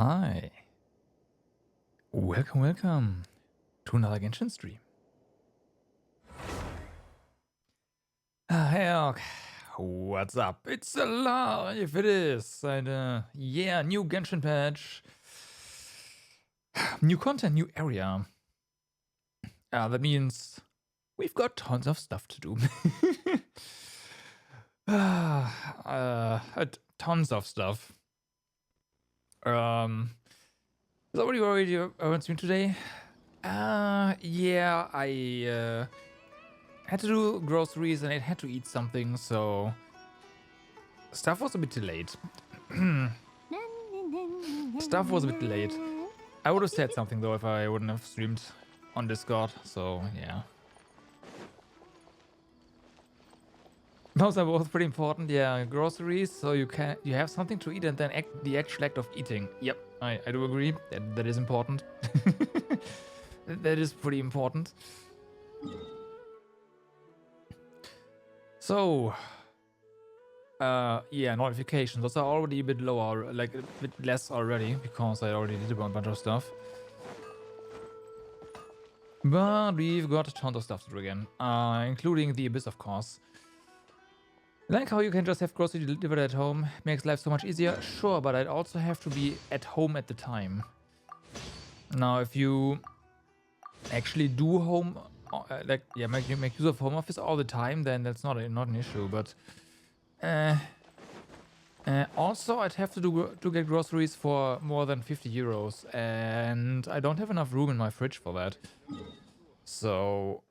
Hi. Welcome to another Genshin stream. Hey, Orc. What's up? It's alive, it is. And yeah, new Genshin patch. New content, new area. That means we've got tons of stuff to do. Tons of stuff. Is that what you already on stream today? Yeah, I had to do groceries and I had to eat something, so stuff was a bit delayed. Stuff was a bit delayed. I would have said something though if I wouldn't have streamed on Discord, so yeah. Those are both pretty important, yeah. Groceries, so you have something to eat, and then the actual act of eating. Yep, I do agree. That is important. That is pretty important. So, yeah, notifications. Those are already a bit lower, like a bit less already, because I already did a bunch of stuff. But we've got tons of stuff to do again, including the Abyss, of course. Like how you can just have groceries delivered at home, makes life so much easier. Sure, but I'd also have to be at home at the time. Now, if you actually do home, make use of home office all the time, then that's not an issue. But also, I'd have to get groceries for more than 50 euros, and I don't have enough room in my fridge for that. So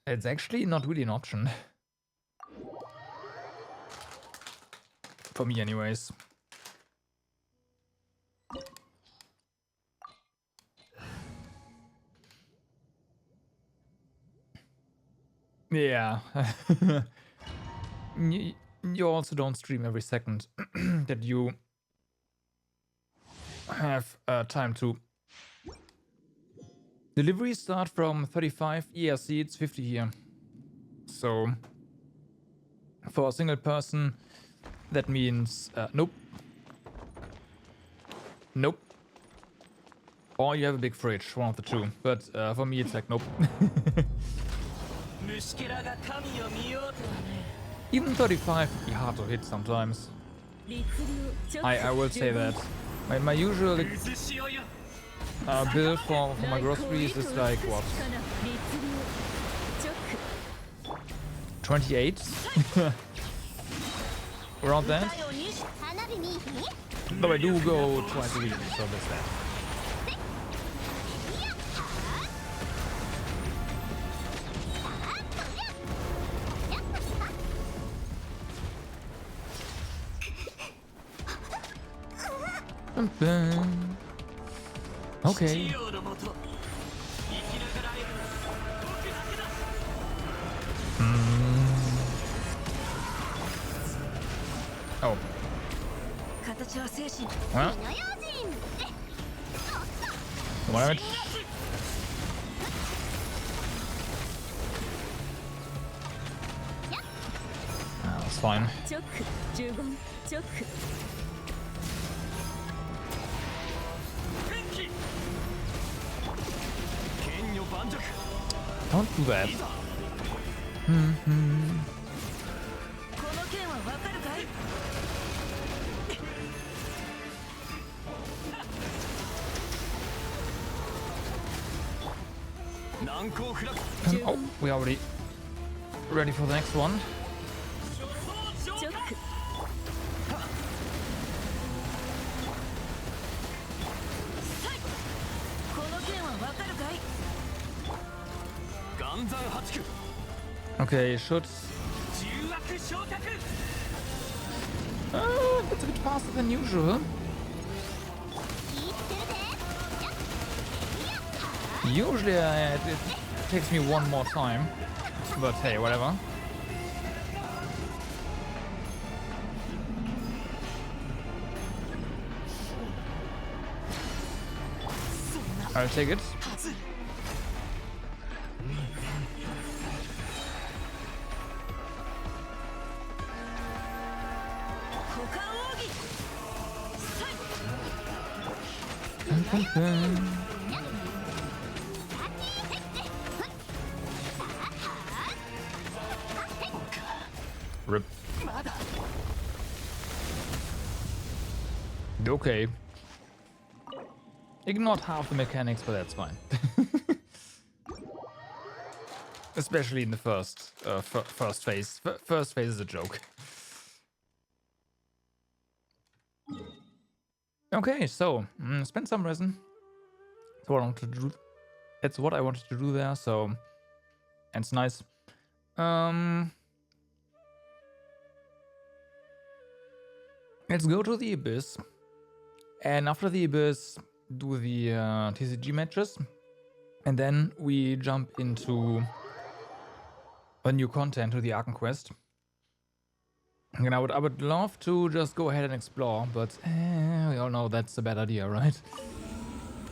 it's actually not really an option. For me, anyways. Yeah. You also don't stream every second that you have time to. Deliveries start from 35 ERC, it's 50 here. So for a single person, that means nope. Nope. Or you have a big fridge, one of the two. But for me, it's like nope. Even 35 would be hard to hit sometimes. I will say that. My usual bill for my groceries is like what? 28? Around that? Though I do go twice a week, so that's that. Okay. Oh. Well. What? That's fine. Don't do that. Oh, we're already ready for the next one. Okay, should. Oh, it's a bit faster than usual. Usually it takes me one more time, but hey, whatever. I'll take it. Rip. Okay. Ignored half the mechanics, but that's fine. Especially in the first phase. First phase is a joke. Okay, so spend some resin. That's what I wanted to do. That's what I wanted to do there. So, and it's nice. Let's go to the Abyss, and after the Abyss, do the TCG matches, and then we jump into a new content, to the Arkham Quest. And I would love to just go ahead and explore, but we all know that's a bad idea, right?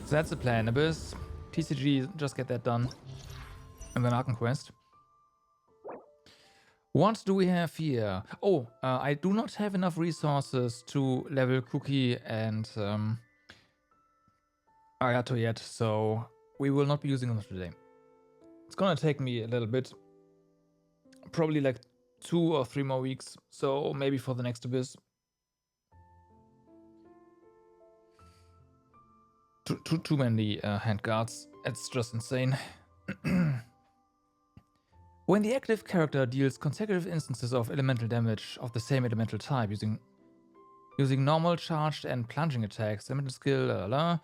So that's the plan. Abyss, TCG, just get that done, and then Arkham Quest. What do we have here? Oh, I do not have enough resources to level Cookie and Ayato yet, so we will not be using them today. It's gonna take me a little bit, probably like 2 or 3 more weeks, so maybe for the next Abyss. Too many hand guards. It's just insane. When the active character deals consecutive instances of elemental damage of the same elemental type using normal, charged, and plunging attacks, elemental skill,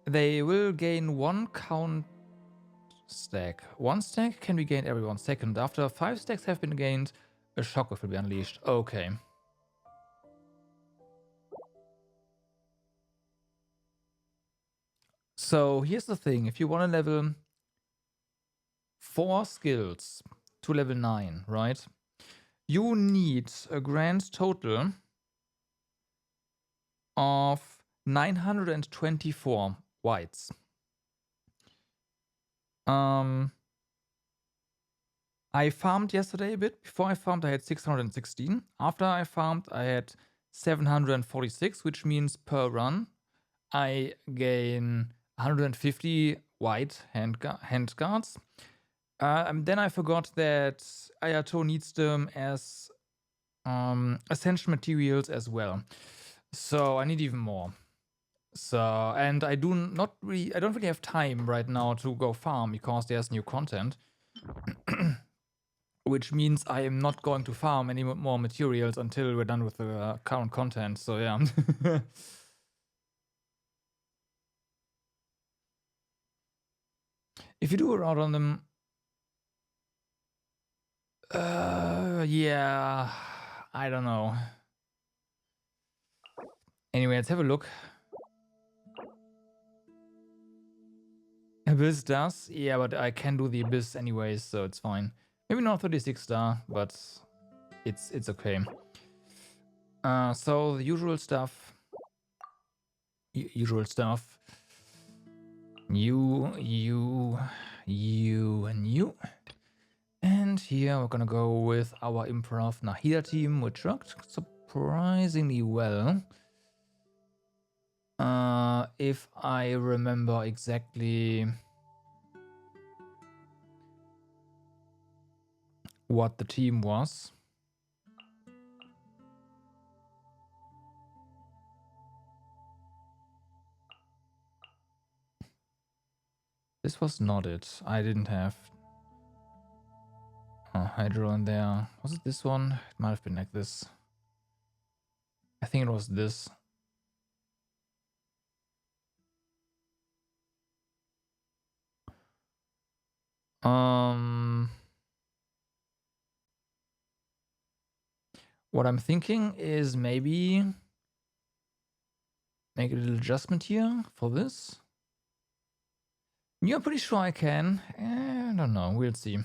they will gain 1 count stack. 1 stack can be gained every 1 second. After 5 stacks have been gained, a shockwave will be unleashed. Okay. So here's the thing. If you want to level 4 skills to level 9, right? You need a grand total of 924 whites. I farmed yesterday a bit. Before I farmed, I had 616. After I farmed, I had 746, which means per run, I gain 150 white hand guards. Then I forgot that Ayato needs them as essential materials as well. So I need even more. So, and I don't really have time right now to go farm because there's new content. Which means I am not going to farm any more materials until we're done with the current content. So yeah. If you do a route on them, yeah, I don't know. Anyway, let's have a look. Abyss does, yeah, but I can do the Abyss anyways, so it's fine. Maybe not 36 star, but it's okay. So the usual stuff. Usual stuff. You, and you. And here we're gonna go with our Improv Nahida team, which worked surprisingly well. If I remember exactly what the team was. This was not it. I didn't have Hydro in there. Was it this one? It might have been like this. I think it was this. What I'm thinking is maybe make a little adjustment here for this. Yeah, I'm pretty sure I can. I don't know. We'll see.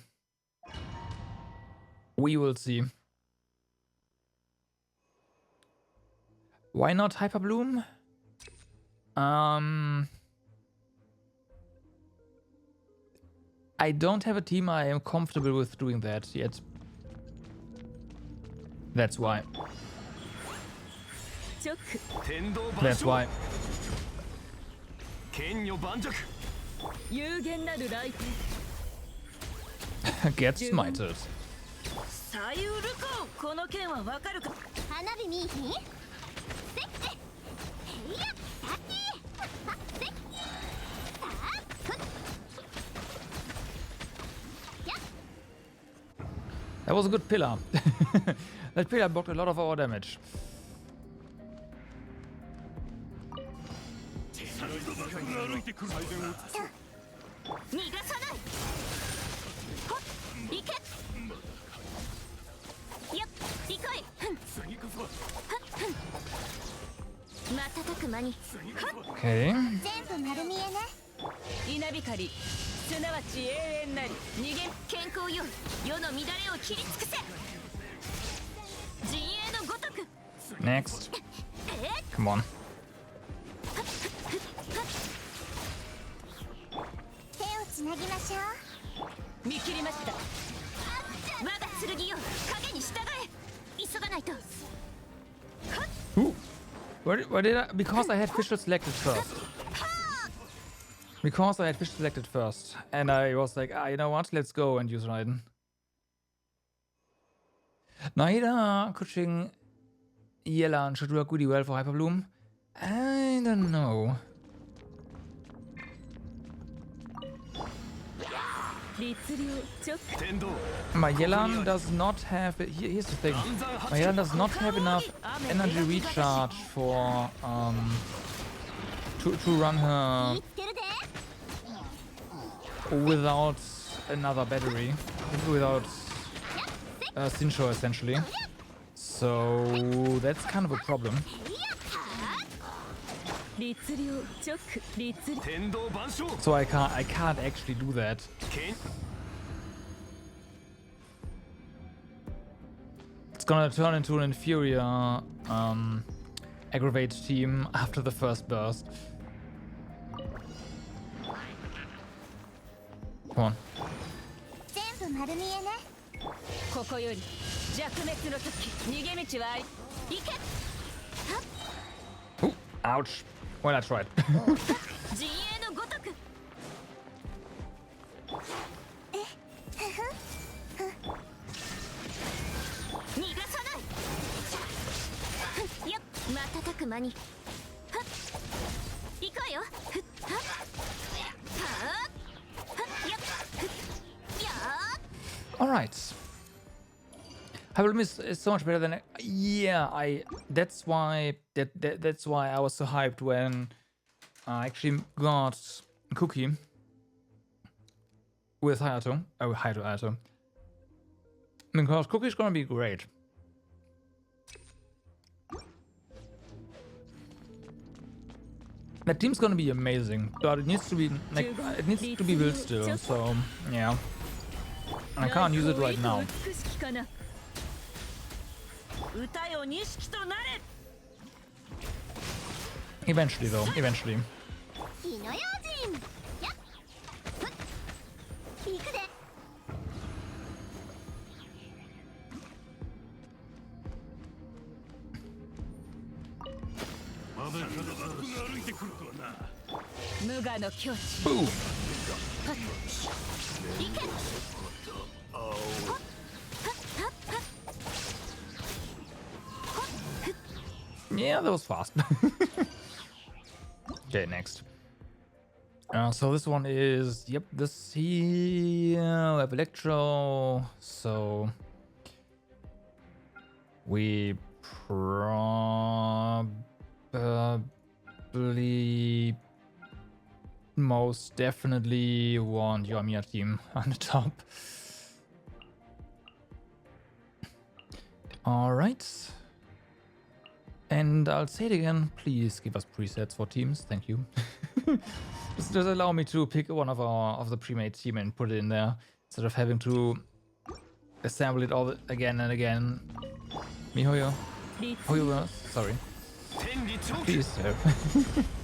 We will see. Why not Hyper Bloom? I don't have a team I am comfortable with doing that yet. That's why. That's why. Get smited. That was a good pillar. That pillar blocked a lot of our damage. Okay. Next. Come on. Ooh. Where did I? Because I had Fischl selected first. Because I had Fischl selected first. And I was like, you know what? Let's go and use Raiden. Naida coaching Yelan should work really well for Hyperbloom. I don't know. My Yelan does not have. Here's the thing. My Yelan does not have enough energy recharge for to run her without another battery, without Sincho essentially. So that's kind of a problem. So I can't actually do that. It's gonna turn into an inferior aggravate team after the first burst. Come on. Ooh, ouch. Well, I tried. All right. Hyperbloom is so much better than that's why I was so hyped when I actually got Cookie with Hayato. Oh, Hayato. Because Cookie's gonna be great. That team's gonna be amazing, but it needs to be like it needs to be built still. So yeah, I can't use it right now. Eventually, though. Eventually. Boom. Yeah, that was fast. Okay, next. So this one is, yep, this here, we have Electro, so we probably most definitely want Yoimiya team on the top. All right. And I'll say it again, please give us presets for teams, thank you. just allow me to pick one of the pre-made team and put it in there, instead of having to assemble it all again and again. Mihoyo? Hoyo, sorry. Please, sir.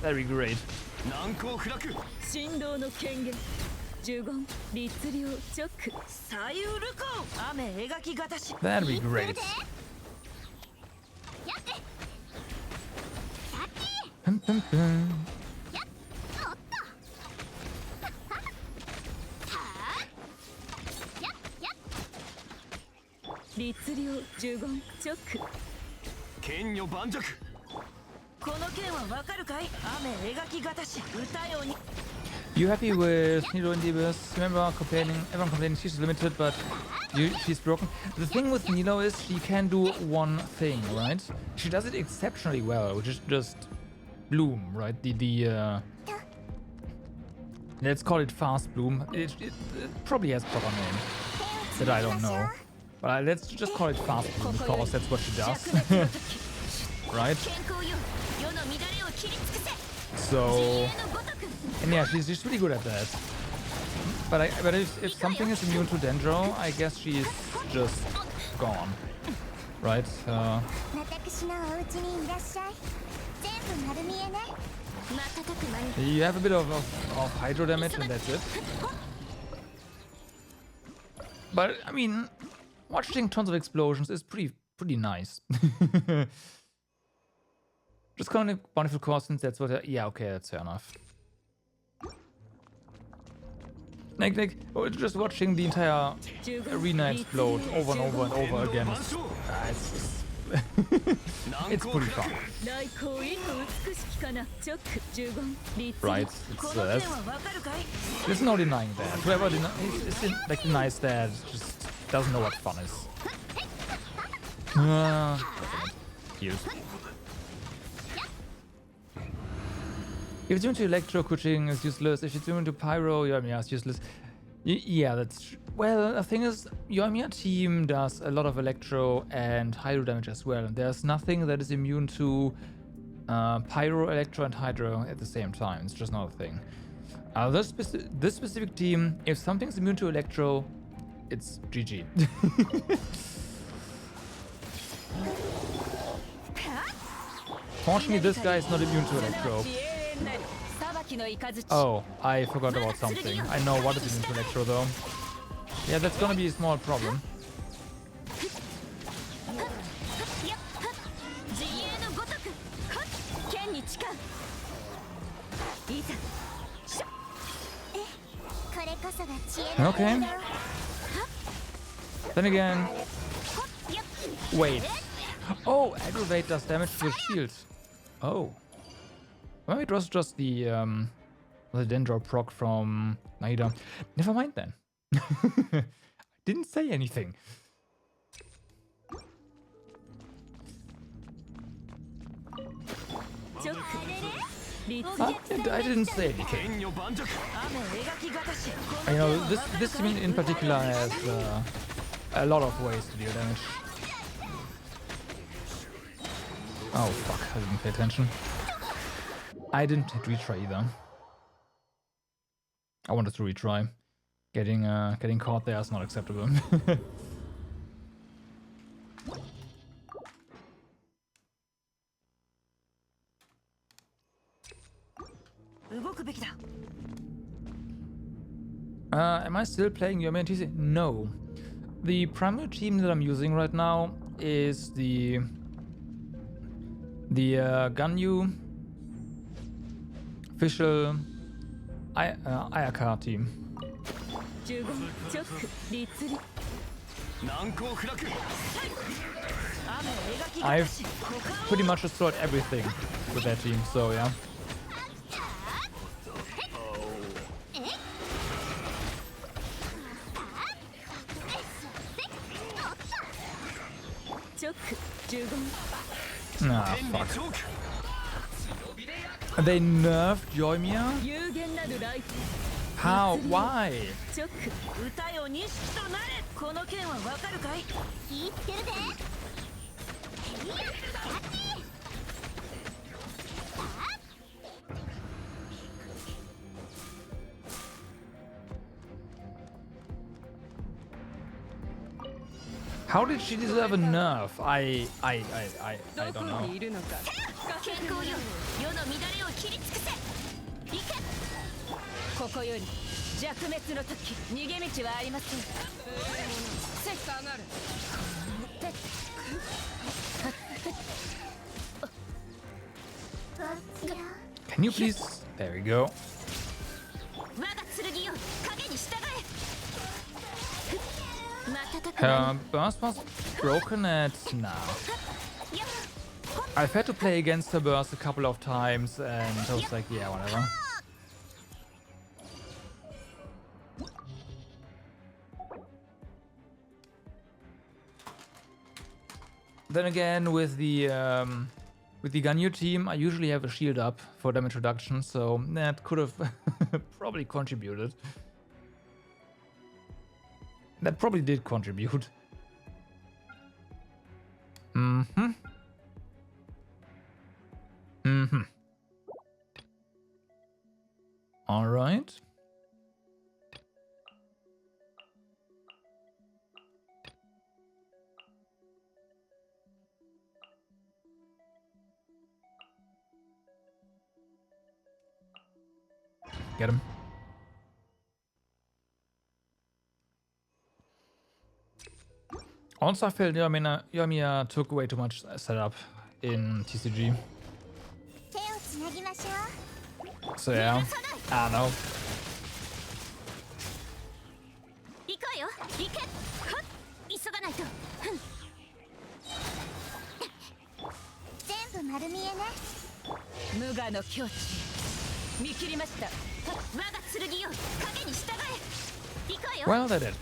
That'd be great. That'd be great. You happy with Nilo and Debus? Remember everyone complaining she's limited, but she's broken. The thing with Nilo is she can do one thing, right? She does it exceptionally well, which is just bloom, right? Let's call it fast bloom. It probably has a proper name that I don't know, but let's just call it fast bloom because that's what she does, right? So, and yeah, she's really good at that. But if something is immune to Dendro, I guess she's just gone, right? You have a bit of hydro damage and that's it. But I mean, watching tons of explosions is pretty nice. Just calling it bountiful cost, that's what. Yeah, okay, that's fair enough. Like just watching the entire arena explode over and over and over again. It's pretty fun. Right, there's no denying that. Whoever denies that just doesn't know what fun is. Heals. If it's immune to electro, Kuching is useless. If it's immune to pyro, Yoimiya is useless. Yeah, that's... Well, the thing is, Yoimiya team does a lot of electro and hydro damage as well. There's nothing that is immune to pyro, electro, and hydro at the same time. It's just not a thing. This specific team, if something's immune to electro, it's GG. Fortunately, this guy is not immune to electro. Oh, I forgot about something. I know what is immune to electro though. Yeah, that's gonna be a small problem. Okay. Then again... Wait. Oh, aggravate does damage to the shield. Oh. Well, it was just the Dendro proc from Naida. Never mind then. I didn't say anything. I didn't say anything. You know, this team in particular has a lot of ways to deal damage. Oh fuck, I didn't pay attention. I didn't retry either. I wanted to retry. Getting caught there is not acceptable. Am I still playing Yoimiya TC? No. The primary team that I'm using right now is the Ganyu official Ayaka team. I've pretty much destroyed everything with that team, so yeah. Ah, fuck. They nerfed Yoimiya? How? Why? How did she deserve a nerf? I don't know. Can you please? There we go. Burst was broken at... Nah. I've had to play against her burst a couple of times and I was like, yeah, whatever. Then again, with the Ganyu team, I usually have a shield up for damage reduction, so that could have probably contributed. That probably did contribute. Mm-hmm. Mm-hmm. All right. Get him. Also, I felt Yoimiya took way too much setup in TCG. So yeah, I don't know. Well, that did.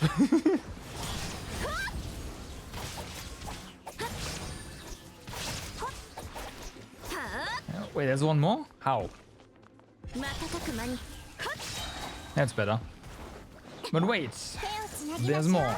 Wait, there's one more? How? That's better. But wait, there's more.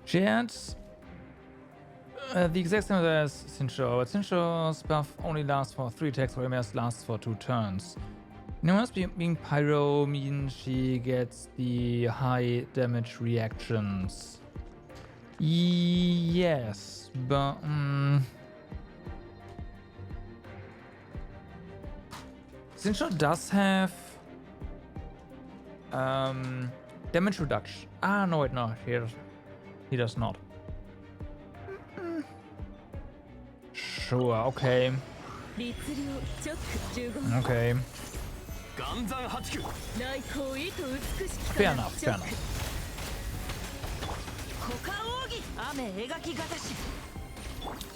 She had the exact same as Sincho, but Sincho's buff only lasts for 3 attacks, while Yoimiya's lasts for 2 turns. Yoimiya's being Pyro means she gets the high damage reactions. Yes, but Sincho does have damage reduction. Ah, no, wait, no, he does not. Sure, okay. Okay. Fair enough, fair enough.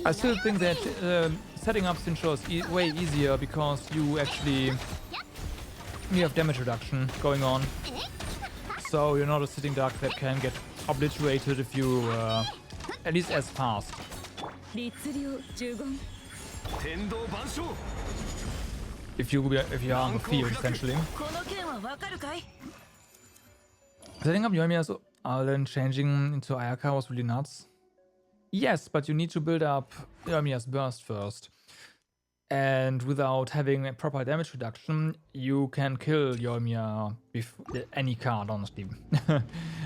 I still think that setting up Sincho is way easier because you have damage reduction going on. So you're not a sitting duck that can get obliterated if you at least as fast. If you are on the field, essentially. Setting up Yoimiya's Alden changing into Ayaka was really nuts. Yes, but you need to build up Yoimiya's burst first. And without having a proper damage reduction, you can kill Yoimiya any card, honestly,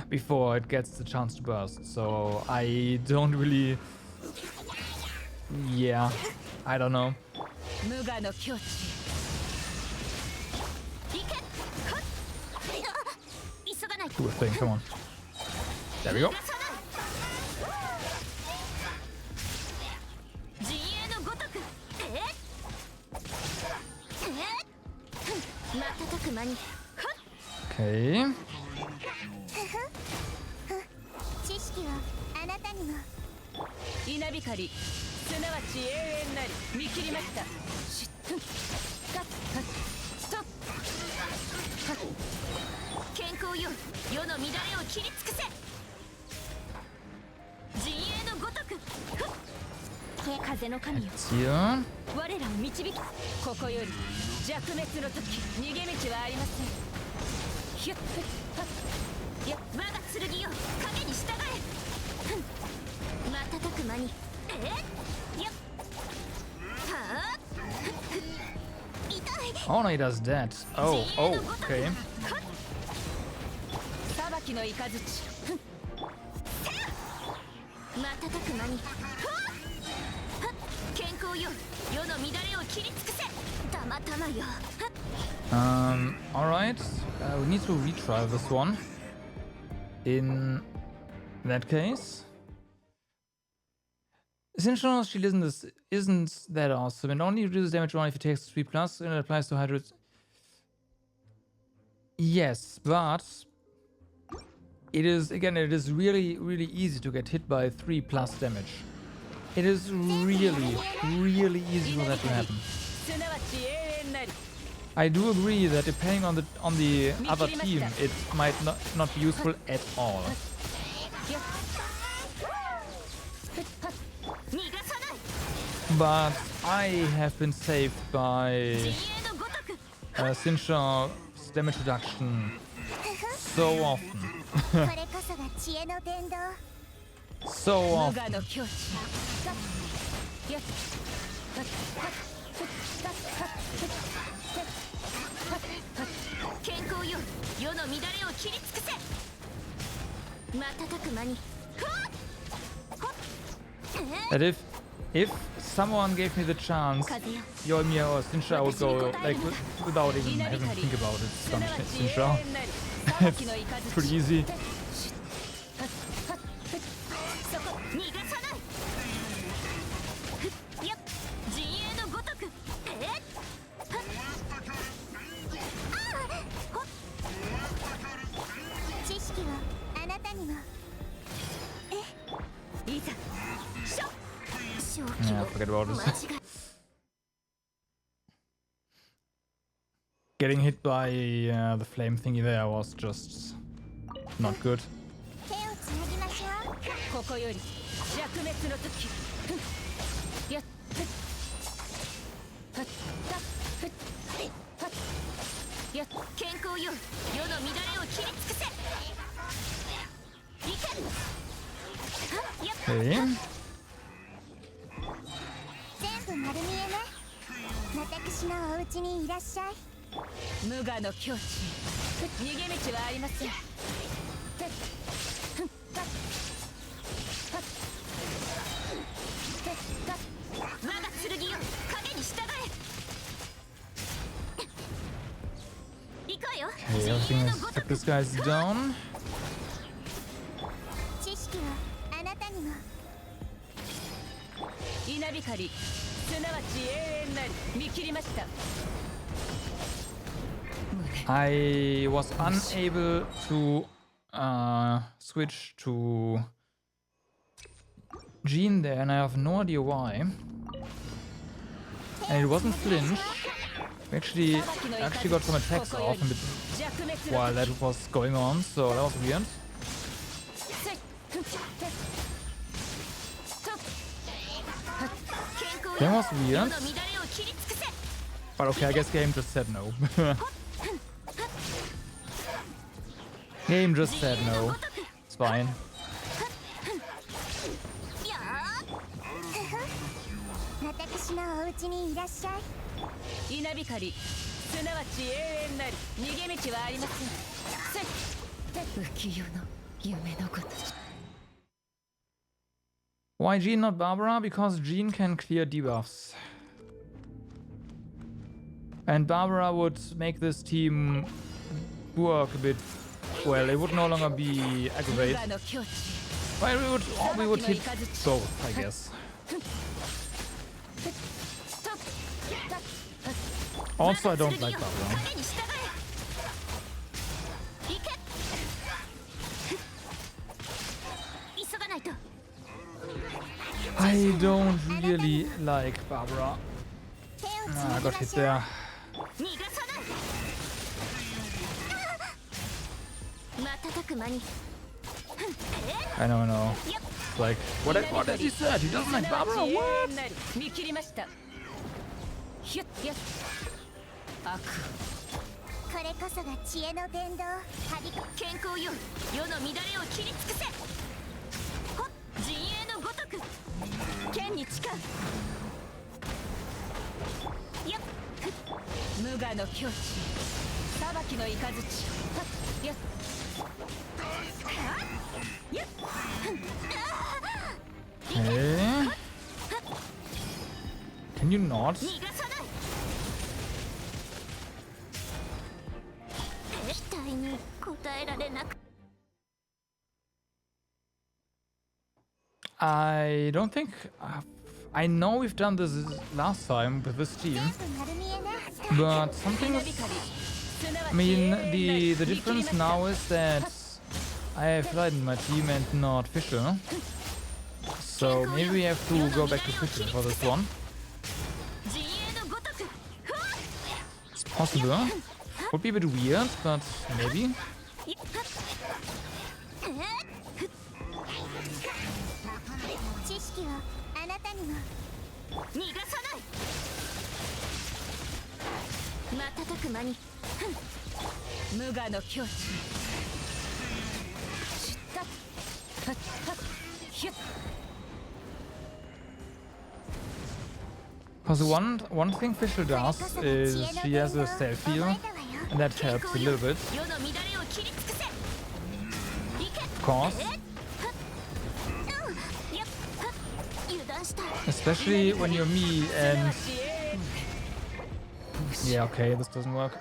before it gets the chance to burst. So I don't really... Yeah, I don't know. Do a thing, come on. There we go. Okay. Jetzt hier. Oh no, he does that. Oh, okay. Alright. We need to retry this one. In that case. Since shield isn't that awesome. It only reduces damage only if it takes 3+, and it applies to hydrates. Yes, but it is really, really easy to get hit by 3+ damage. It is really, really easy for that to happen. I do agree that depending on the other team, it might not be useful at all. But I have been saved by Sincha's damage reduction so often. So often. That if someone gave me the chance, Yoimiya or Sincha, I would go like without even having to think about it. Sincha. It's pretty easy. Yeah, forget about this. Getting hit by the flame thingy there was just not good. Okay. Okay, everything is took this guy's down. I was unable to switch to Jean there, and I have no idea why. And it wasn't flinch. We actually got some attacks off while that was going on, so that was weird. That was weird. But okay, I guess game just said no. Game just said no. It's fine. Why Jean, not Barbara? Because Jean can clear debuffs. And Barbara would make this team work a bit. Well, it would no longer be aggravate. Well, we would hit both, I guess. Also, I don't like Barbara. I don't really like Barbara. I got hit there. I know. Like, what did he say? He doesn't like Barbara? What? Okay. Can you not? I don't think... I know we've done this last time with this team, but something is... I mean, the difference now is that I have Light in my team and not Fisher. So maybe we have to go back to Fisher for this one. It's possible. Would be a bit weird, but maybe. Because one thing Fisher does is she has a stealth heal, and that helps a little bit. Of course. Especially when you're me and... Yeah, okay, this doesn't work.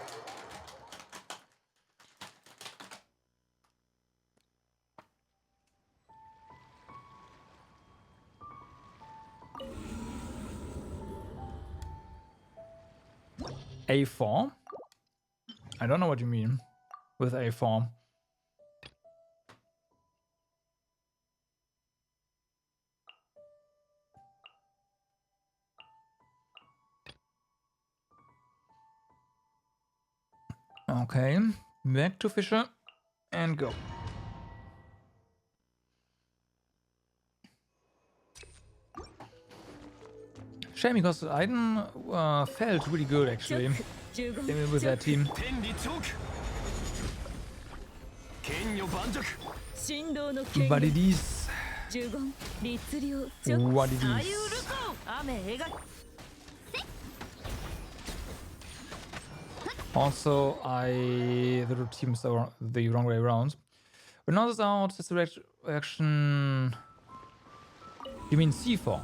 A4? I don't know what you mean with A4. Okay, back to Fisher and go. Shame because Aiden felt really good actually with that team. But it is what it is. Also, the teams are the wrong way around. When not is out, this reaction. You mean C4?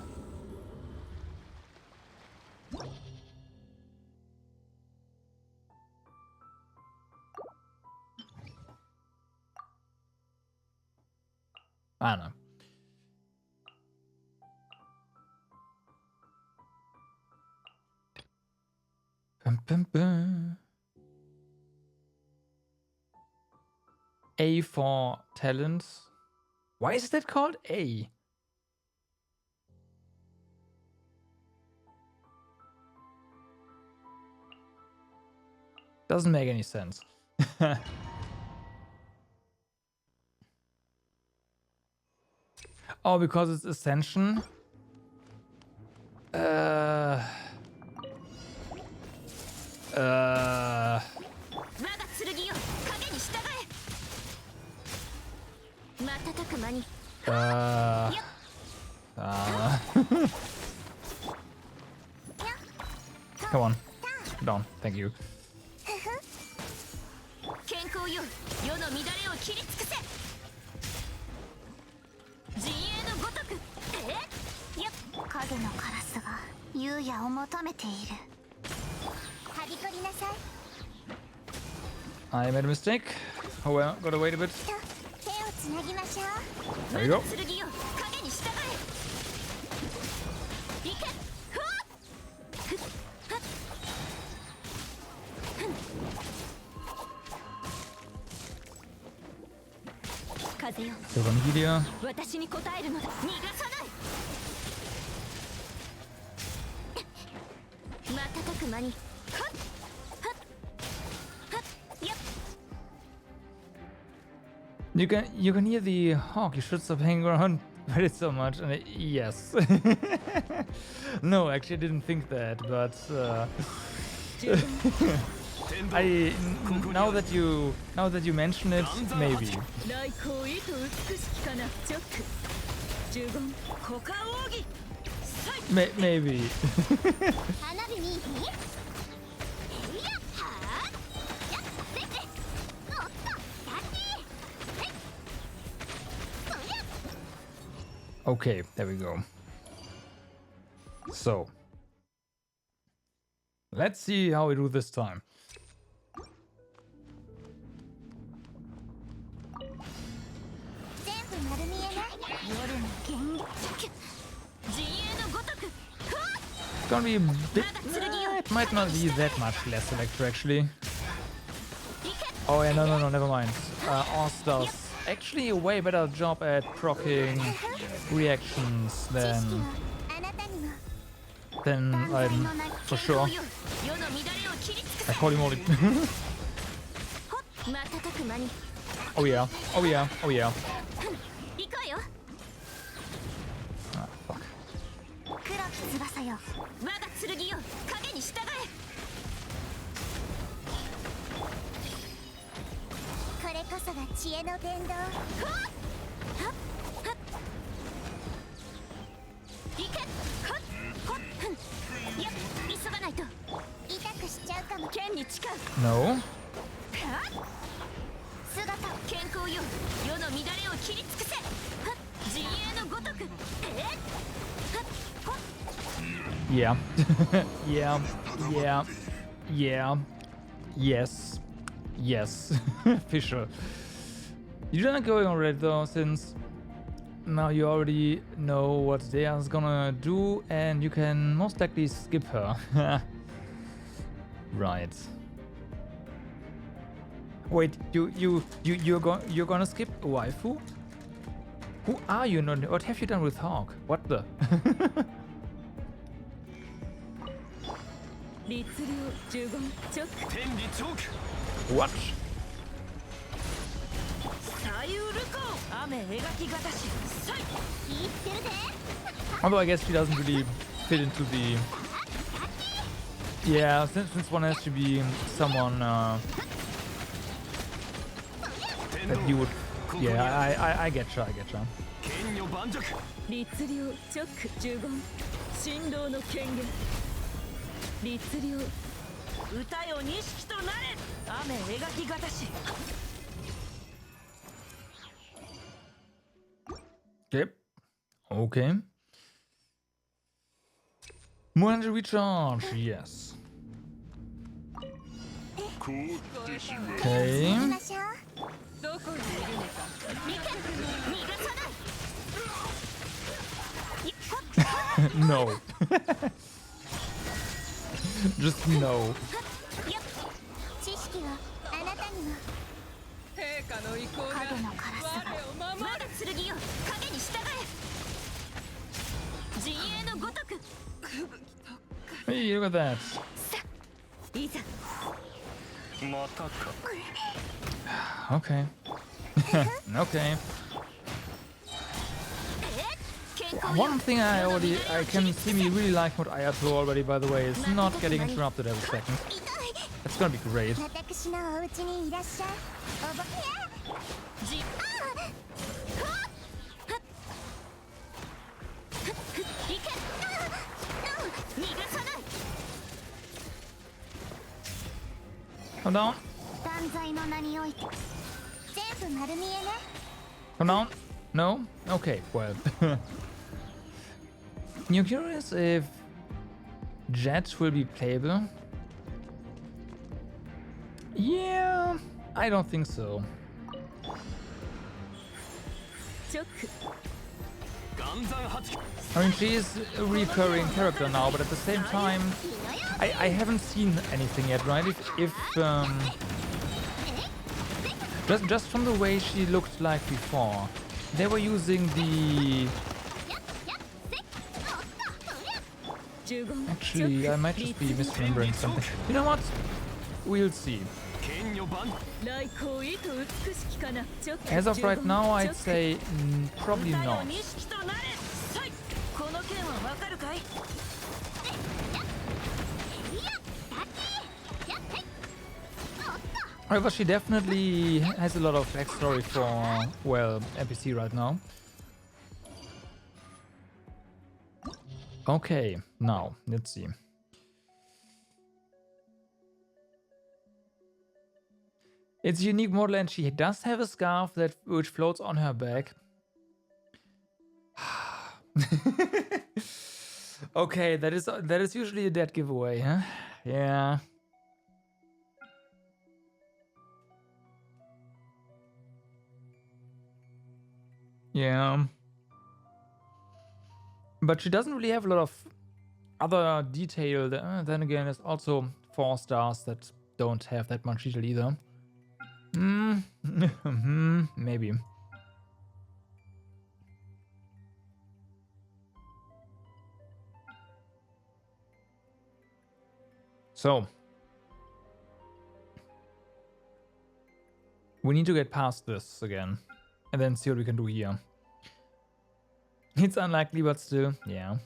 I don't know. Bum, bum, bum. A for talents. Why is that called A? Doesn't make any sense. Oh, because it's Ascension? Come on. Down. Thank you. I made a mistake. Oh well, gotta wait a bit. There you go. Silvan Gidia. You can hear the hawk. You should stop hanging around Reddit so much. And yes. No, actually, I didn't think that, but now that you mention it, maybe. Maybe. Okay, there we go. So, let's see how we do this time. It's gonna be a bit... it might not be that much less electro, actually. Oh yeah, no, never mind. Oz does actually a way better job at proccing reactions than Raiden, for sure. I holy moly. Oh yeah, oh yeah, oh yeah. Ah, fuck. No. Yeah. Yeah. Yes. Yes. Fisher. You're not going already though, since now you already know what Dea's gonna do and you can most likely skip her. Right. Wait, you're gonna skip a waifu? Who are you? What have you done with Hawk? What the? What? Although I guess she doesn't really fit into the... Yeah, since one has to be someone that you would... Yeah, I get you, I get you. Okay. Okay. More energy recharge, yes. Okay. No. Just no. Hey, look at that. Okay. Okay. One thing I can see me really like what Ayato already, by the way, is not getting interrupted every second. That's gonna be great. Come down. Come down. No? Okay, well. You're curious if Jet will be playable? Yeah, I don't think so. I mean, she is a recurring character now, but at the same time, I haven't seen anything yet, right? Just from the way she looked like before, they were using the... Actually, I might just be misremembering something. You know what? We'll see. As of right now, I'd say probably not. However, she definitely has a lot of backstory for, well, NPC right now. Okay, now, let's see. It's a unique model and she does have a scarf which floats on her back. Okay, that is usually a dead giveaway, huh? Yeah. Yeah. But she doesn't really have a lot of other detail. Then again, there's also 4 stars that don't have that much detail either. Maybe. So we need to get past this again and then see what we can do here. It's unlikely, but still, yeah.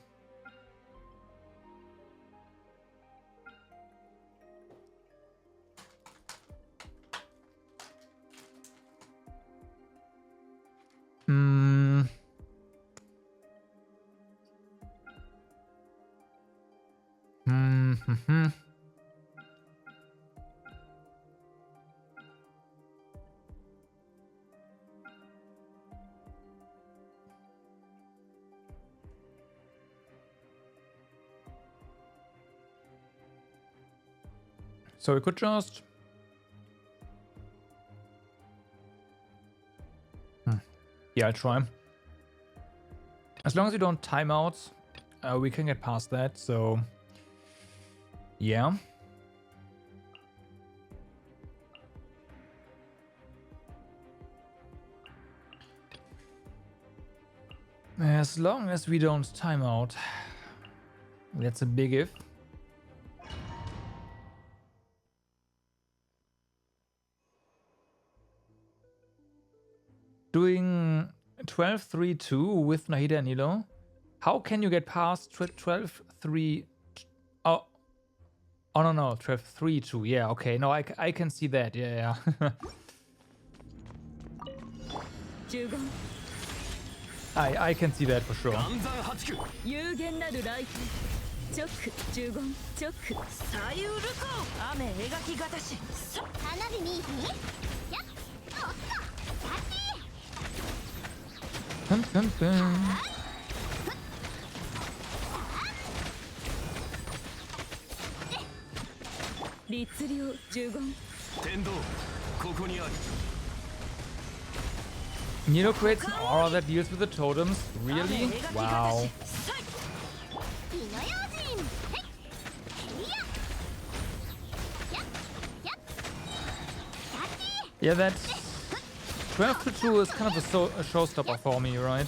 So we could just... Yeah, I'll try. As long as we don't time out, we can get past that, so... Yeah. As long as we don't time out. That's a big if. Doing 12-3-2 with Nahida and Nilo. How can you get past 12-3? Oh, no, 12-3-2. Yeah, okay. No, I can see that. Yeah. I can see that for sure. Dun, dun, dun. Nilo creates an aura that deals with the totems. Really? Wow. Yeah, that's 12-2 is kind of a showstopper for me, right?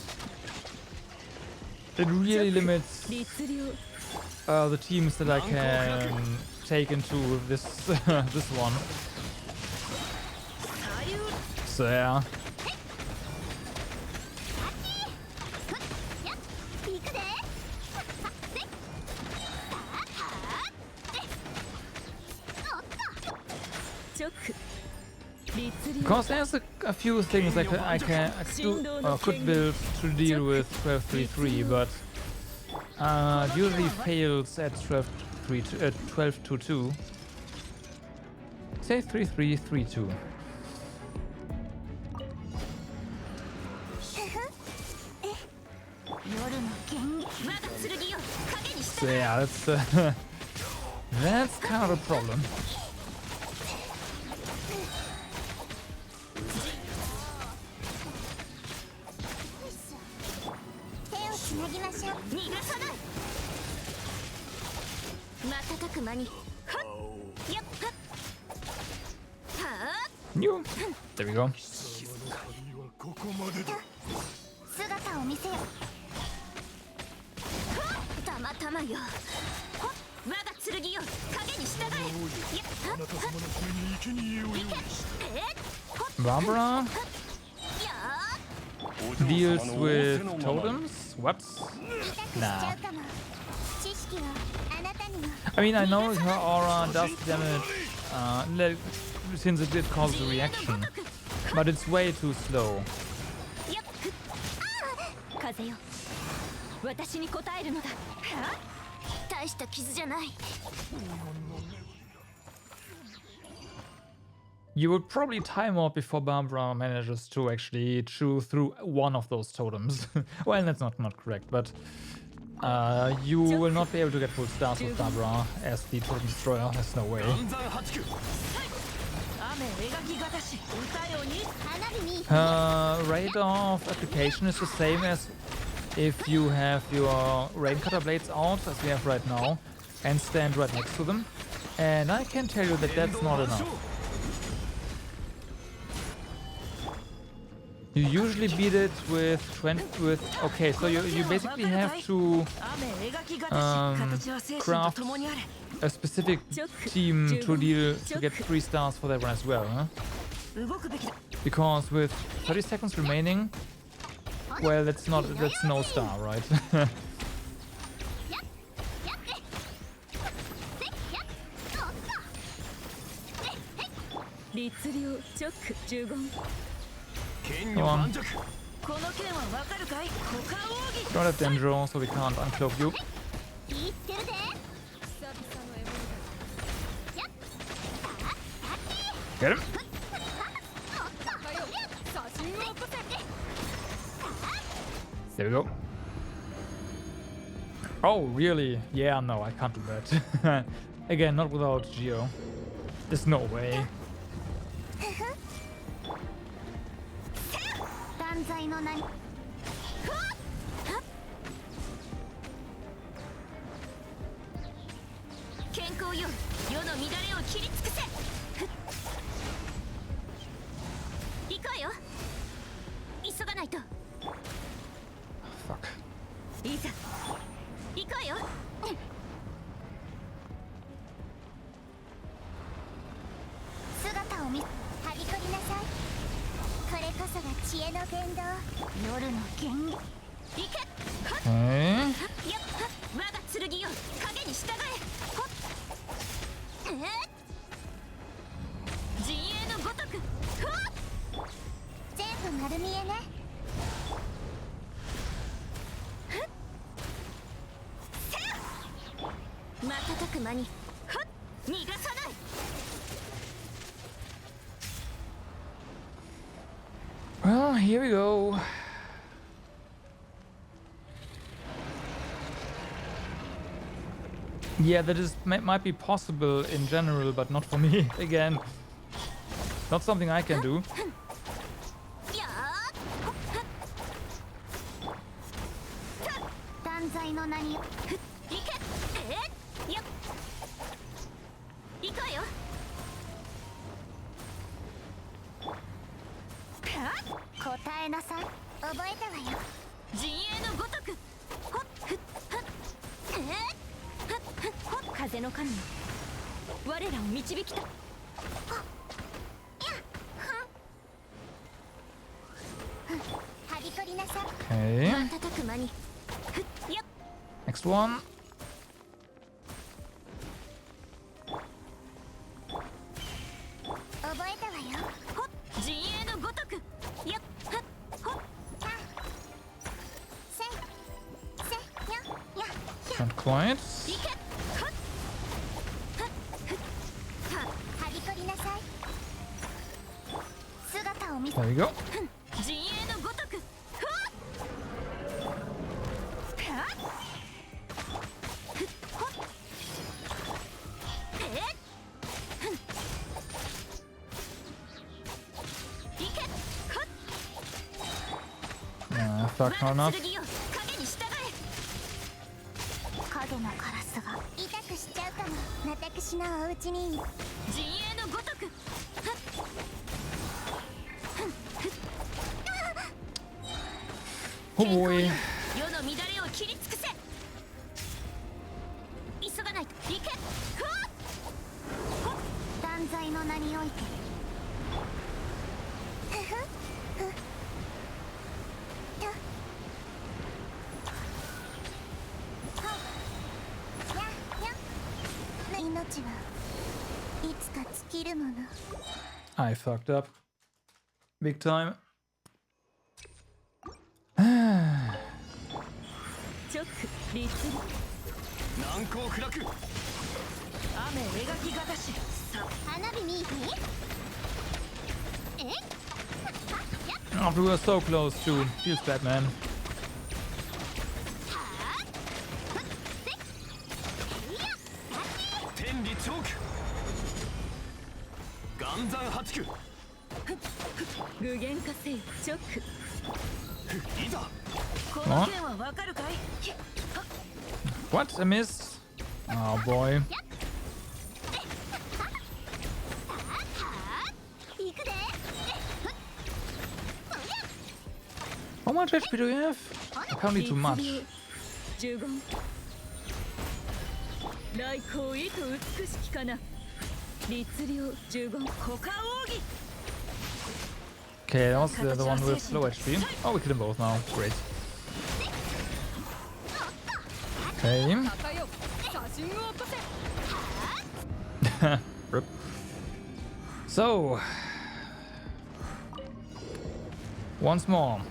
It really limits the teams that I can take into this this one. So yeah. Because there's a few things I could build to deal with 12-3-3, but usually fails at 12-2-2. Say 3-3-3-2. So yeah, that's kind of a problem. There we go. Barbara deals with totems? What? Nah. I mean, I know her aura does damage since it did cause a reaction, but it's way too slow. You would probably time out before Barbara manages to actually chew through one of those totems. Well, that's not correct, but you will not be able to get full stars with Barbara as the totem destroyer. There's no way. Rate of application is the same as if you have your rain cutter blades out, as we have right now, and stand right next to them. And I can tell you that that's not enough. You usually beat it with 20 with okay, so you basically have to craft a specific team to get 3 stars for that one as well, huh? Because with 30 seconds remaining, well, that's no star, right? Come on. Don't have Dendro, so we can't uncloak you. Get him! There we go. Oh, really? Yeah, no, I can't do that. Again, not without Geo. There's no way. Fuck. Well, here we go. Yeah, that might be possible in general, but not for me. Again, not something I can do. Okay. Next one. Not quite. There we go. Fuck, not enough. Oh boy. I fucked up. Big time. Oh, we were so close too. Feels bad, man. Come on. What? I missed. Oh boy. How much HP do you have? Apparently too much. Okay, that was the one with low HP. Oh, we kill them both now. Great. Okay. Rip. So, once more.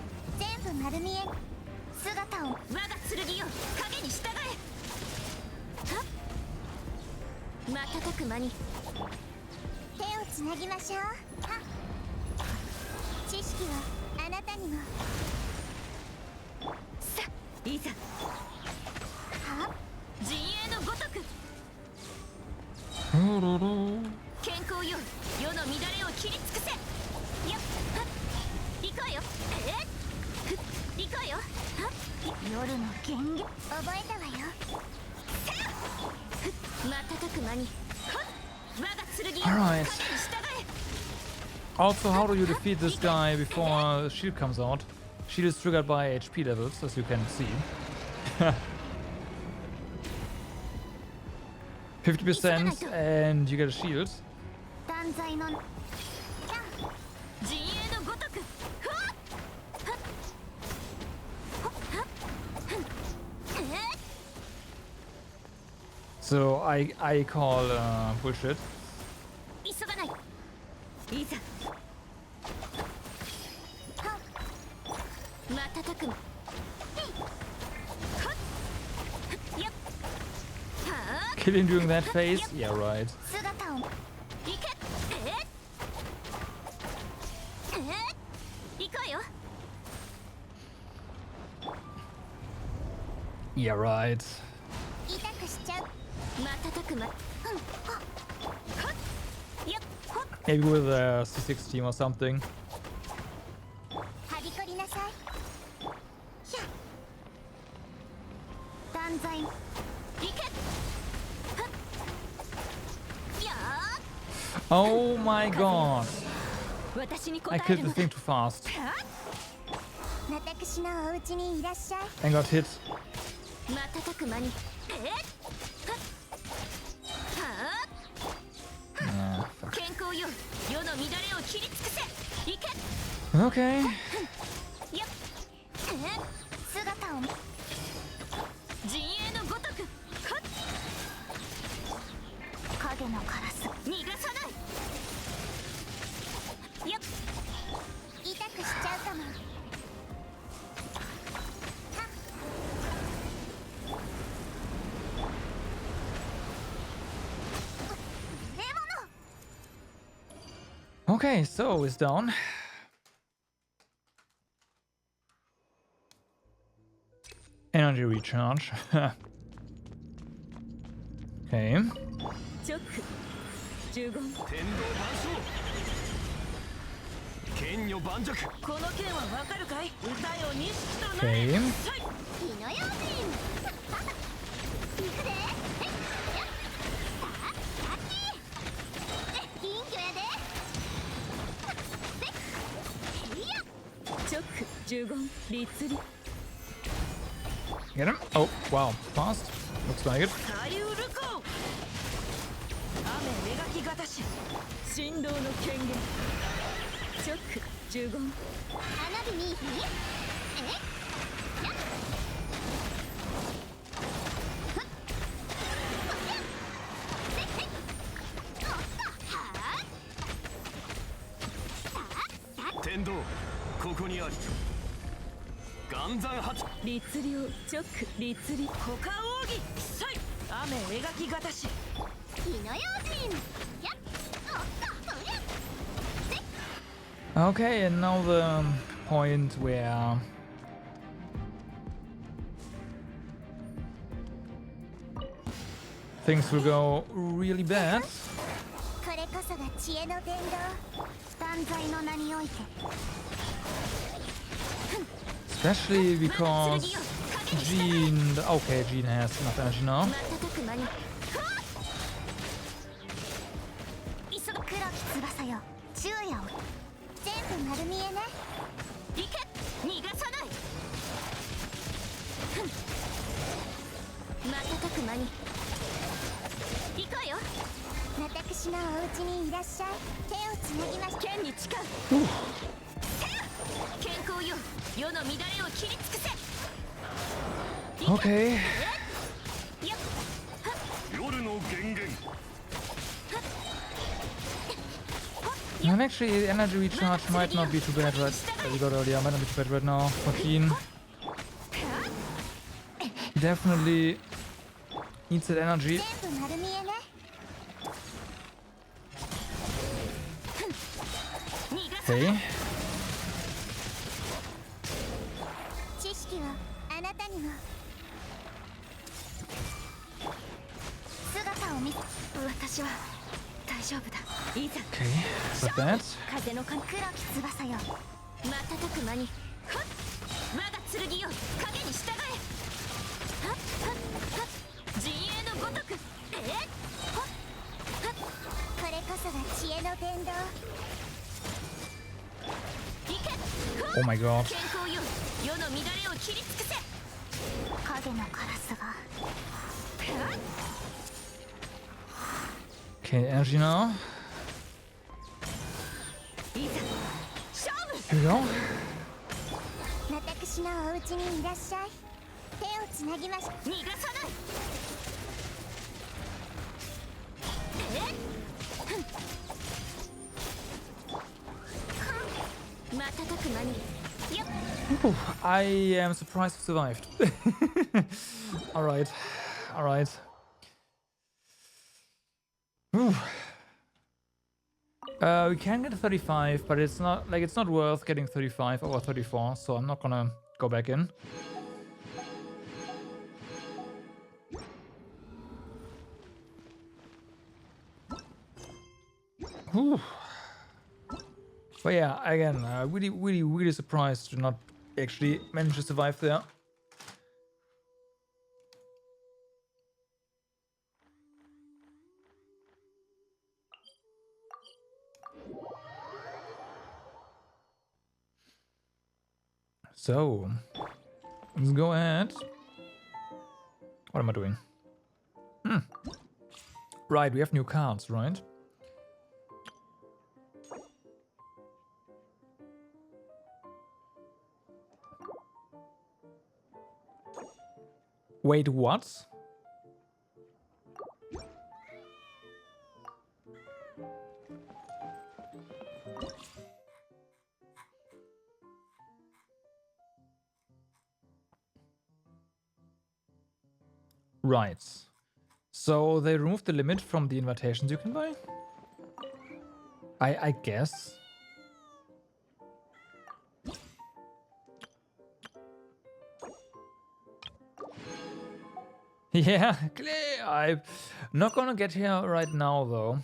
Alright. Also, how do you defeat this guy before the shield comes out? Shield is triggered by HP levels, as you can see. 50% and you get a shield. So I call bullshit. Killing during that phase? Yeah, right. Yeah, right. Maybe with a C6 team or something. Oh my god! I killed the thing too fast. And got hit. Ah, fuck. Okay. Okay, so it's down. Energy recharge. Okay. Okay. Get him? Oh, wow. Fast. Looks like it. Okay, and now the point where things will go really bad. Especially because Jean... Okay, Jean has enough energy now. Okay. And actually, the energy recharge might not be too bad, right? As we got earlier, might not be too bad right now for Jean. Definitely needs that energy. Okay. Okay, got that. Oh my god. Okay, energy now. Here we go. Ooh, I am surprised I survived. Alright. Alright. We can get 35, but it's not worth getting 35 over 34, so I'm not gonna go back in. Whew. But yeah, again, really surprised to not actually manage to survive there. So, let's go ahead. What am I doing? Right, we have new cards, right? Wait, what? Right. So they removed the limit from the invitations you can buy? I guess. Yeah, clear. I'm not gonna get here right now, though.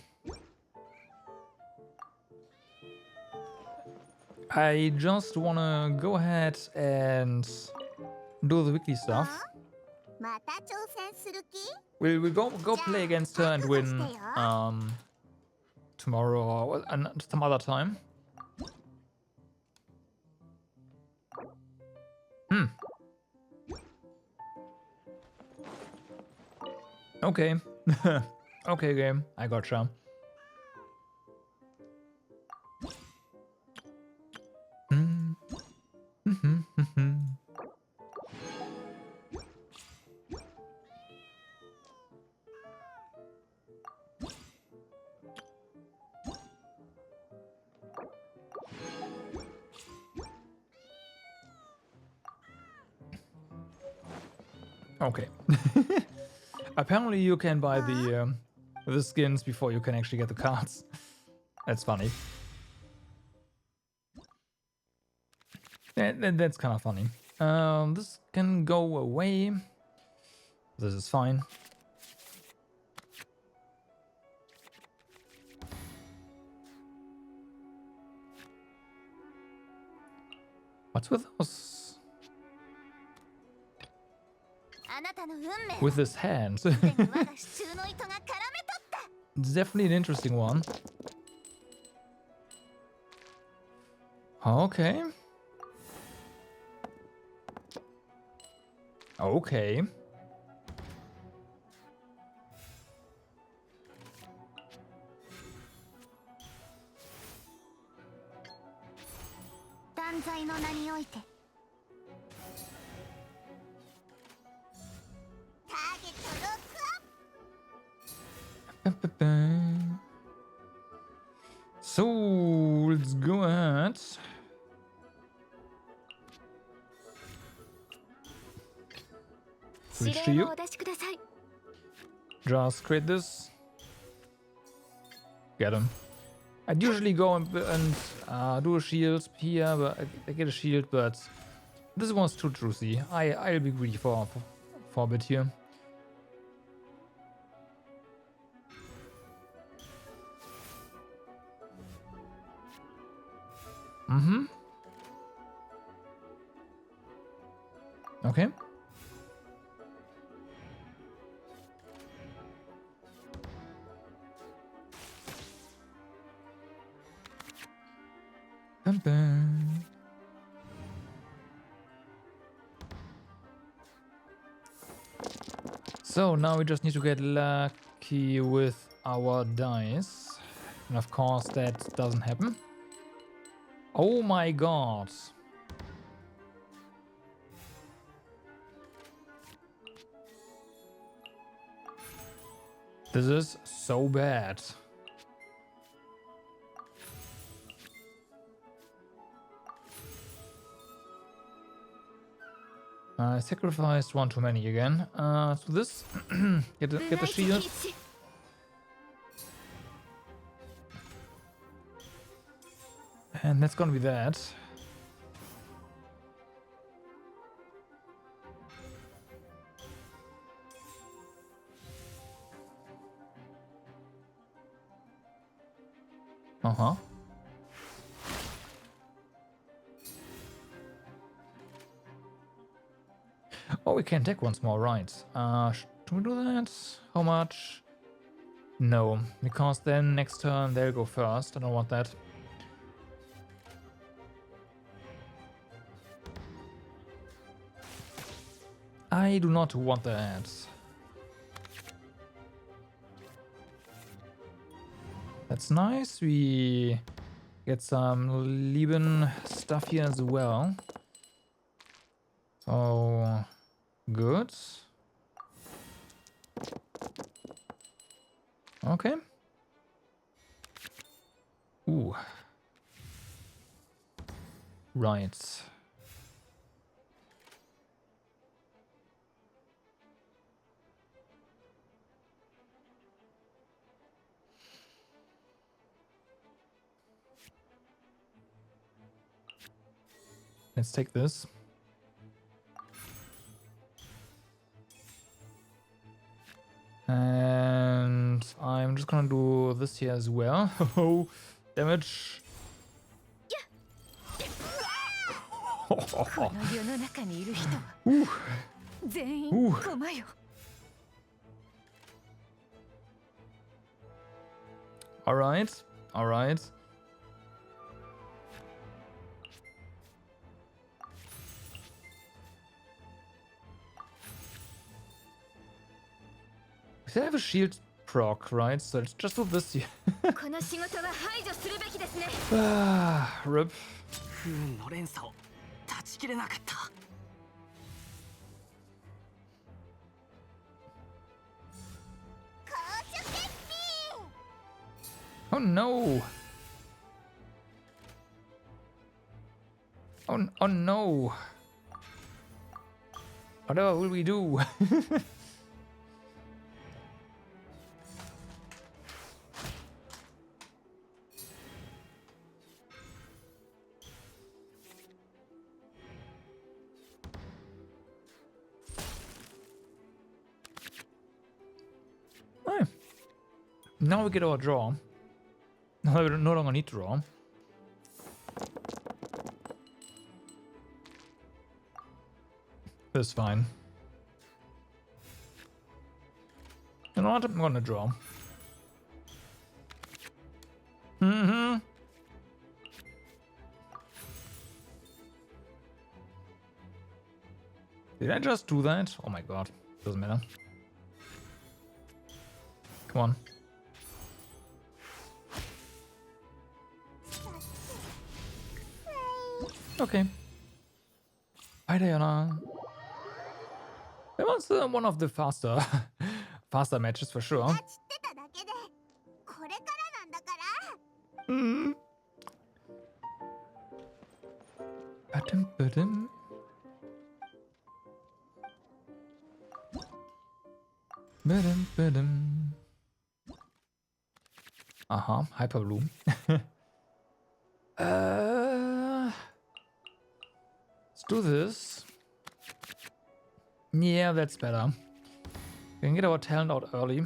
I just wanna go ahead and do the weekly stuff. We'll go play against her and win tomorrow or some other time. Okay. Okay, game. I gotcha. Okay. Apparently you can buy the skins before you can actually get the cards. That's funny. That's kind of funny. This can go away. This is fine. What's with those with his hands. It's definitely an interesting one. Okay. Okay. So let's go ahead. Switch to you. Just create this. Get him. I'd usually go and do a shield here, but I get a shield, but this one's too juicy. I'll be greedy for a bit here. Okay. Bum, bum. So now we just need to get lucky with our dice. And of course that doesn't happen. Oh my god. This is so bad. I sacrificed one too many again. So this, get the shield. And that's gonna be that. Uh-huh. Oh, we can attack once more, right. Should we do that? How much? No, because then next turn they'll go first. I don't want that. I do not want that. That's nice. We get some Leben stuff here as well. So good. Okay. Ooh. Right. Let's take this. And I'm just gonna do this here as well. Oh, damage. Ooh. Ooh. All right, all right. We still have a shield proc, right? So let's just do this here. Rip. Oh no! Oh no! Whatever will we do? Now we get our draw. Now we no longer need to draw. That's fine. know what? I'm gonna draw. Mm-hmm. Did I just do that? Oh my god. Doesn't matter. Come on. Okay. Hi, Diana. That was one of the faster matches for sure. Mm. Ba-dum. Hyper Bloom. Let's do this. Yeah, that's better. We can get our talent out early.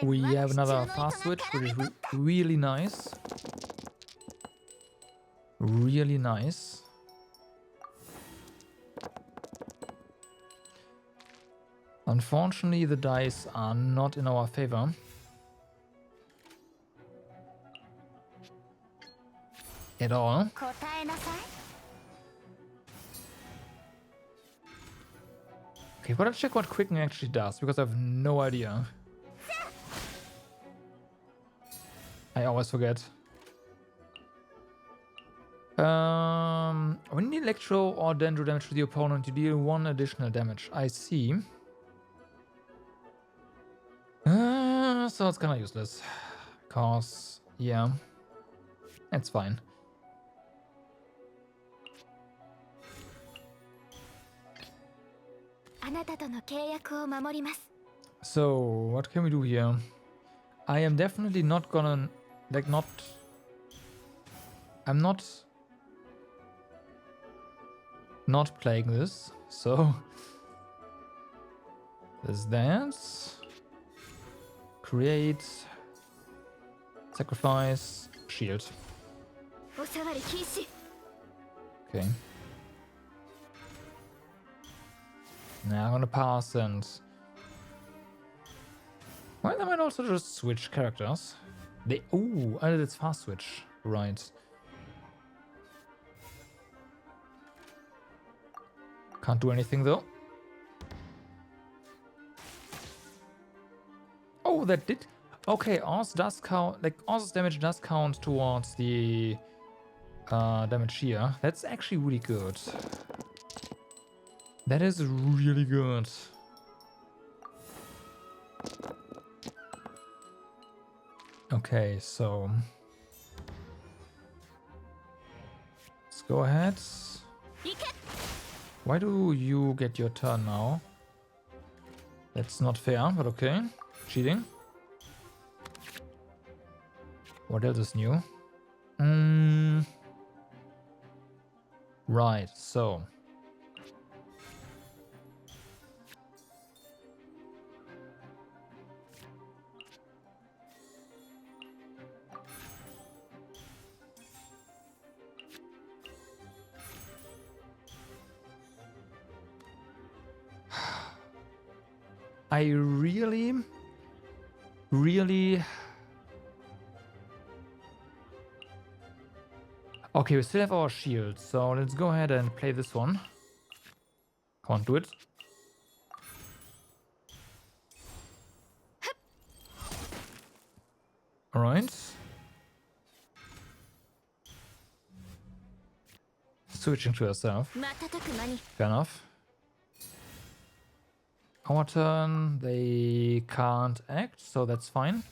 We have another fast switch, which is really nice. Really nice. Unfortunately, the dice are not in our favor. At all. Okay, but let's check what Quicken actually does, because I have no idea. I always forget. When you electro or dendro damage to the opponent, you deal 1 additional damage. I see. So it's kinda useless. Cause, yeah. It's fine. So, what can we do here? I am definitely not gonna, I'm not playing this, so this dance, create, sacrifice, shield. Okay. Now I'm gonna pass and... Well, I might also just switch characters. Ooh, it's fast switch. Right. Can't do anything though. Oh, that did... Okay, Oz does count... Oz's damage does count towards the damage here. That's actually really good. That is really good. Okay, so... Let's go ahead. Why do you get your turn now? That's not fair, but okay. Cheating. What else is new? Right, so... I really... Okay, we still have our shield, so let's go ahead and play this one. Can't do it. Alright. Switching to herself. Fair enough. Our turn, they can't act, so that's fine.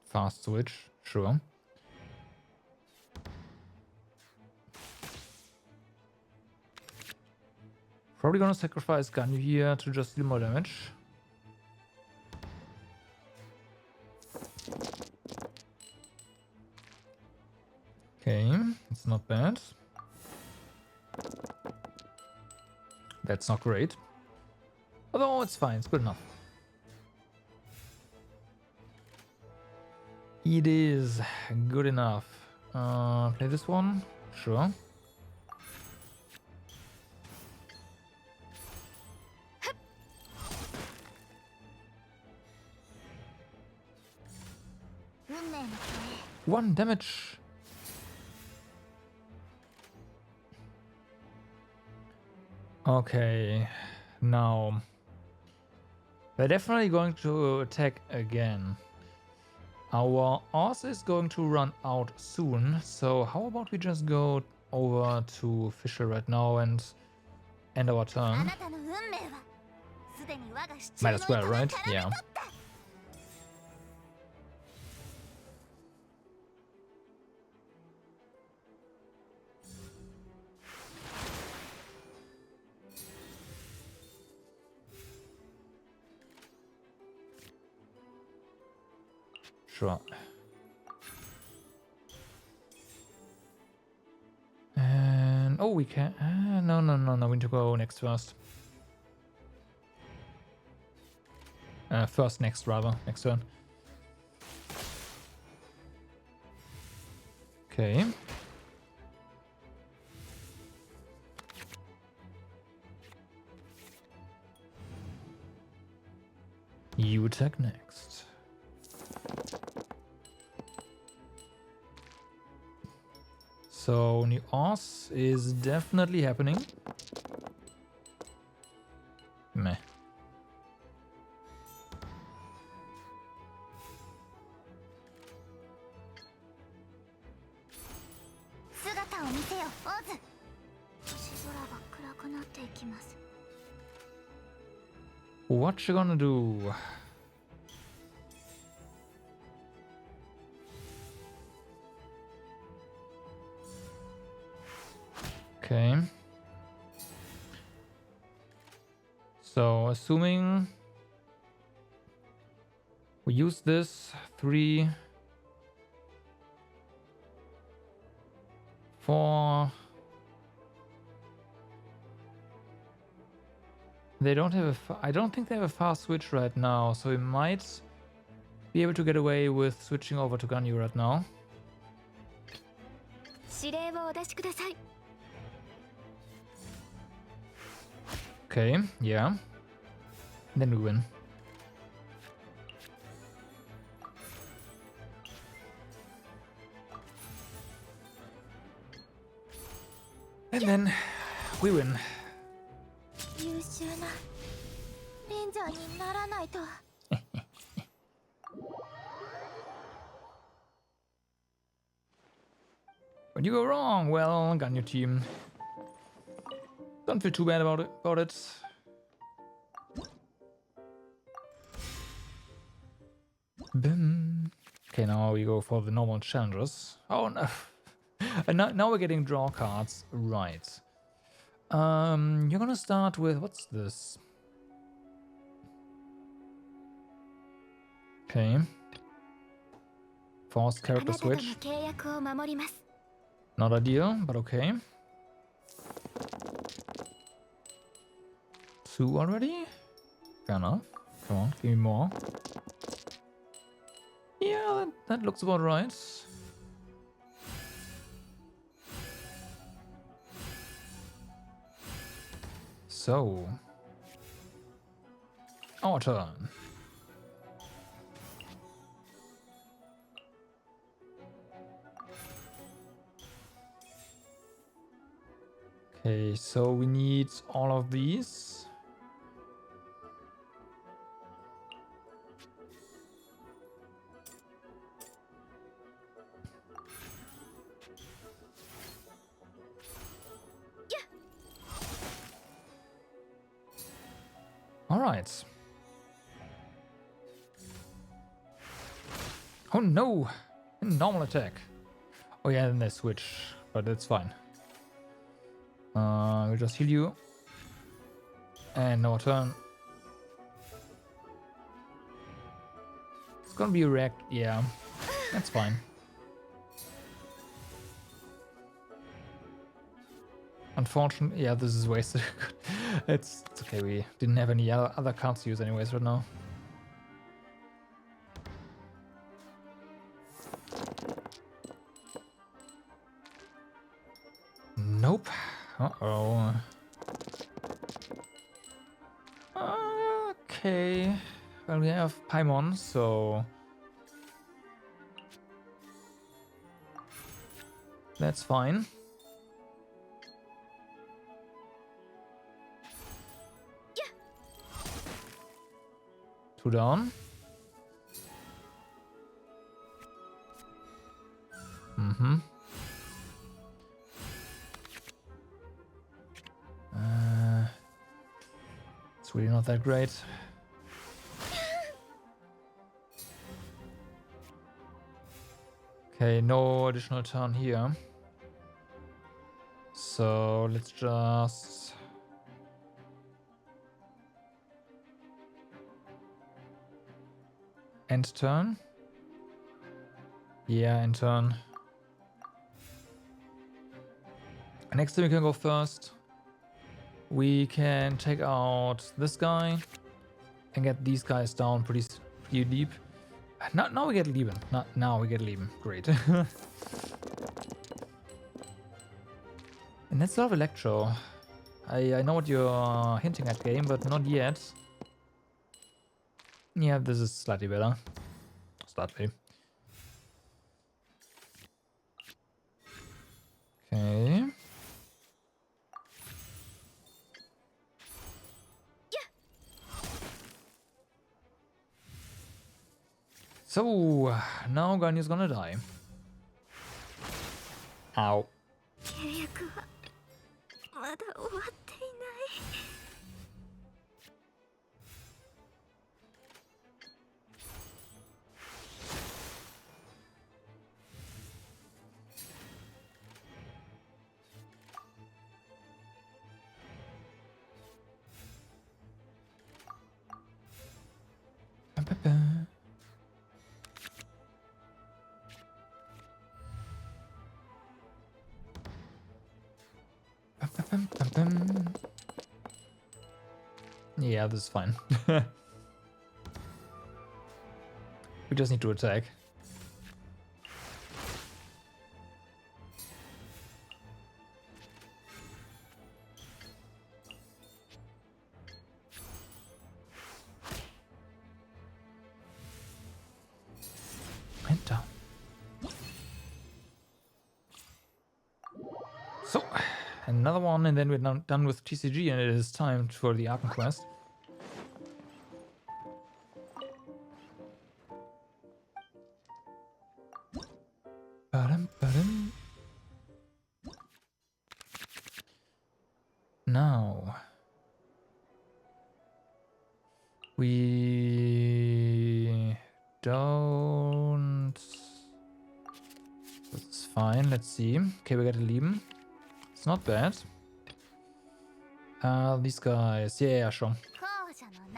Fast switch, sure. Probably gonna sacrifice Ganyu here to just deal more damage. Okay, it's not bad. That's not great. Although it's fine, it's good enough. It is good enough. Play this one? Sure. One damage. Okay, now we're definitely going to attack again. Our Oz is going to run out soon, so how about we just go over to Fisher right now and end our turn? Might as well, right? Yeah. Sure. And oh, we can. No, we need to go next first. Next rather, next turn. Okay. You attack next. So new Oz is definitely happening. Meh. What you gonna do? Okay. So assuming we use this 3, 4. They don't have I don't think they have a fast switch right now, so we might be able to get away with switching over to Ganyu right now. Okay, yeah. Then we win. And then we win. When you go wrong, well, Ganyu team. Don't feel too bad about it. Bim. Okay, now we go for the normal challenges. Oh no. And now we're getting draw cards. Right. You're gonna start with what's this? Okay. Forced character switch. Not ideal, but okay. 2 already? Fair enough. Come on, give me more. Yeah, that looks about right. So, our turn. Okay, so we need all of these. All right. Oh no! Normal attack. Oh yeah, then they switch, but it's fine. We'll just heal you. And no turn. It's gonna be wrecked, yeah. That's fine. Unfortunately, yeah, this is wasted. It's okay, we didn't have any other cards to use anyways right now. Uh-oh. Okay. Well, we have Paimon, so... that's fine. Two down. Mm-hmm. It's really not that great. Okay, no additional turn here. So let's just... end turn. Yeah, end turn. Next time we can go first. We can take out this guy and get these guys down pretty deep. Now we get Lieben. Now we get Lieben. Great. And let's solve Electro. I know what you're hinting at, game, but not yet. Yeah, this is slightly better. Slightly. Okay. So, now Ganya's gonna die. Ow. Yeah, this is fine. We just need to attack. Enter. So, another one, and then we're done with TCG, and it is time for the Arkham quest. Now we don't. That's fine. Let's see. Okay, we got a Lieben. It's not bad. These guys. Yeah, sure.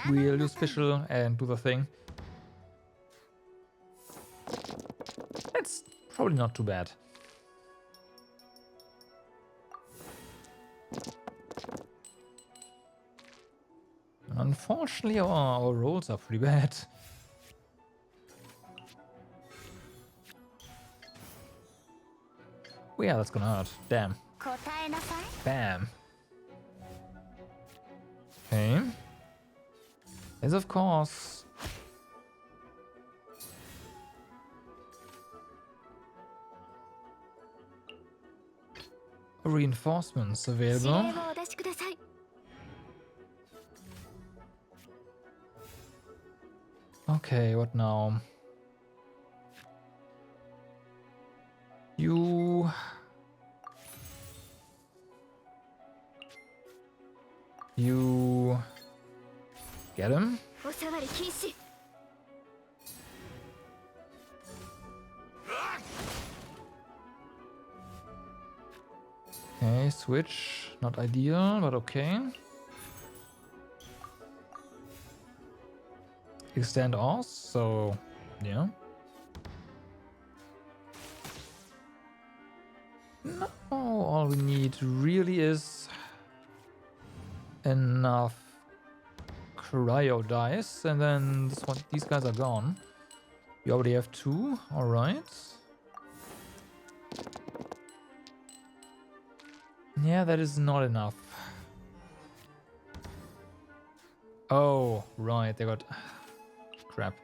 We'll use Fischl and do the thing. It's probably not too bad. Unfortunately, our rolls are pretty bad. Oh yeah, that's gonna hurt. Damn. Bam. Okay. Yes, of course. Reinforcements available. Okay, what now? You get him? Okay, switch. Not ideal, but okay. Extend ours, so yeah. No, all we need really is enough cryo dice, and then these guys are gone. You already have two, all right. Yeah, that is not enough. Oh, right, they got... Crap.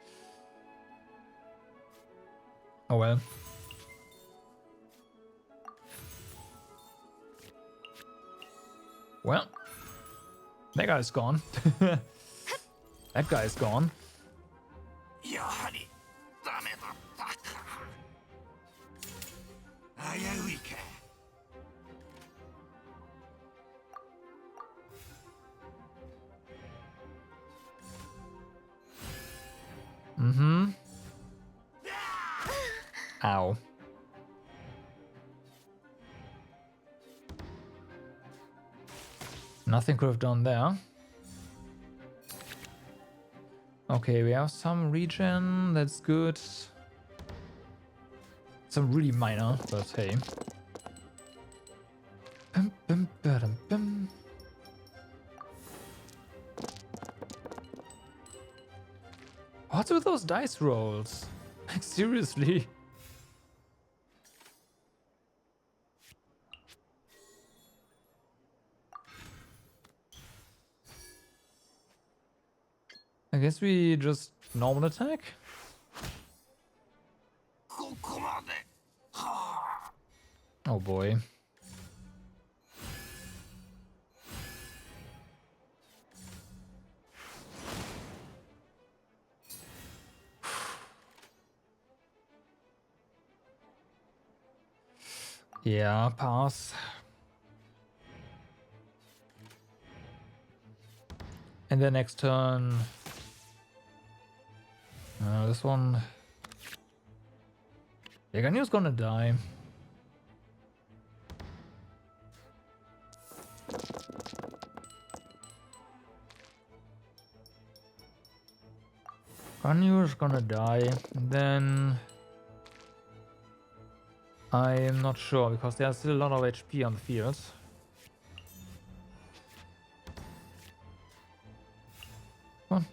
Oh well. Well, that guy's gone. That guy's gone. Mm-hmm. Ow. Nothing could have done there. Okay, we have some regen, that's good. Some really minor, but hey. Bum, bum, ba-dum, bum. What's with those dice rolls? Like, seriously? I guess we just normal attack? Oh boy. Yeah, pass. And then next turn... this one... Yaganyo's gonna die. Ganyo's gonna die. Then... I am not sure, because there's still a lot of HP on the field. Come on.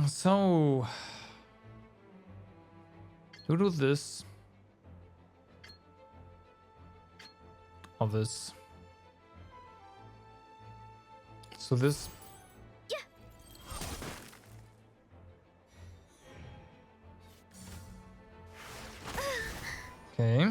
So... You do this. Or this. So this... Okay.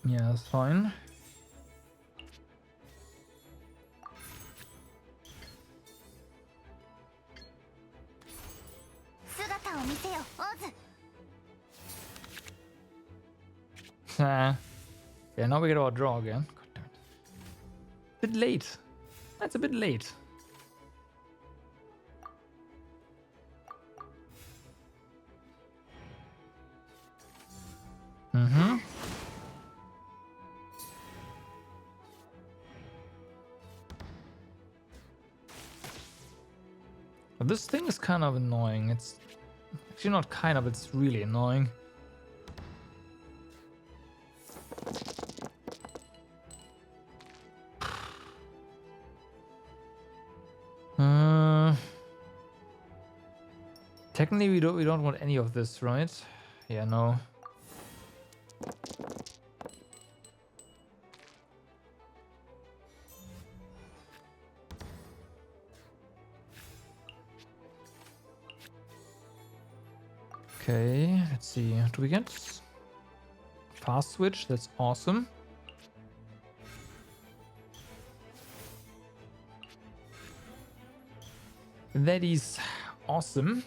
Yeah, that's fine. Yeah, now we get our draw again. God damn it. Bit late. That's a bit late. Mm-hmm. But this thing is kind of annoying. It's actually not kind of, it's really annoying. Technically, we don't want any of this, right? Yeah, no. Okay, let's see. Do we get fast switch? That's awesome. That is awesome.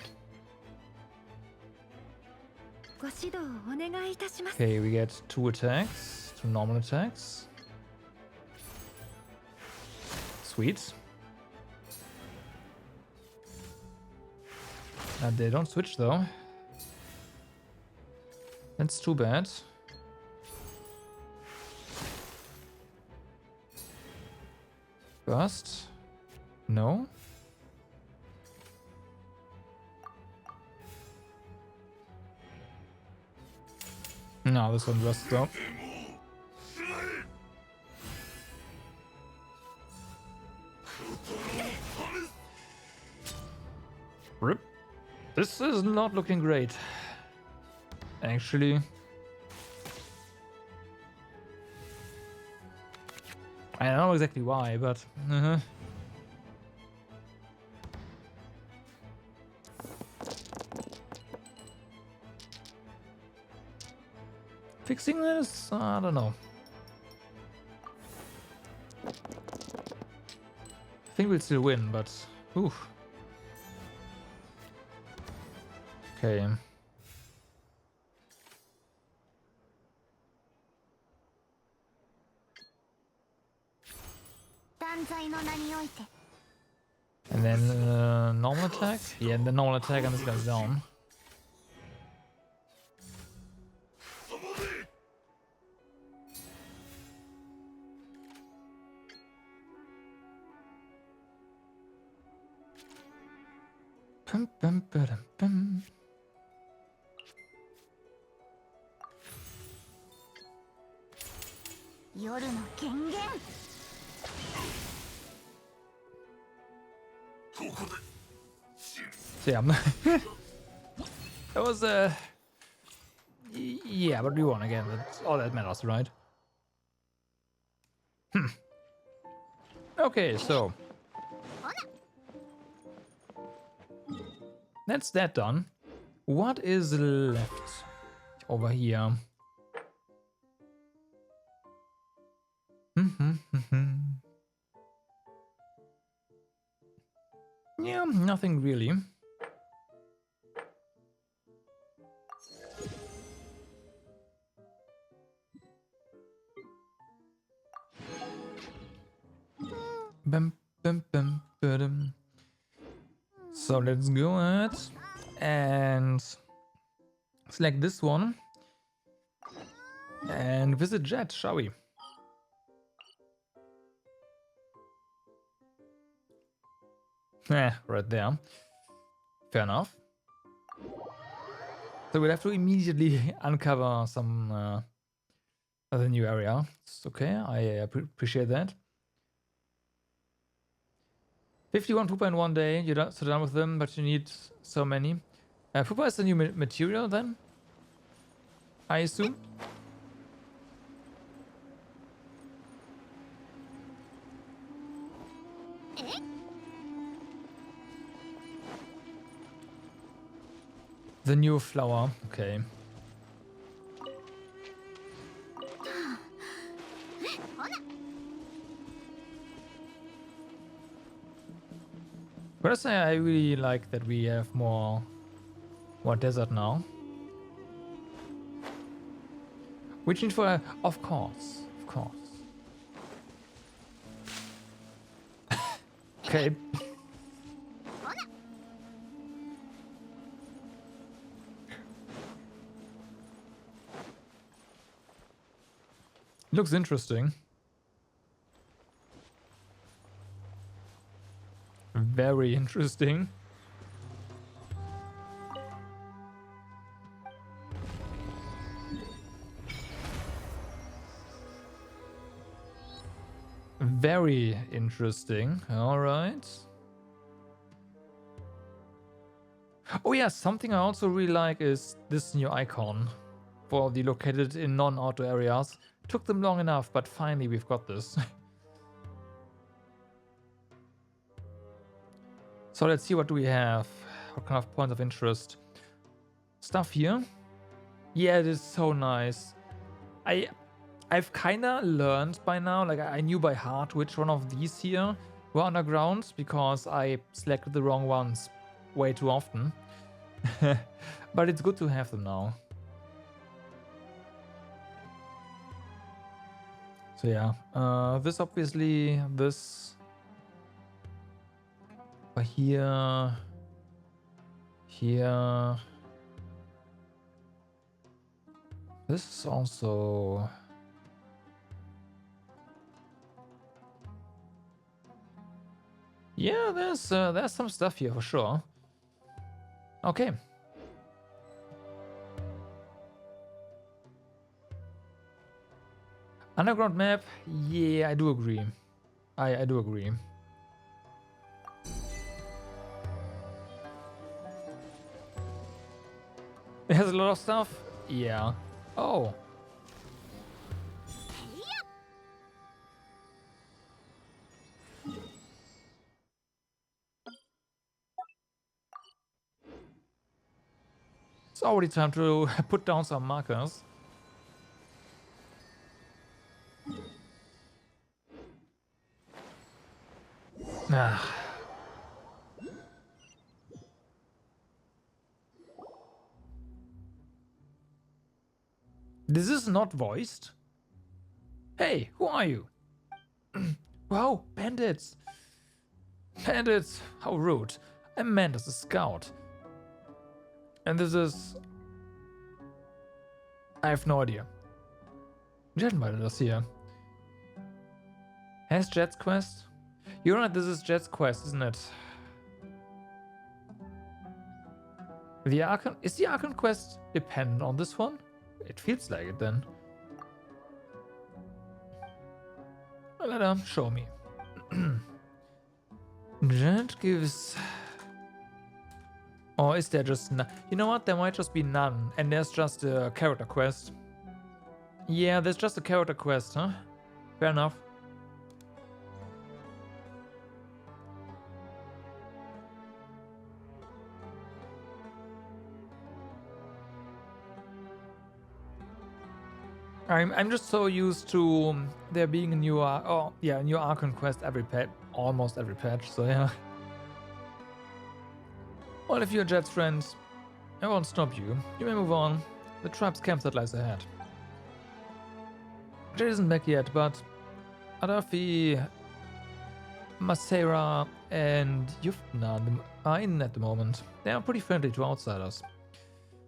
Okay, we get 2 attacks, 2 normal attacks. Sweet. They don't switch though. That's too bad. Burst? No. No, this one bursts though. Rip. This is not looking great. Actually. I don't know exactly why, but... Fixing this? I don't know. I think we'll still win, but... Oof. Okay. And then normal attack? Yeah, the normal attack and this guy's down. Pum, pum, ba-dum, pum. So yeah, that was yeah, but we won again. That's all that matters, right? Okay, so that's that done. What is left over here? Yeah, nothing really. Bum, bum, bum, ba-dum. So let's go ahead and select this one and visit Jet, shall we? Right there. Fair enough. So we'll have to immediately uncover some other new area. It's okay, I appreciate that. 51 Pupa in one day, you're so done with them, but you need so many. Pupa is the new material then? I assume? The new flower, okay. Personally, I really like that we have more desert now. Which need for of course. Okay. Looks interesting. Very interesting. Very interesting. All right. Oh yeah, something I also really like is this new icon for the located in non-auto areas. Took them long enough, but finally we've got this. So let's see, what do we have? What kind of points of interest? Stuff here. Yeah, it is so nice. I've kind of learned by now, like I knew by heart which one of these here were underground because I selected the wrong ones way too often. But it's good to have them now. So yeah, this obviously, this. But here Here. This is also... Yeah, there's some stuff here for sure. Okay. Underground map? Yeah, I do agree. I do agree. It has a lot of stuff? Yeah. Oh. It's already time to put down some markers. Ah. This is not voiced. Hey, who are you? Wow, bandits. Bandits, how rude. I'm meant as a scout. And this is... I have no idea. Jet invited us here. Has Jet's quest? You're right, this is Jet's quest, isn't it? The Archon... Is the Archon quest dependent on this one? It feels like it then. Let her show me. Jet gives... Or is there just none? You know what? There might just be none. And there's just a character quest. Yeah, there's just a character quest, huh? Fair enough. I'm just so used to there being a new new Archon quest every patch, almost every patch. So yeah. Well, if you're Jet's friend, I won't stop you. You may move on. The tribe's campsite lies ahead. Jet isn't back yet, but Adafi, Masera, and Yuftna are in at the moment. They are pretty friendly to outsiders.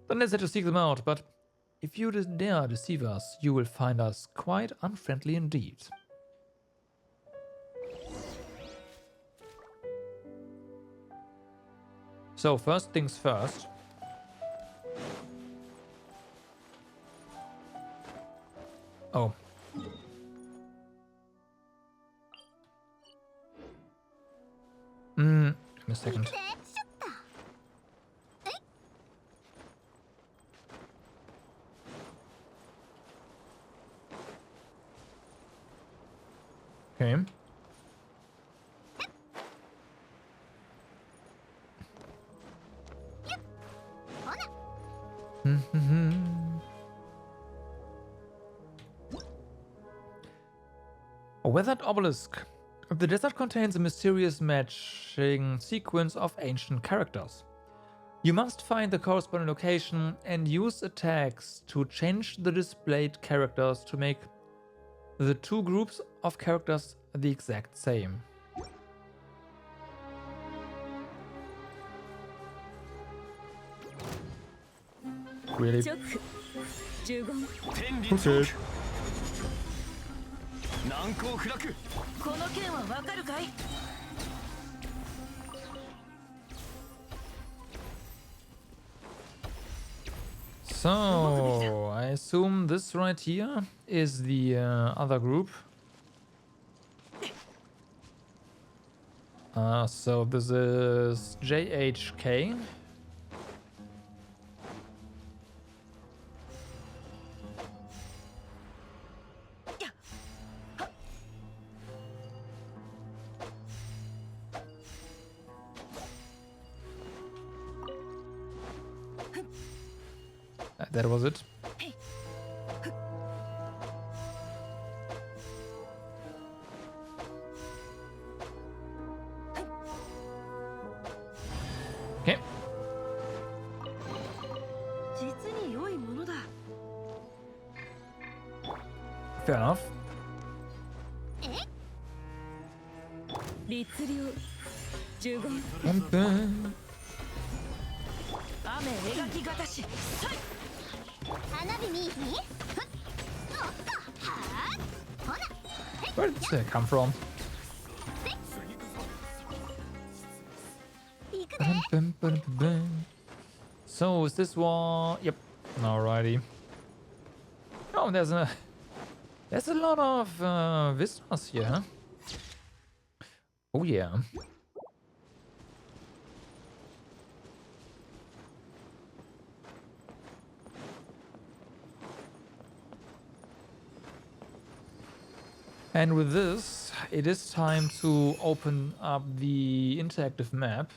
Don't hesitate to seek them out, but if you dare deceive us, you will find us quite unfriendly indeed. So, first things first. Oh. Give me a second. Okay. A weathered obelisk. The desert contains a mysterious matching sequence of ancient characters. You must find the corresponding location and use attacks to change the displayed characters to make the two groups of characters the exact same. Really? Okay. So, I assume this right here is the other group. So this is JHK. That was it. Okay. Fair enough. Where did this come from? So is this one? Yep. Alrighty. Oh, there's a lot of visitors here, huh? Oh yeah. And with this, it is time to open up the interactive map.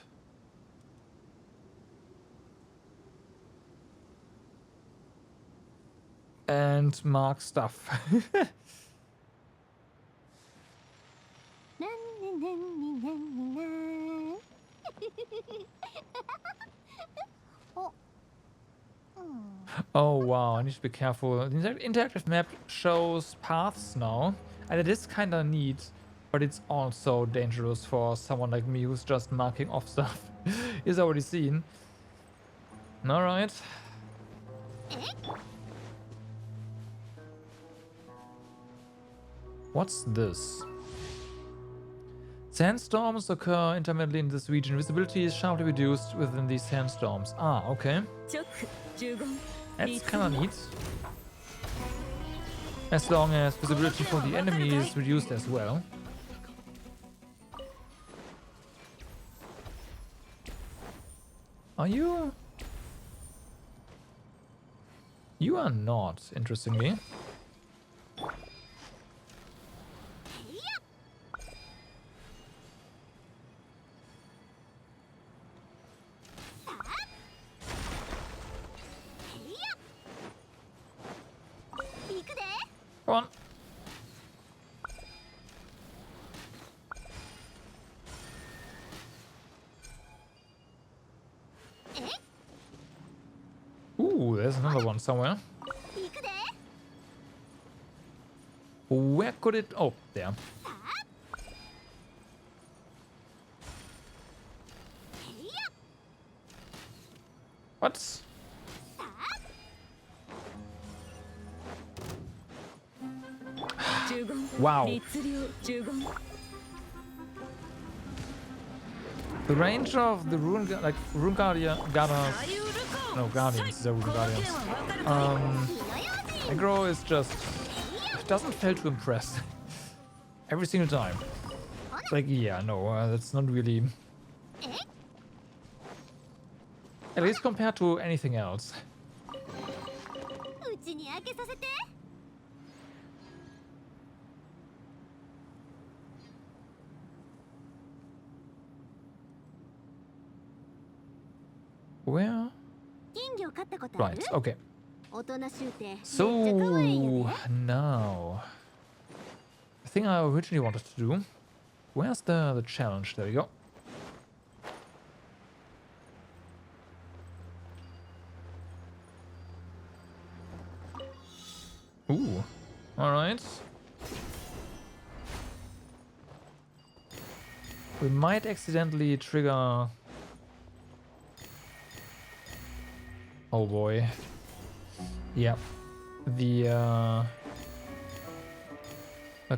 And mark stuff. Oh wow, I need to be careful. The interactive map shows paths now, and it is kind of neat, but it's also dangerous for someone like me who's just marking off stuff. Is already seen. Alright. What's this? Sandstorms occur intermittently in this region. Visibility is sharply reduced within these sandstorms. Ah, okay. That's kind of neat. As long as visibility for the enemy is reduced as well. Are you? You are not, interestingly. Come on. Ooh, there's another one somewhere. Where could it... Oh, there. What? Wow. The range of the rune guardians, no guardians, the rune guardians. Aggro is just, it doesn't fail to impress. Every single time. It's like, yeah, no, that's not really, at least compared to anything else. Where? Right, okay. So, now, the thing I originally wanted to do, where's the challenge? There we go. Ooh, alright. We might accidentally trigger... Oh boy. Yep. The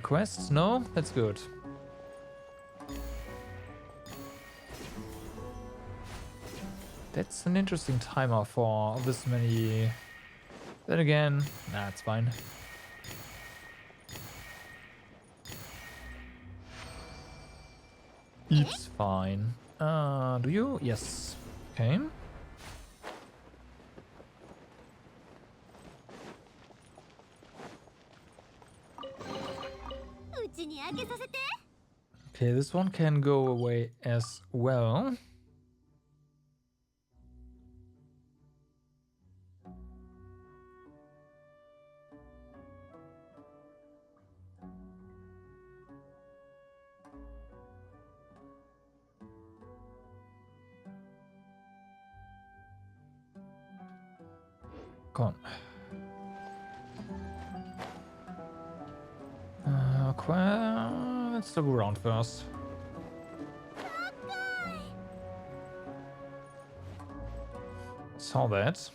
quest? No? That's good. That's an interesting timer for this many... Then again, nah, it's fine. It's fine. Do you? Yes. Okay. Okay, this one can go away as well. Come on. Let's go around first. saw that.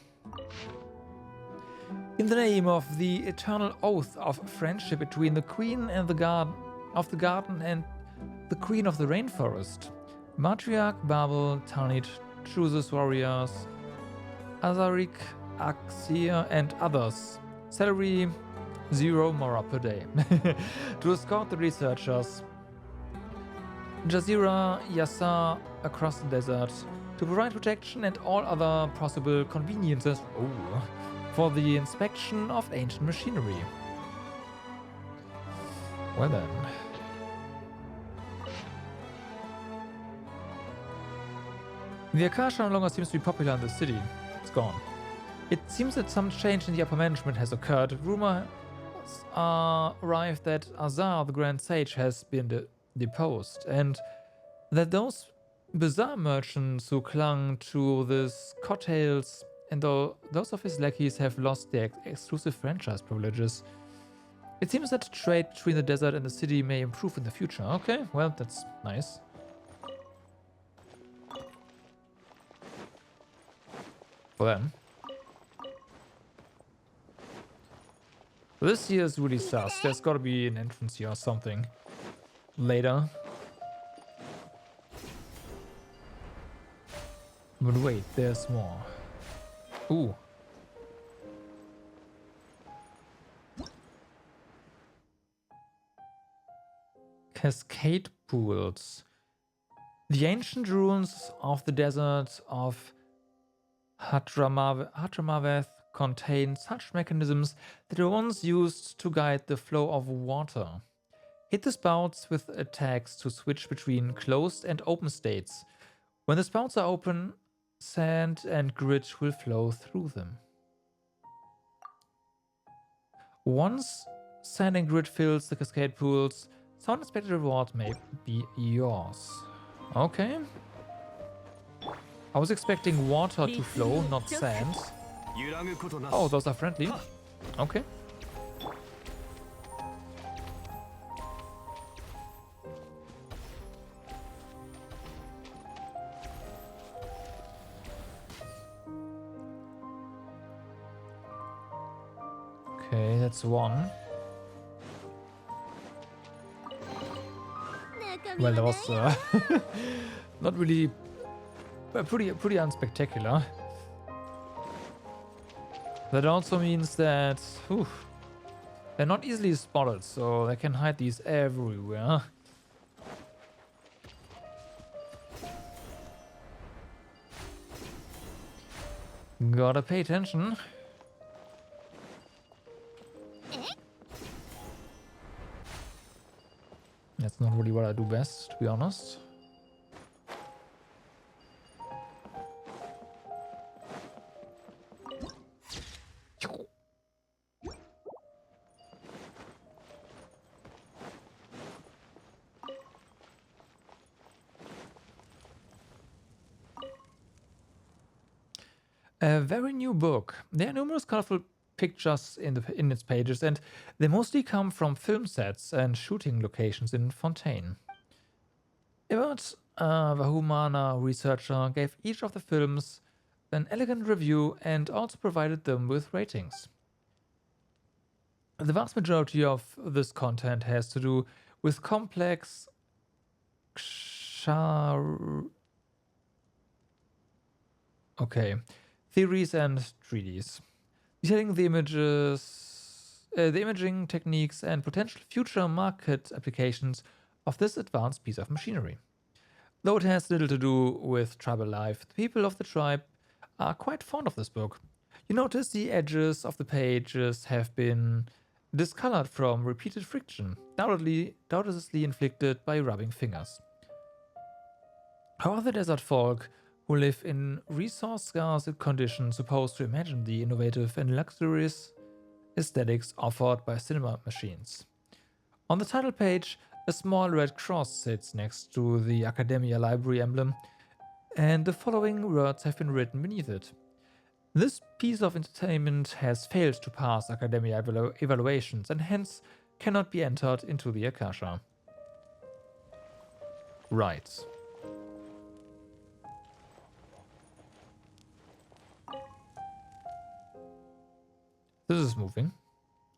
In the name of the eternal oath of friendship between the Queen and the Garden and the Queen of the Rainforest, Matriarch Babel Tanit chooses warriors, Azarik, Axir, and others. Salary 0 mora per day. To escort the researchers, Jazeera Yassar across the desert, to provide protection and all other possible conveniences for the inspection of ancient machinery. Well then. The Akasha no longer seems to be popular in the city. It's gone. It seems that some change in the upper management has occurred. Rumors arrived that Azar, the Grand Sage, has been deposed, and that those bizarre merchants who clung to his coattails and those of his lackeys have lost their exclusive franchise privileges. It seems that trade between the desert and the city may improve in the future. Okay, well, that's nice. For them. This here is really sus. There's gotta be an entrance here or something. Later. But wait, there's more. Ooh. Cascade pools. The ancient ruins of the desert of Hadramaveth contain such mechanisms that were once used to guide the flow of water. Hit the spouts with attacks to switch between closed and open states. When the spouts are open, sand and grit will flow through them. Once sand and grit fills the cascade pools, some unexpected reward may be yours. Okay. I was expecting water to flow, not sand. Oh, those are friendly. Okay. Okay, that's one. Well, that was not really pretty unspectacular. That also means that they're not easily spotted, so they can hide these everywhere. Gotta pay attention. That's not really what I do best, to be honest. A very new book. There are numerous colorful pictures in its pages, and they mostly come from film sets and shooting locations in Fontaine. Teyvat, a Vahumana researcher, gave each of the films an elegant review and also provided them with ratings. The vast majority of this content has to do with complex theories and treaties, detailing the imaging techniques and potential future market applications of this advanced piece of machinery. Though it has little to do with tribal life, the people of the tribe are quite fond of this book. You notice the edges of the pages have been discolored from repeated friction, doubtlessly inflicted by rubbing fingers. How are the desert folk who live in resource-scarce conditions supposed to imagine the innovative and luxurious aesthetics offered by cinema machines? On the title page, a small red cross sits next to the Academia Library emblem, and the following words have been written beneath it. This piece of entertainment has failed to pass Academia evaluations and hence cannot be entered into the Akasha. Right. This is moving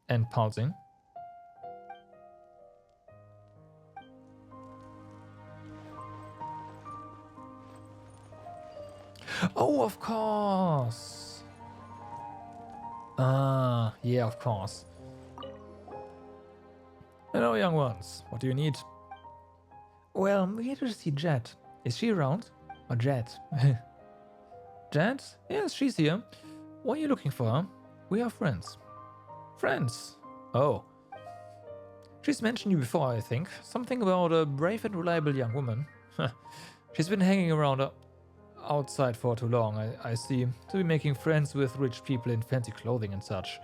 and pulsing. Oh, of course. Ah, yeah, of course. Hello, young ones. What do you need? Well, we here to see Jet. Is she around? Or Jet? Jet? Yes, she's here. What are you looking for? We are friends. Friends? Oh. She's mentioned you before, I think. Something about a brave and reliable young woman. She's been hanging around outside for too long, I see. To be making friends with rich people in fancy clothing and such.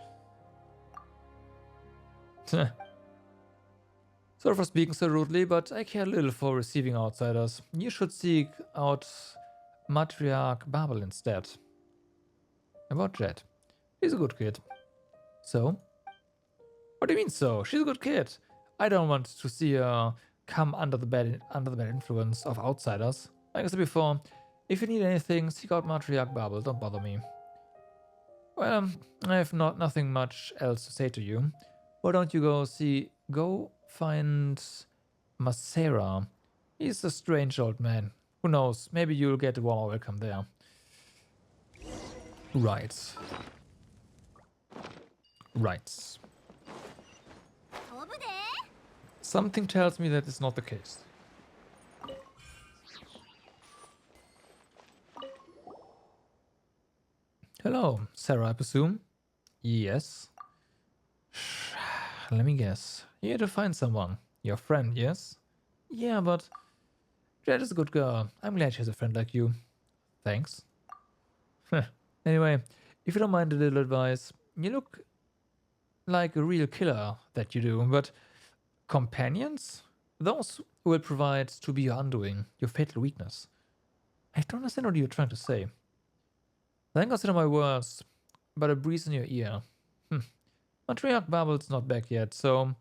Sorry for speaking so rudely, but I care little for receiving outsiders. You should seek out Matriarch Babel instead. About Jet. She's a good kid. So? What do you mean so? She's a good kid. I don't want to see her come under the bad influence of outsiders. Like I said before, if you need anything, seek out Matriarch Babel. Don't bother me. Well, I have nothing much else to say to you. Why don't you go find Masera? He's a strange old man. Who knows? Maybe you'll get a warmer welcome there. Right. Right. Something tells me that is not the case. Hello, Sarah, I presume? Yes. Let me guess. You're here to find someone. Your friend, yes? Yeah, but Jet is a good girl. I'm glad she has a friend like you. Thanks. Anyway, if you don't mind a little advice, you look like a real killer, that you do, but companions? Those will provide to be your undoing, your fatal weakness. I don't understand what you're trying to say. Then consider my words, but a breeze in your ear. Matriarch Babel's not back yet, so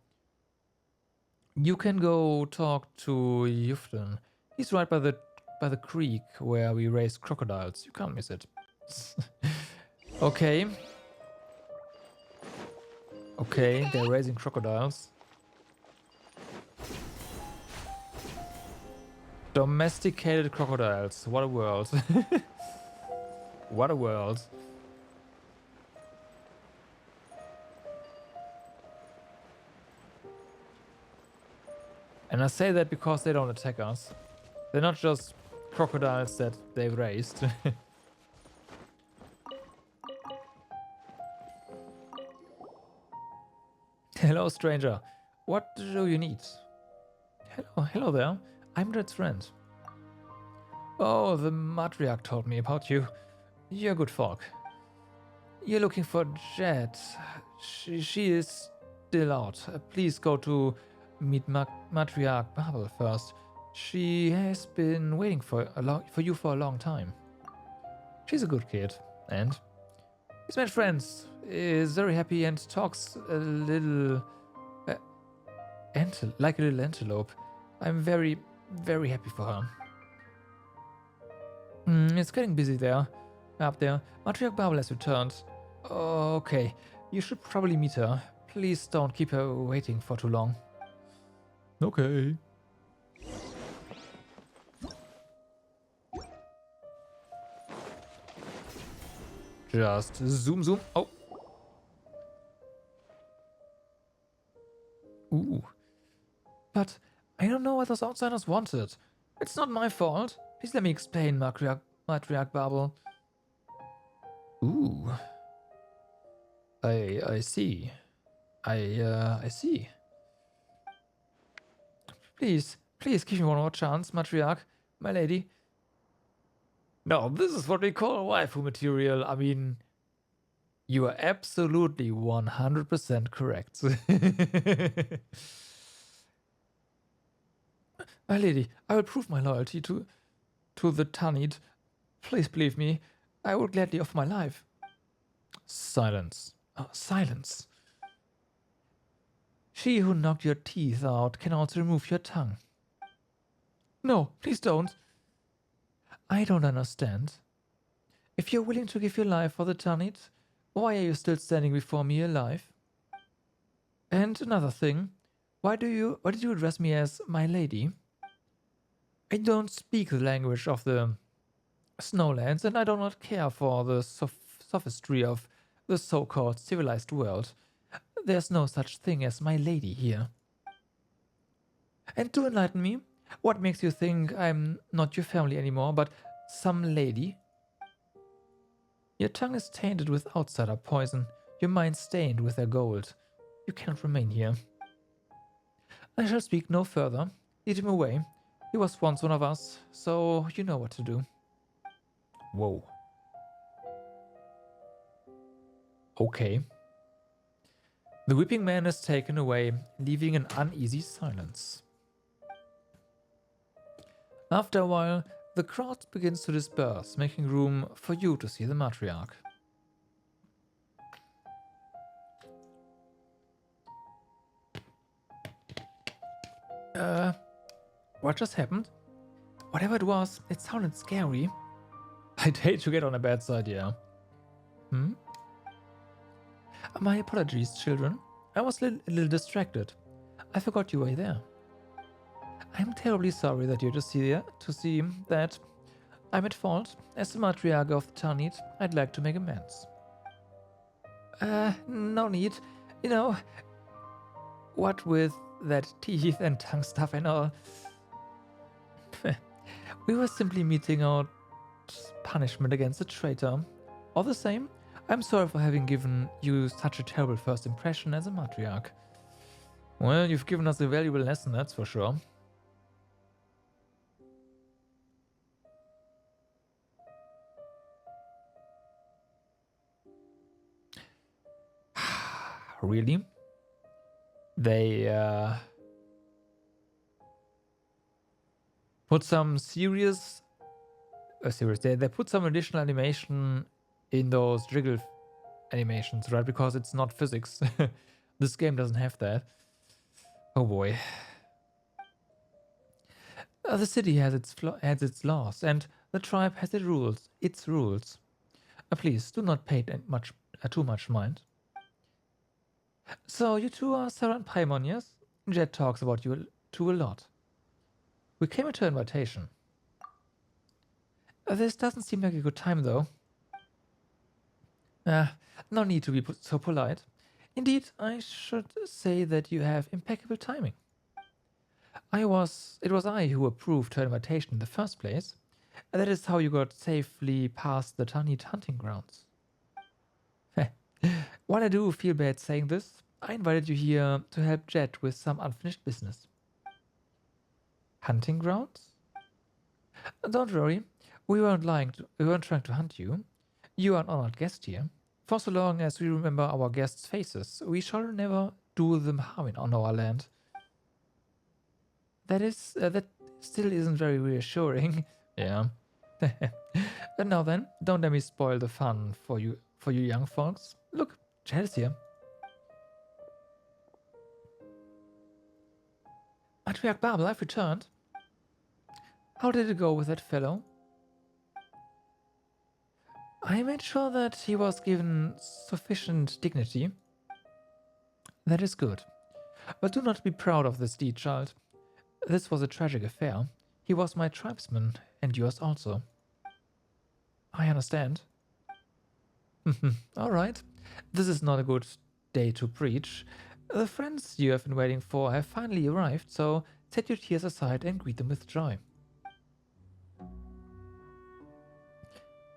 you can go talk to Yuften. He's right by the creek where we raise crocodiles. You can't miss it. Okay. Okay, they're raising crocodiles. Domesticated crocodiles. What a world. What a world. And I say that because they don't attack us. They're not just crocodiles that they've raised. Hello, stranger. What do you need? Hello there. I'm Jed's friend. Oh, the matriarch told me about you. You're good folk. You're looking for Jed. She is still out. Please go to meet Matriarch Babel first. She has been waiting for you for a long time. She's a good kid, and he's made friends. Is very happy and talks a little like a little antelope. I'm very, very happy for her. It's getting busy up there. Matriarch Babel has returned. Okay, you should probably meet her. Please don't keep her waiting for too long. Okay. Just zoom. Oh. Ooh. But I don't know what those outsiders wanted. It's not my fault. Please let me explain, Matriarch Babel. Ooh. I see. I see. Please give me one more chance, Matriarch, my lady. No, this is what we call waifu material. I mean, you are absolutely 100% correct. My lady, I will prove my loyalty to the Tanit. Please believe me, I will gladly offer my life. Silence. Oh, silence. She who knocked your teeth out can also remove your tongue. No, please don't. I don't understand. If you're willing to give your life for the Tanit, Why are you still standing before me alive? And another thing, why did you address me as my lady? I don't speak the language of the Snowlands, and I do not care for the sophistry of the so-called civilized world. There's no such thing as my lady here. And to enlighten me, what makes you think I'm not your family anymore, but some lady? Your tongue is tainted with outsider poison, your mind stained with their gold. You cannot remain here. I shall speak no further. Lead him away. He was once one of us, so you know what to do. Whoa. Okay. The weeping man is taken away, leaving an uneasy silence. After a while, the crowd begins to disperse, making room for you to see the matriarch. What just happened? Whatever it was, it sounded scary. I'd hate to get on a bad side, yeah. My apologies, children. I was a little distracted. I forgot you were there. I'm terribly sorry that you're to see that I'm at fault. As the matriarch of the Tanit, I'd like to make amends. No need. You know, what with that teeth and tongue stuff and all. We were simply meting out punishment against a traitor. All the same, I'm sorry for having given you such a terrible first impression as a matriarch. Well, you've given us a valuable lesson, that's for sure. Really? They put some they put some additional animation in those jiggle animations, right? Because it's not physics. This game doesn't have that. Oh boy. The city has its laws, and the tribe has its rules. Please do not pay too much mind. So you two are Sarah and Paimon, yes? Jet talks about you two a lot. We came at her invitation. This doesn't seem like a good time, though. No need to be so polite. Indeed, I should say that you have impeccable timing. It was I who approved her invitation in the first place. That is how you got safely past the Tanit hunting grounds. While I do feel bad saying this, I invited you here to help Jet with some unfinished business. Hunting grounds? Don't worry, we weren't trying to hunt you. You are an honored guest here. For so long as we remember our guests' faces, we shall never do them harm on our land. That still isn't very reassuring. Yeah. And now then, don't let me spoil the fun for you young folks. Look, Jet is here. Matriarch Babel, I've returned. How did it go with that fellow? I made sure that he was given sufficient dignity. That is good. But do not be proud of this deed, child. This was a tragic affair. He was my tribesman, and yours also. I understand. All right. This is not a good day to preach. The friends you have been waiting for have finally arrived, so set your tears aside and greet them with joy.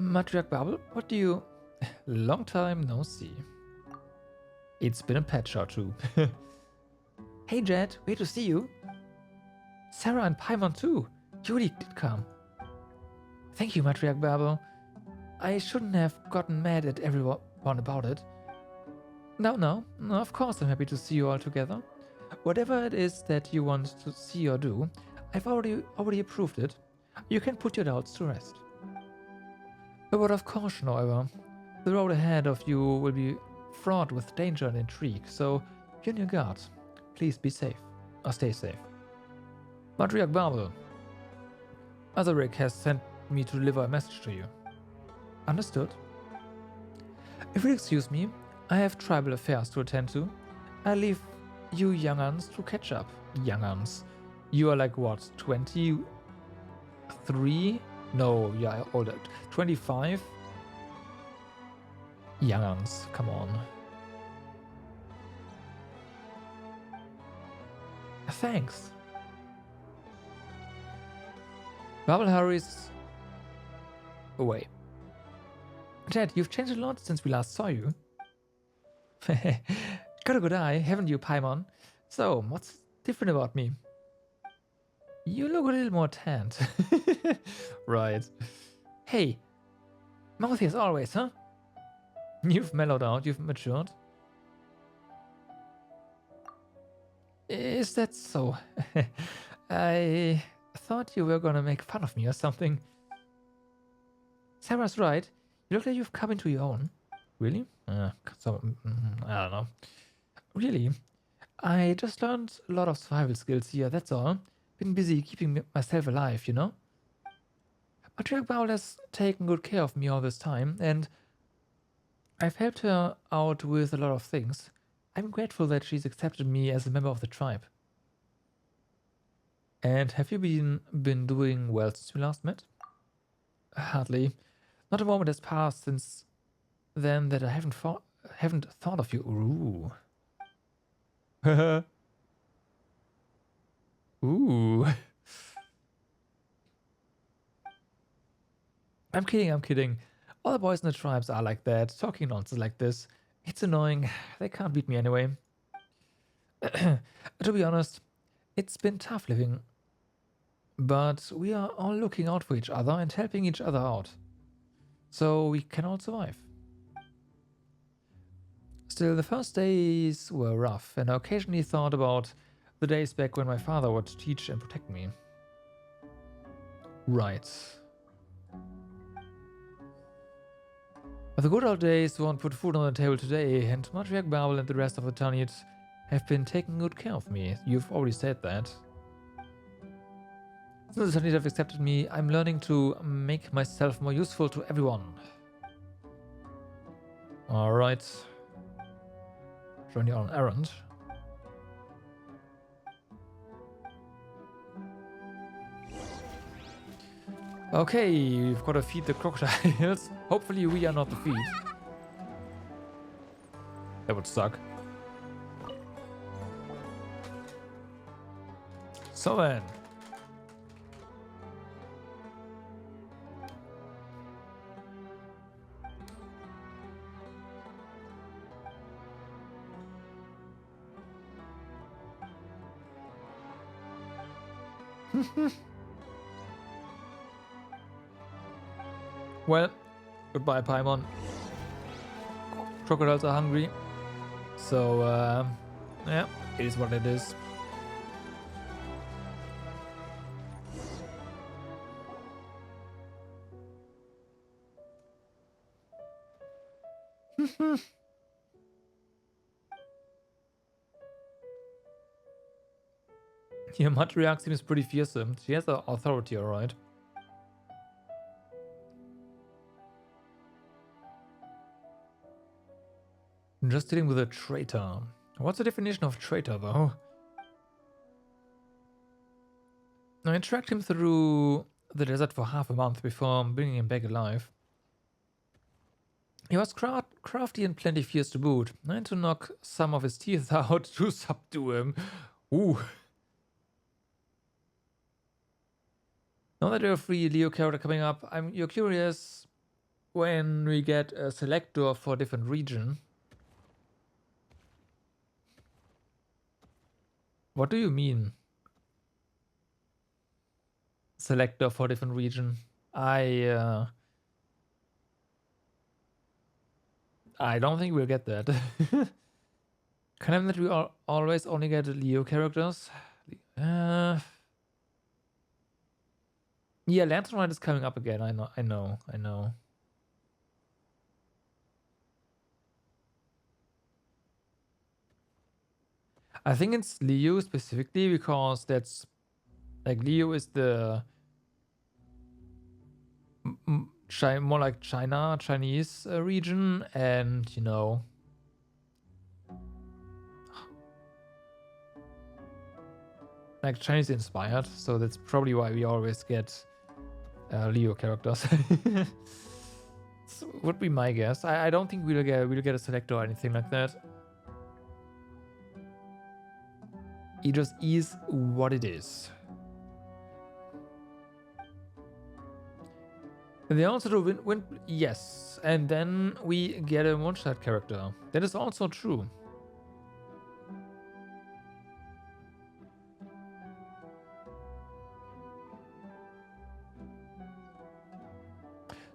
Matriarch Babel, what do you... Long time no see. It's been a patch or two. Hey Jet, great to see you. Sarah and Paimon too. You really did come. Thank you, Matriarch Babel. I shouldn't have gotten mad at everyone about it. No, of course I'm happy to see you all together. Whatever it is that you want to see or do, I've already approved it. You can put your doubts to rest. A word of caution, however. The road ahead of you will be fraught with danger and intrigue, so be on your guard. Please be safe, or stay safe. Matriarch Babel, Azaric has sent me to deliver a message to you. Understood. If you'll excuse me, I have tribal affairs to attend to. I leave you young'uns to catch up. Young'uns. You are like what, 23? No, yeah, older. 25? Young'uns, come on. Thanks. Bubble hurries away. Dad, you've changed a lot since we last saw you. Got a good eye, haven't you, Paimon? So, what's different about me? You look a little more tanned. Right. Hey, mouthy as always, huh? You've mellowed out, you've matured. Is that so? I thought you were gonna make fun of me or something. Sarah's right. You look like you've come into your own. Really? I don't know. Really? I just learned a lot of survival skills here, that's all. Been busy keeping myself alive, you know? Matriarch Baul has taken good care of me all this time, and I've helped her out with a lot of things. I'm grateful that she's accepted me as a member of the tribe. And have you been doing well since we last met? Hardly. Not a moment has passed since then that I haven't thought of you. Ooh. Ooh. I'm kidding. All the boys in the tribes are like that, talking nonsense like this. It's annoying. They can't beat me anyway. To be honest, it's been tough living. But we are all looking out for each other and helping each other out. So we can all survive. Still, the first days were rough, and I occasionally thought about the days back when my father would teach and protect me. Right. But the good old days won't put food on the table today, and Matriarch Babel and the rest of the Tanit have been taking good care of me. You've already said that. Since the Tanit have accepted me, I'm learning to make myself more useful to everyone. Alright. Join you on an errand. Okay, we've got to feed the crocodiles. Hopefully we are not the feed. That would suck. So then. Well, goodbye, Paimon. Crocodiles are hungry. So, yeah, it is what it is. Your matriarch seems pretty fearsome. She has the authority, alright. I'm just dealing with a traitor. What's the definition of traitor, though? I tracked him through the desert for half a month before bringing him back alive. He was crafty and plenty fierce to boot. I had to knock some of his teeth out to subdue him. Ooh. Now that you're a free Leo character coming up, you're curious when we get a selector for a different region. What do you mean? Selector for a different region. I don't think we'll get that. Can I that we always only get Leo characters? Yeah, Lantern is coming up again. I know. I think it's Leo specifically because that's like Leo is the more like Chinese region, and you know, like Chinese inspired. So that's probably why we always get Leo characters. Would be my guess. I don't think we'll get a selector or anything like that. It just is what it is. And they also do win yes, and then we get a one-shot character. That is also true.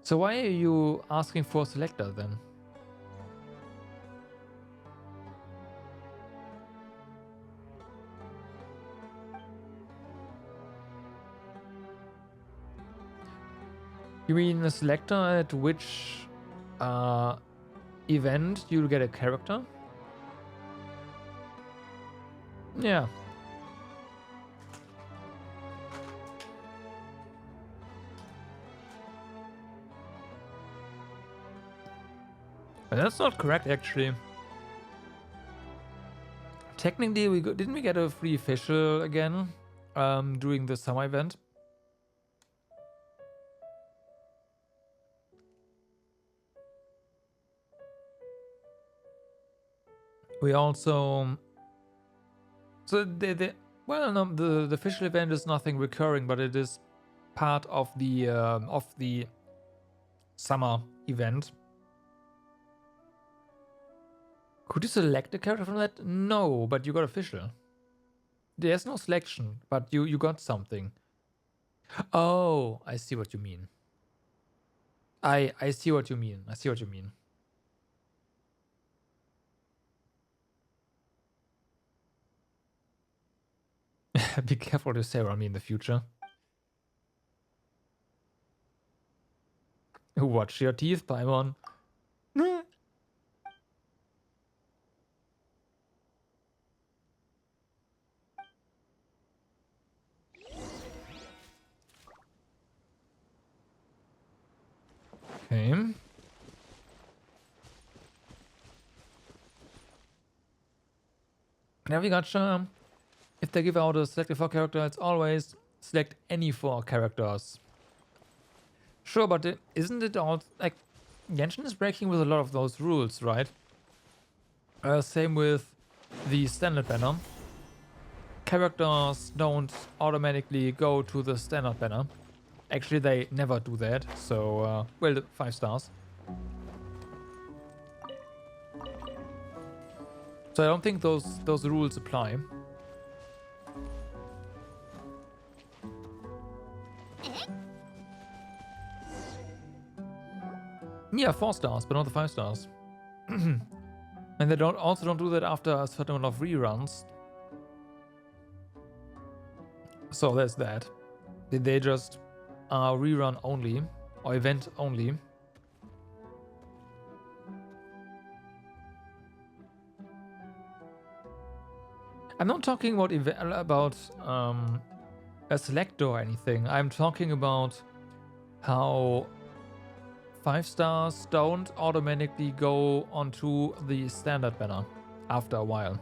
So why are you asking for a selector then? You mean a selector at which event you'll get a character? Yeah. But that's not correct, actually. Technically, didn't we get a free official again during the summer event? We also well, no, the official event is nothing recurring, but it is part of the summer event. Could you select a character from that? No, but you got official. There's no selection, but you got something. Oh, I see what you mean. I see what you mean. I see what you mean. Be careful what you say around me in the future. Watch your teeth, Paimon. Okay. Now we got if they give out a selected 4 character, it's always select any 4 characters. Sure, but isn't it all like Genshin is breaking with a lot of those rules, right? Same with the standard banner. Characters don't automatically go to the standard banner. Actually, they never do that. So, well, 5 stars. So I don't think those rules apply. Yeah, 4 stars, but not the 5 stars. And they also don't do that after a certain amount of reruns. So there's that. They just are rerun only or event only. I'm not talking about a selector or anything. I'm talking about how 5 stars don't automatically go onto the standard banner after a while.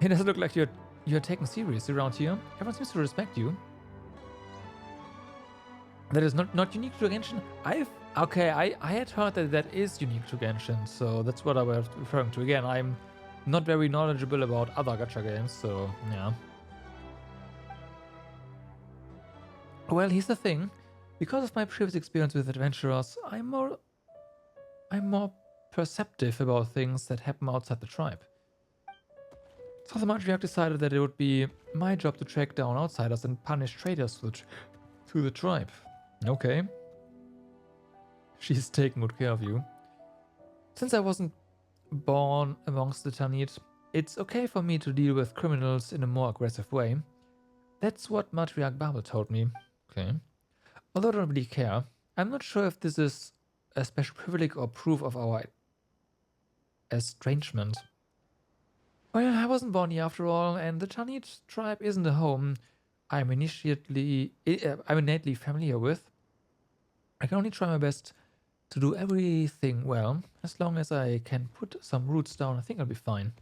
It doesn't look like you're taken seriously around here. Everyone seems to respect you. That is not unique to Genshin. I had heard that is unique to Genshin, so that's what I was referring to. Again, I'm not very knowledgeable about other gacha games, so yeah. Well, here's the thing. Because of my previous experience with adventurers, I'm more perceptive about things that happen outside the tribe. So the matriarch decided that it would be my job to track down outsiders and punish traitors to the tribe. Okay. She's taking good care of you. Since I wasn't born amongst the Tanit, it's okay for me to deal with criminals in a more aggressive way. That's what Matriarch Babel told me. Okay. Although I don't really care, I'm not sure if this is a special privilege or proof of our estrangement. Well, I wasn't born here after all, and the Chinese tribe isn't a home I'm innately familiar with. I can only try my best to do everything well. As long as I can put some roots down, I think I'll be fine.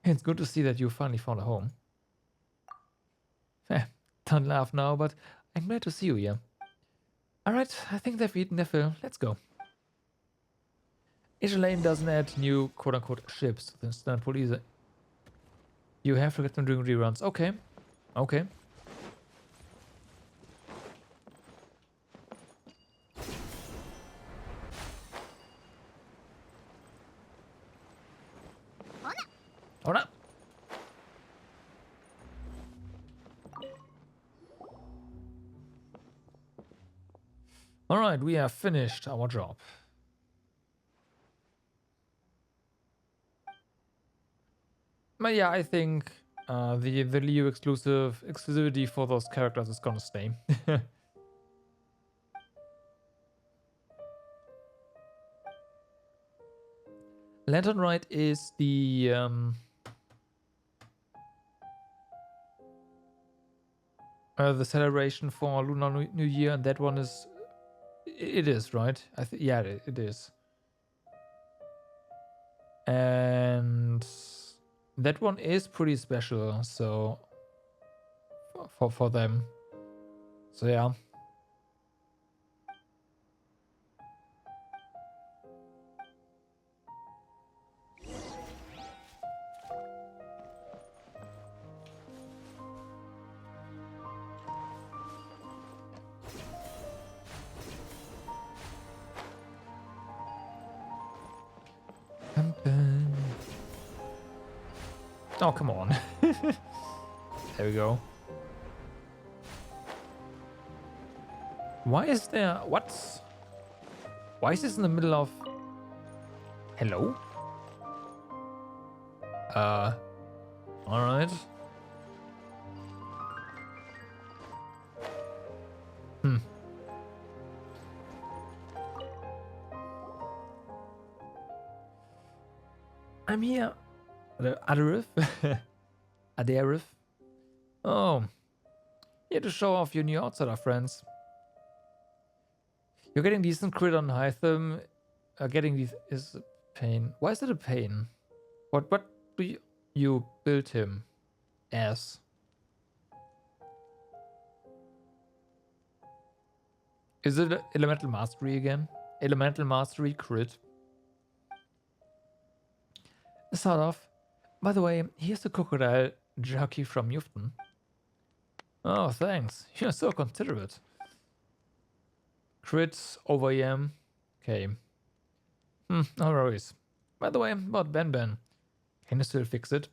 It's good to see that you finally found a home. Don't laugh now, but I'm glad to see you here. Alright, I think they've eaten their fill. Let's go. Asia Lane doesn't add new quote-unquote ships to the instant pool either. You have to get them during reruns. Okay. Okay. Hold up. Alright, we have finished our job. But yeah, I think the Leo exclusivity for those characters is gonna stay. Lantern Rite is the celebration for Lunar New Year, and that one is it is right. Yeah, it is. And that one is pretty special, so for them. So yeah. Oh, come on. There we go. Why is there... What? Why is this in the middle of... Hello? Alright. I'm here. Adarif? Adarif? Oh. Here to show off your new outsider friends. You're getting decent crit on Hytham. Getting these is a pain. Why is it a pain? What do you build him as? Is it Elemental Mastery again? Elemental Mastery crit? Sort of. By the way, here's the crocodile jerky from Newton. Oh, thanks. You're so considerate. Crits over EM. Okay. No worries. By the way, about Ben. Can you still fix it?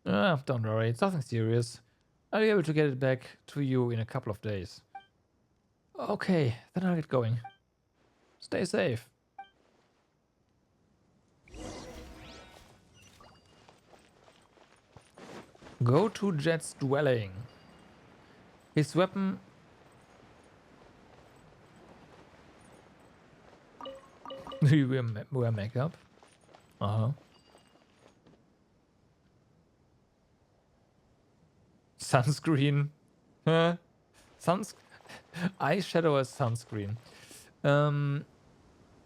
Don't worry. It's nothing serious. I'll be able to get it back to you in a couple of days. Okay, then I'll get going. Stay safe. Go to Jet's dwelling. His weapon... Do you wear makeup? Uh-huh. Sunscreen. Huh? Eyeshadow as sunscreen.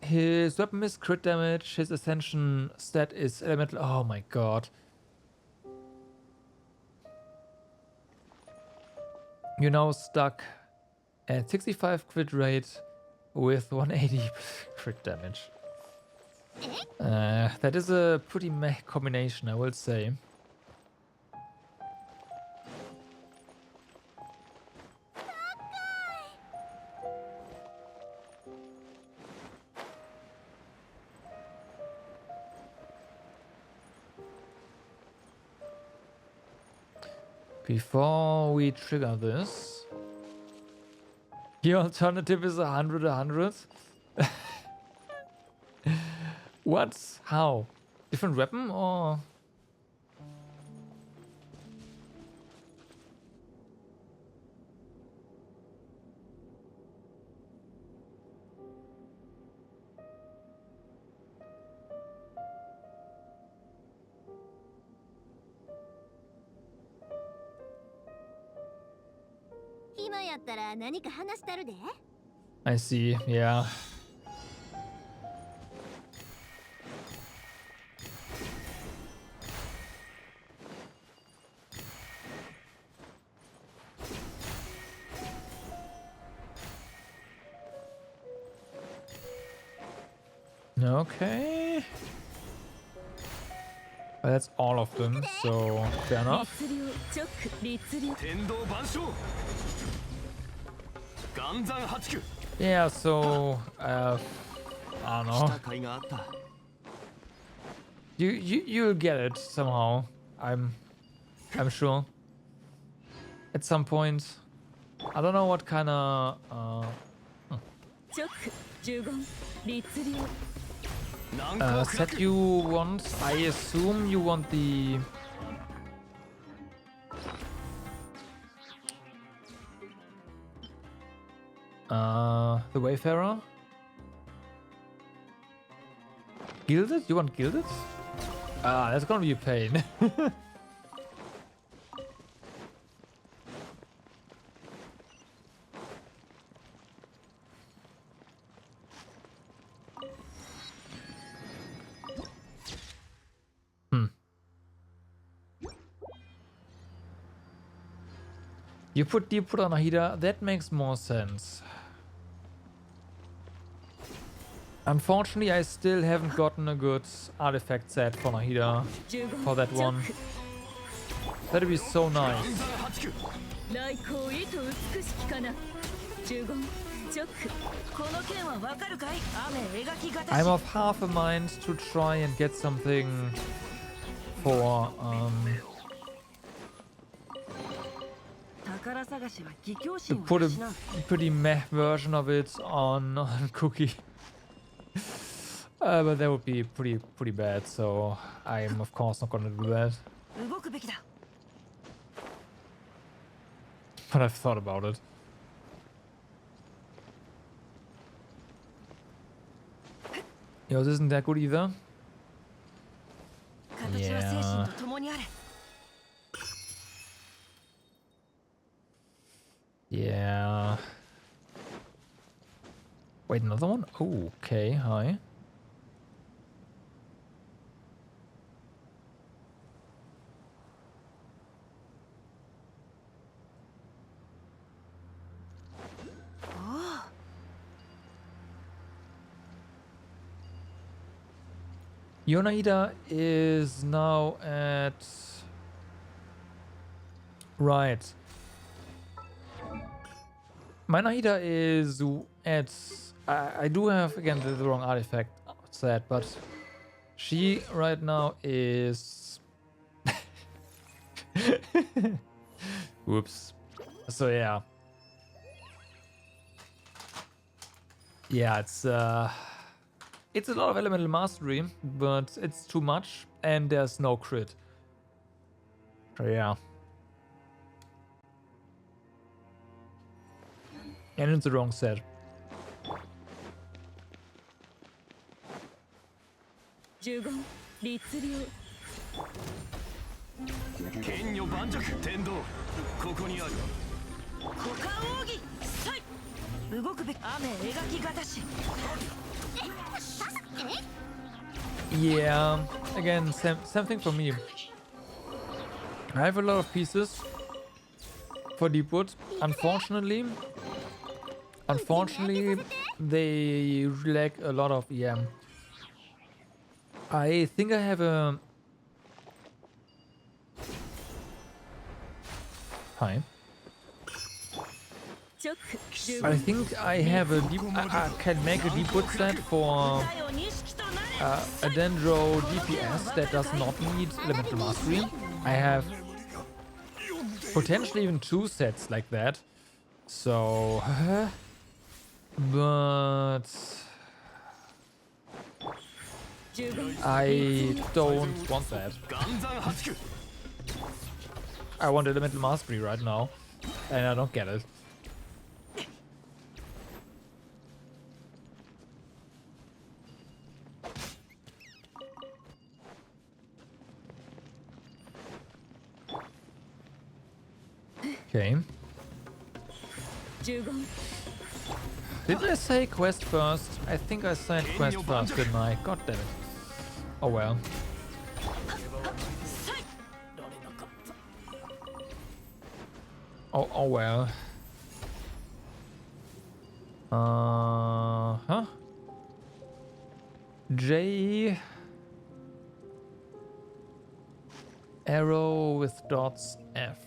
His weapon is crit damage. His ascension stat is elemental. Oh my god. You're now stuck at 65 crit rate with 180 crit damage. That is a pretty meh combination, I will say. Before we trigger this, the alternative is 100. What? How? Different weapon or? I see, yeah. Okay. Well, that's all of them, so fair enough. Yeah, so I don't know. You'll get it somehow. I'm sure. At some point. I don't know what kind of set you want. I assume you want the Wayfarer. Gilded? You want gilded? Ah, that's gonna be a pain. You put on Ahida, that makes more sense. Unfortunately, I still haven't gotten a good artifact set for Nahida for that one. That'd be so nice. I'm of half a mind to try and get something for to put a pretty meh version of it on Cookie. But that would be pretty bad, so I'm of course not gonna do that. But I've thought about it. Yours isn't that good either. Yeah. Yeah. Wait, another one? Oh, okay, hi. Yonaida is now at... Right. My Nahida is at... I do have, again, the wrong artifact set, but she right now is... Whoops. So yeah. Yeah, it's a lot of elemental mastery, but it's too much, and there's no crit. So yeah. And it's the wrong set. Yeah, again, same thing for me. I have a lot of pieces for Deepwood. Unfortunately, they lack a lot of EM. I think I have a... Hi. I think I have a deep... I can make a Deepwood set for a Dendro DPS that does not need Elemental Mastery. I have potentially even 2 sets like that. So... but... I don't want that. I want Elemental Mastery right now, and I don't get it. Okay. Did I say quest first? I think I said quest first, didn't I? God damn it. Oh well. Oh well. Huh? J. Arrow with dots F.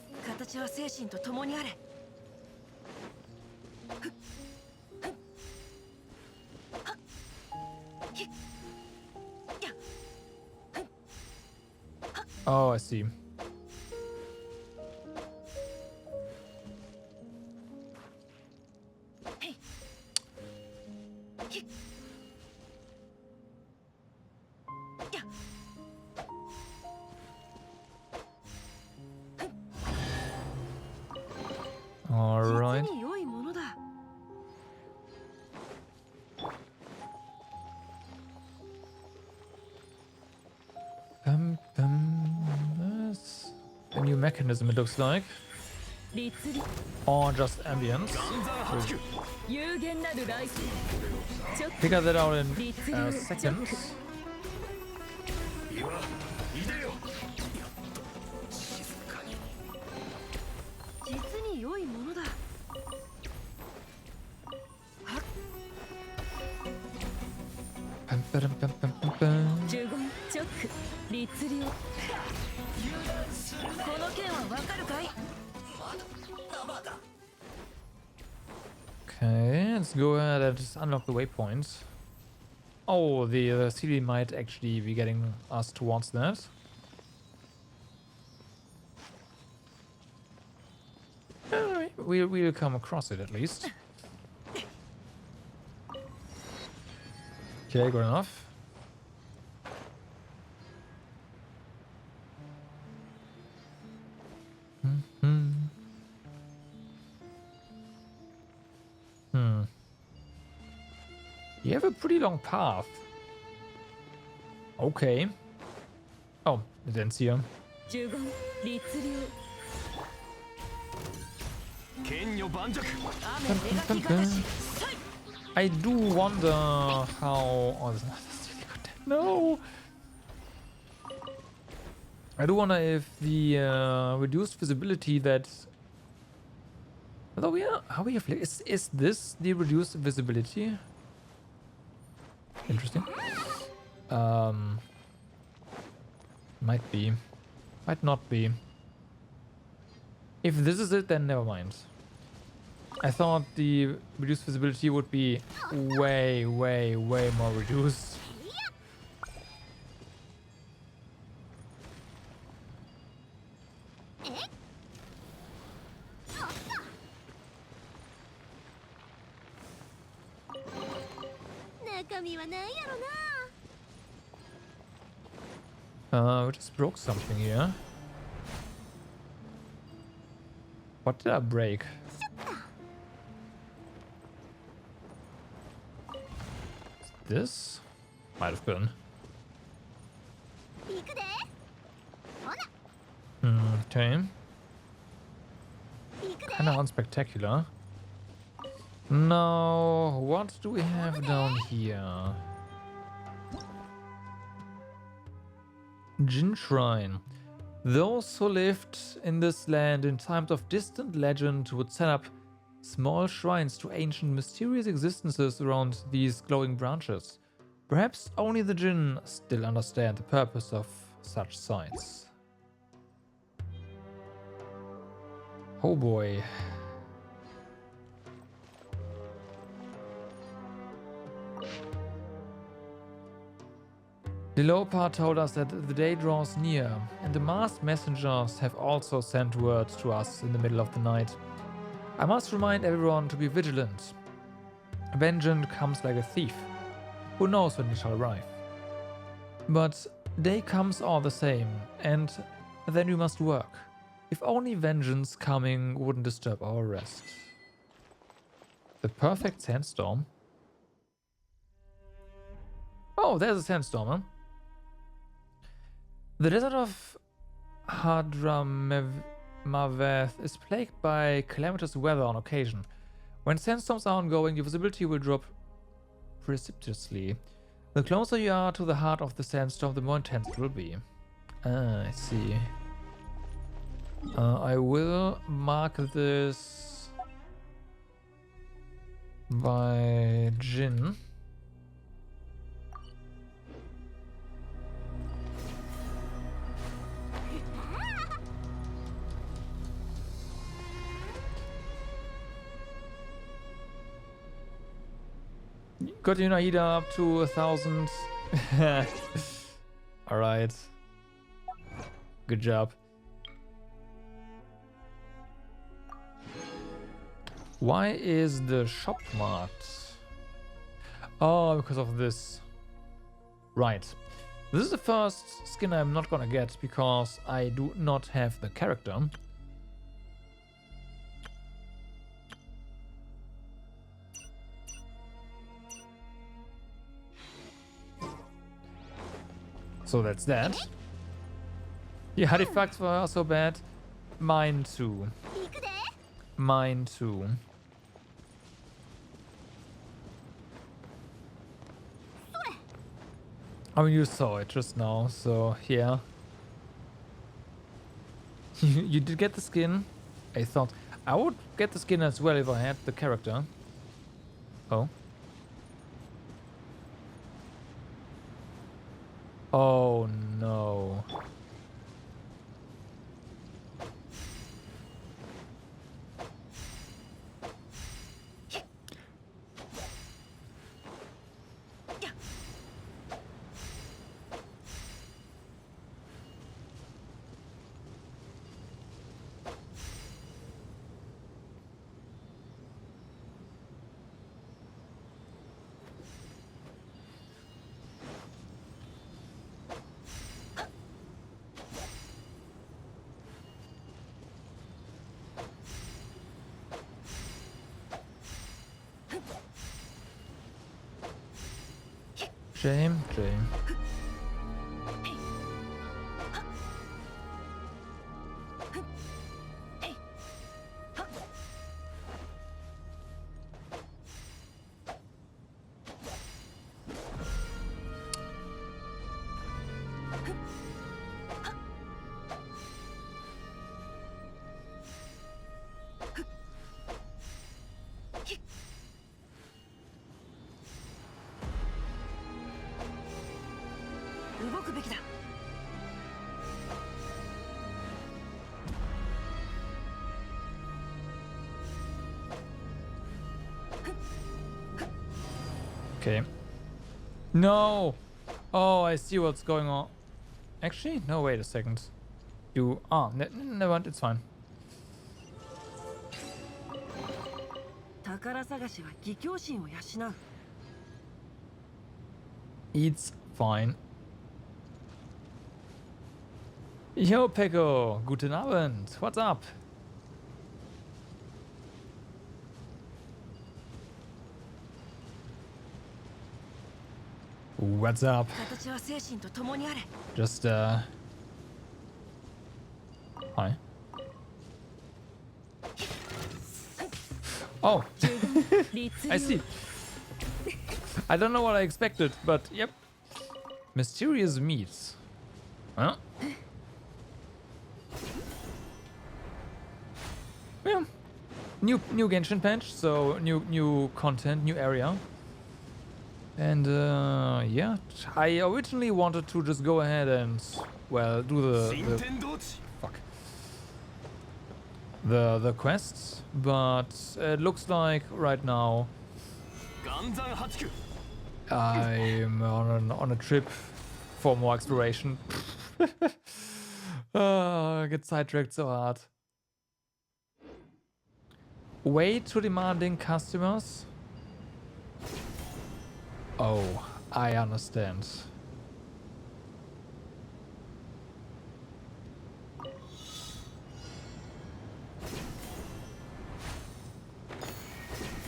Oh, I see. All right. That's a new mechanism, it looks like. Or just ambience. Figure that out in seconds. Okay, let's go ahead and just unlock the waypoint. Oh, the CD might actually be getting us towards that. We'll come across it at least. Okay, good enough. You have a pretty long path. Okay. Oh, I didn't see him. I do wonder how... Oh, that's really good. No! I do wonder if the reduced visibility that... Although we have... Is this the reduced visibility? Interesting. Might be. Might not be. If this is it, then never mind. I thought the reduced visibility would be way more reduced. We just broke something here. What did I break? This? Might have been. Okay. Kinda unspectacular. Now, what do we have down here? Jin Shrine. Those who lived in this land in times of distant legend would set up small shrines to ancient mysterious existences around these glowing branches. Perhaps only the Jin still understand the purpose of such sites. Oh boy. The Leopard told us that the day draws near, and the masked messengers have also sent word to us in the middle of the night. I must remind everyone to be vigilant. Vengeance comes like a thief. Who knows when it shall arrive? But day comes all the same, and then we must work. If only vengeance coming wouldn't disturb our rest. The perfect sandstorm? Oh, there's a sandstorm, huh? The desert of Hadramaveth is plagued by calamitous weather on occasion. When sandstorms are ongoing, your visibility will drop precipitously. The closer you are to the heart of the sandstorm, the more intense it will be. Ah, I see. I will mark this by Jin. Got Yunaida up to 1,000. Alright. Good job. Why is the shop marked? Oh, because of this. Right. This is the first skin I'm not gonna get because I do not have the character. So that's that. Yeah, artifacts were so bad. Mine too. Mine too. I mean, you saw it just now, so yeah. You did get the skin. I thought I would get the skin as well if I had the character. Oh. Oh no. Shame. Okay. No! Oh, I see what's going on. Actually, no, wait a second. You... Ah, never mind, it's fine. It's fine. Yo, Peko! Guten Abend! What's up? What's up? Just, Hi. Oh! I see. I don't know what I expected, but yep. Mysterious meats. Huh? Yeah. New Genshin patch, so new content, new area. And yeah, I originally wanted to just go ahead and, well, do the quests, but it looks like right now I'm on a trip for more exploration. I get sidetracked so hard. Way too demanding customers. Oh, I understand.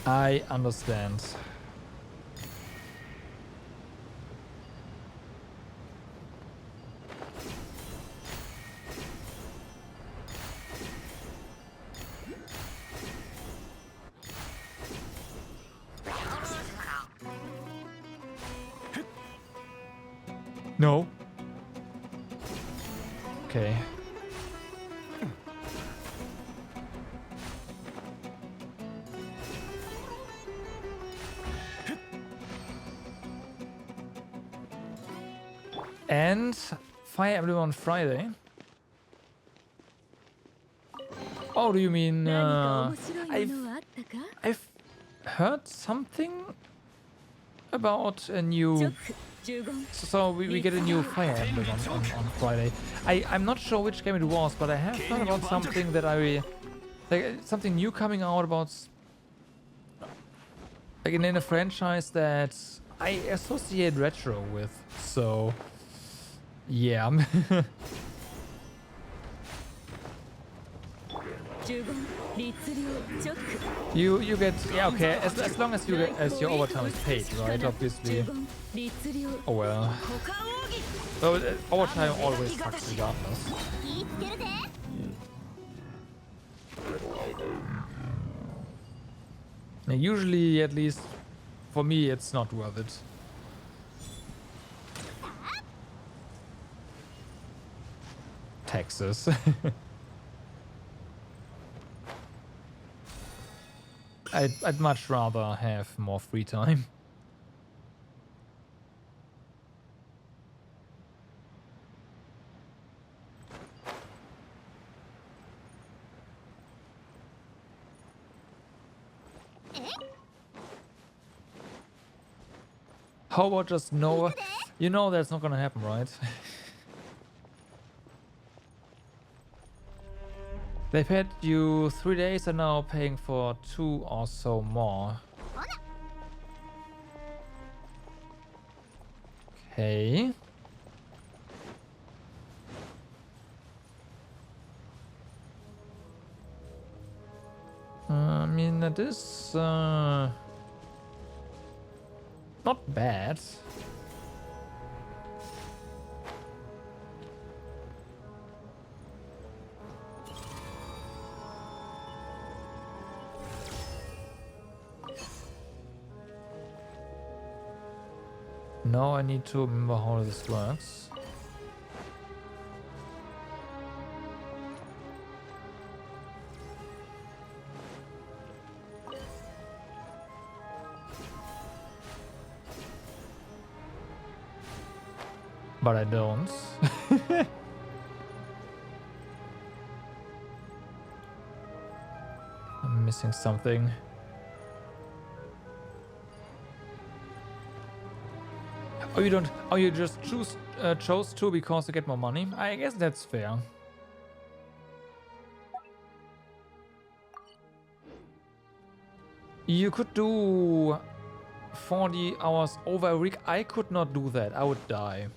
I understand. No. Okay. And Fire Emblem on Friday. Oh, do you mean I've heard something about a new. So we get a new Fire Emblem on Friday. I'm not sure which game it was, but I have heard about something that like something new coming out about like in a franchise that I associate retro with. So yeah. You get, yeah, okay, as long as your overtime is paid, right? Obviously. Oh well. Well, overtime always sucks regardless. Yeah, usually, at least for me, it's not worth it. Taxes. I'd much rather have more free time. How about just no? You know that's not gonna happen, right? They paid you 3 days and now paying for 2 or so more. Okay. I mean, that is not bad. Now I need to remember how this works. But I don't. I'm missing something. Oh, you don't. Oh, you just chose to because you get more money. I guess that's fair. You could do 40 hours over a week. I could not do that. I would die.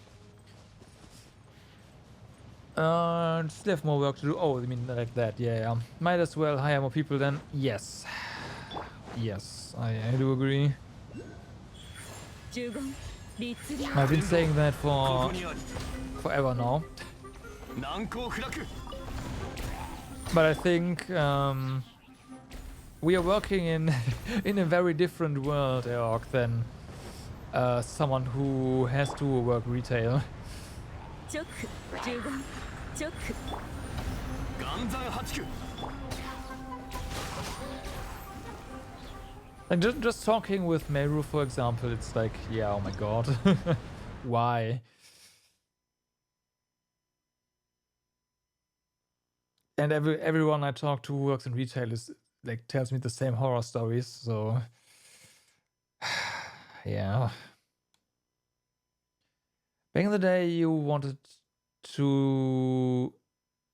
Still have more work to do. Oh, I mean like that. Yeah. Might as well hire more people then. Yes. Yes, I do agree. I've been saying that for forever now. But I think we are working in in a very different world, Eorg, than someone who has to work retail. And just talking with Meru, for example, it's like, yeah, oh my god. Why? And everyone I talk to who works in retail is like tells me the same horror stories, so yeah. Back in the day you wanted to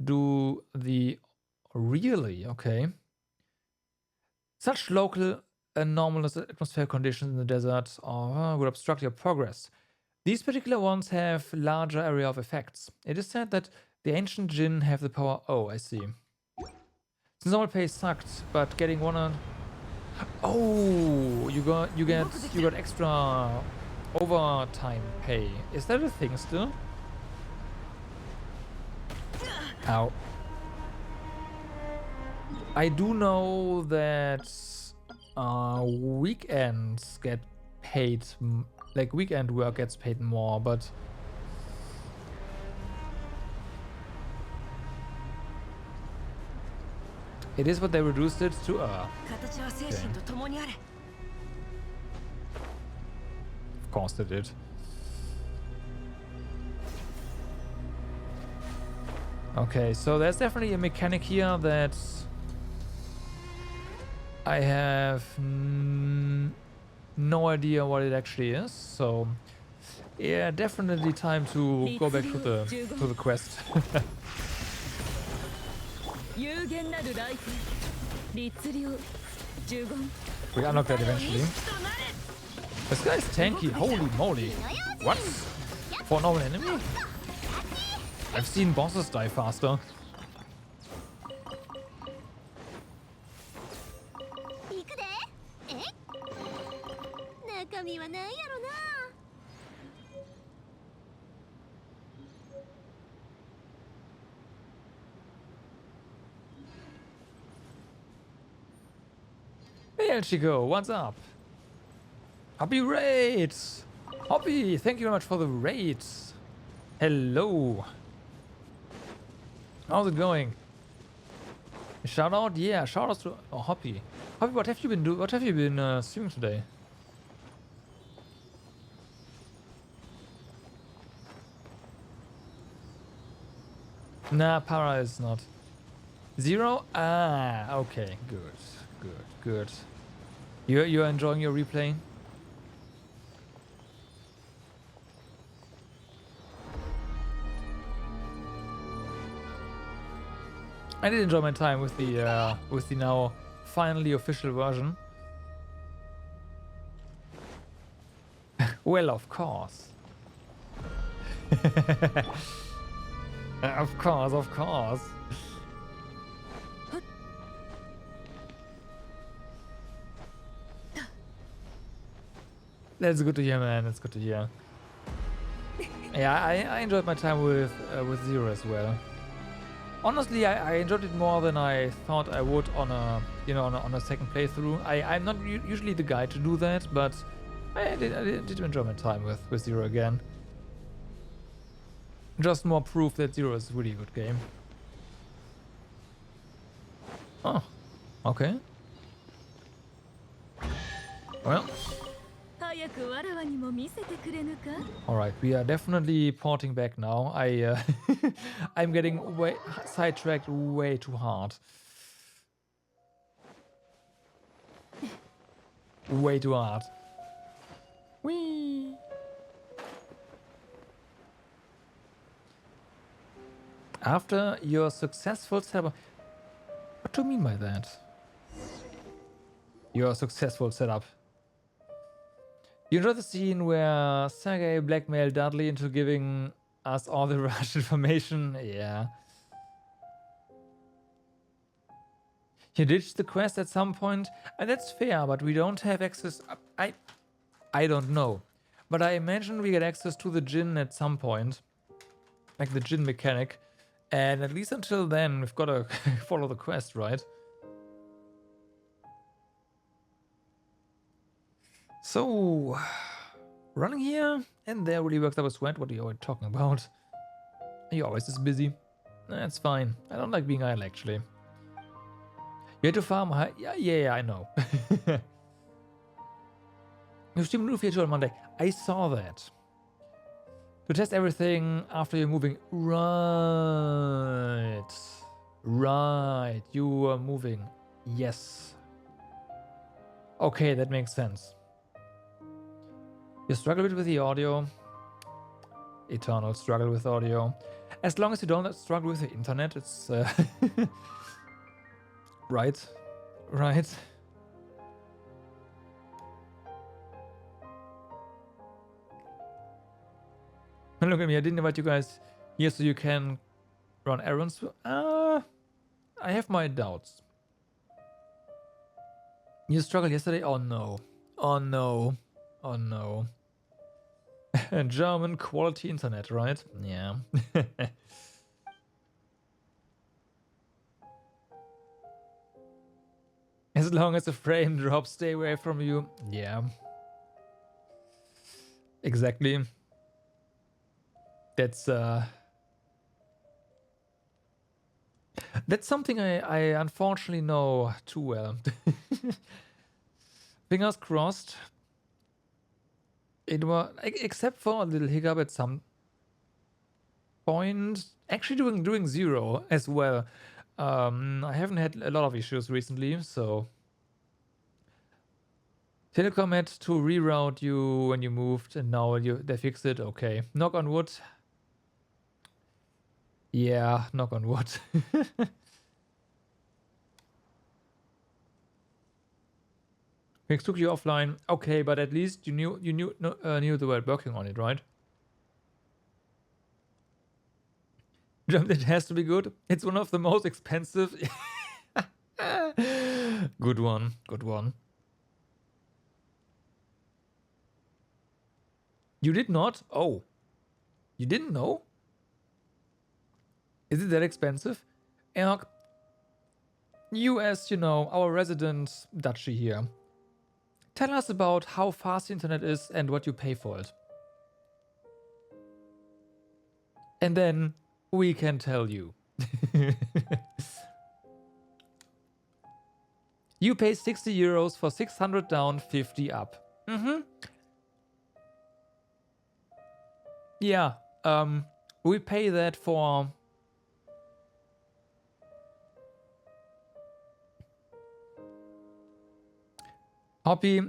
do the really okay. Such local anomalous atmospheric conditions in the desert would obstruct your progress. These particular ones have larger area of effects. It is said that the ancient Jinn have the power. Oh, I see. Since normal pay sucked, but getting one on. Oh, you got extra overtime pay. Is that a thing still? Ow. I do know that weekends get paid, like weekend work gets paid more, but It is what they reduced it to. Okay. Of course they did. Okay, so there's definitely a mechanic here that I have no idea what it actually is. So yeah, definitely time to go back to the quest. We unlock that eventually. This guy's tanky, holy moly. What? For a normal enemy? I've seen bosses die faster. Hey Chico, what's up? Happy raids! Hoppy, thank you very much for the raids. Hello. How's it going? Shout out, yeah, shout out to Hoppy. Hoppy, what have you been doing? What have you been streaming today? Nah, Para is not. 0? Ah, okay, good. You're enjoying your replay? I did enjoy my time with the now finally official version. Well, of course. Of course. That's good to hear, man. That's good to hear. Yeah, I enjoyed my time with Zero as well. Honestly, I enjoyed it more than I thought I would on a on a second playthrough. I'm not usually the guy to do that, but I did enjoy my time with Zero again. Just more proof that Zero is a really good game. Oh, okay. Well. Alright, we are definitely porting back now. I'm getting sidetracked way too hard. Way too hard. Whee! After your successful setup... What do you mean by that? Your successful setup. You enjoyed the scene where Sergei blackmailed Dudley into giving us all the Rush information? Yeah. You ditched the quest at some point, and that's fair, but we don't have access... I don't know. But I imagine we get access to the Djinn at some point. Like the Djinn mechanic. And at least until then, we've got to follow the quest, right? So, running here and there really works up a sweat. What are you talking about? You're always this busy. That's fine. I don't like being idle, actually. You had to farm high? Yeah, I know. You streamed a new feature on Monday. I saw that. To test everything after you're moving. Right. You are moving. Yes. Okay, that makes sense. You struggle a bit with the audio. Eternal struggle with audio. As long as you don't struggle with the internet, it's... Right. Look at me, I didn't invite you guys here so you can run errands. I have my doubts. You struggled yesterday? Oh no. German quality internet, right? Yeah. As long as the frame drops, stay away from you. Yeah. Exactly. That's That's something I unfortunately know too well. Fingers crossed. It was, except for a little hiccup at some point, actually doing 0 as well. I haven't had a lot of issues recently, so Telecom had to reroute you when you moved, and now they fixed it. Okay, knock on wood. Yeah, knock on wood. Things took you offline. Okay, but at least you knew they were working on it, right? It has to be good. It's one of the most expensive. Good one. Good one. You did not? Oh. You didn't know? Is it that expensive? Erk, you as, our resident duchy here. Tell us about how fast the internet is and what you pay for it. And then we can tell you. You pay 60 euros for 600 down, 50 up. Yeah, we pay that for... Hoppy,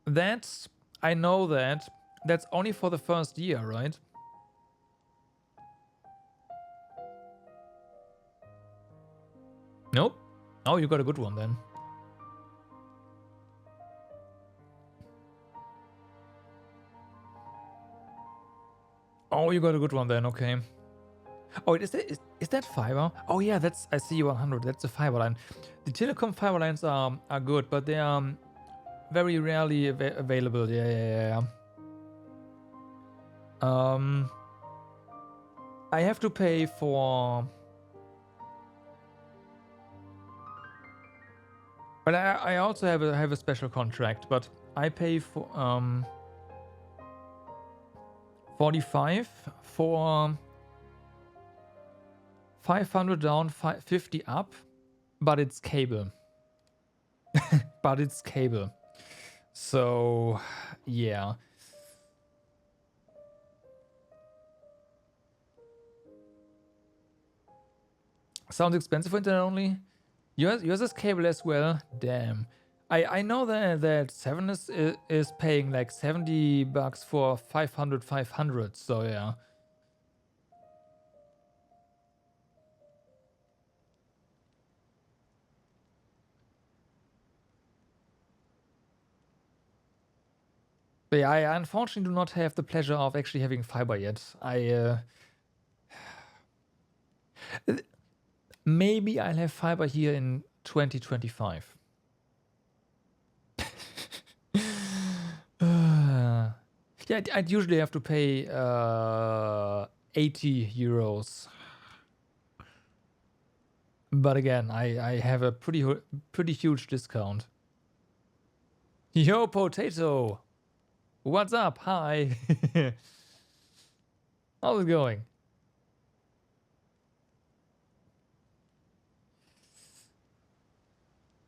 that's... I know that. That's only for the first year, right? Nope. Oh, you got a good one then. Oh, you got a good one then, okay. Oh, is that fiber? Oh yeah, that's, I see 100, that's a fiber line. The telecom fiber lines are good, but they are very rarely available. Yeah. I have to pay for... But I also have a special contract, but I pay for 45 for 500 down, 50 up, but it's cable. But it's cable. So, yeah. Sounds expensive for internet only? Yours is cable as well? Damn. I know that 7 is paying like 70 bucks for 500, so yeah. But yeah, I unfortunately do not have the pleasure of actually having fiber yet. Maybe I'll have fiber here in 2025. Yeah, I'd usually have to pay 80 euros. But again, I have a pretty huge discount. Yo, Potato! What's up? Hi! How's it going?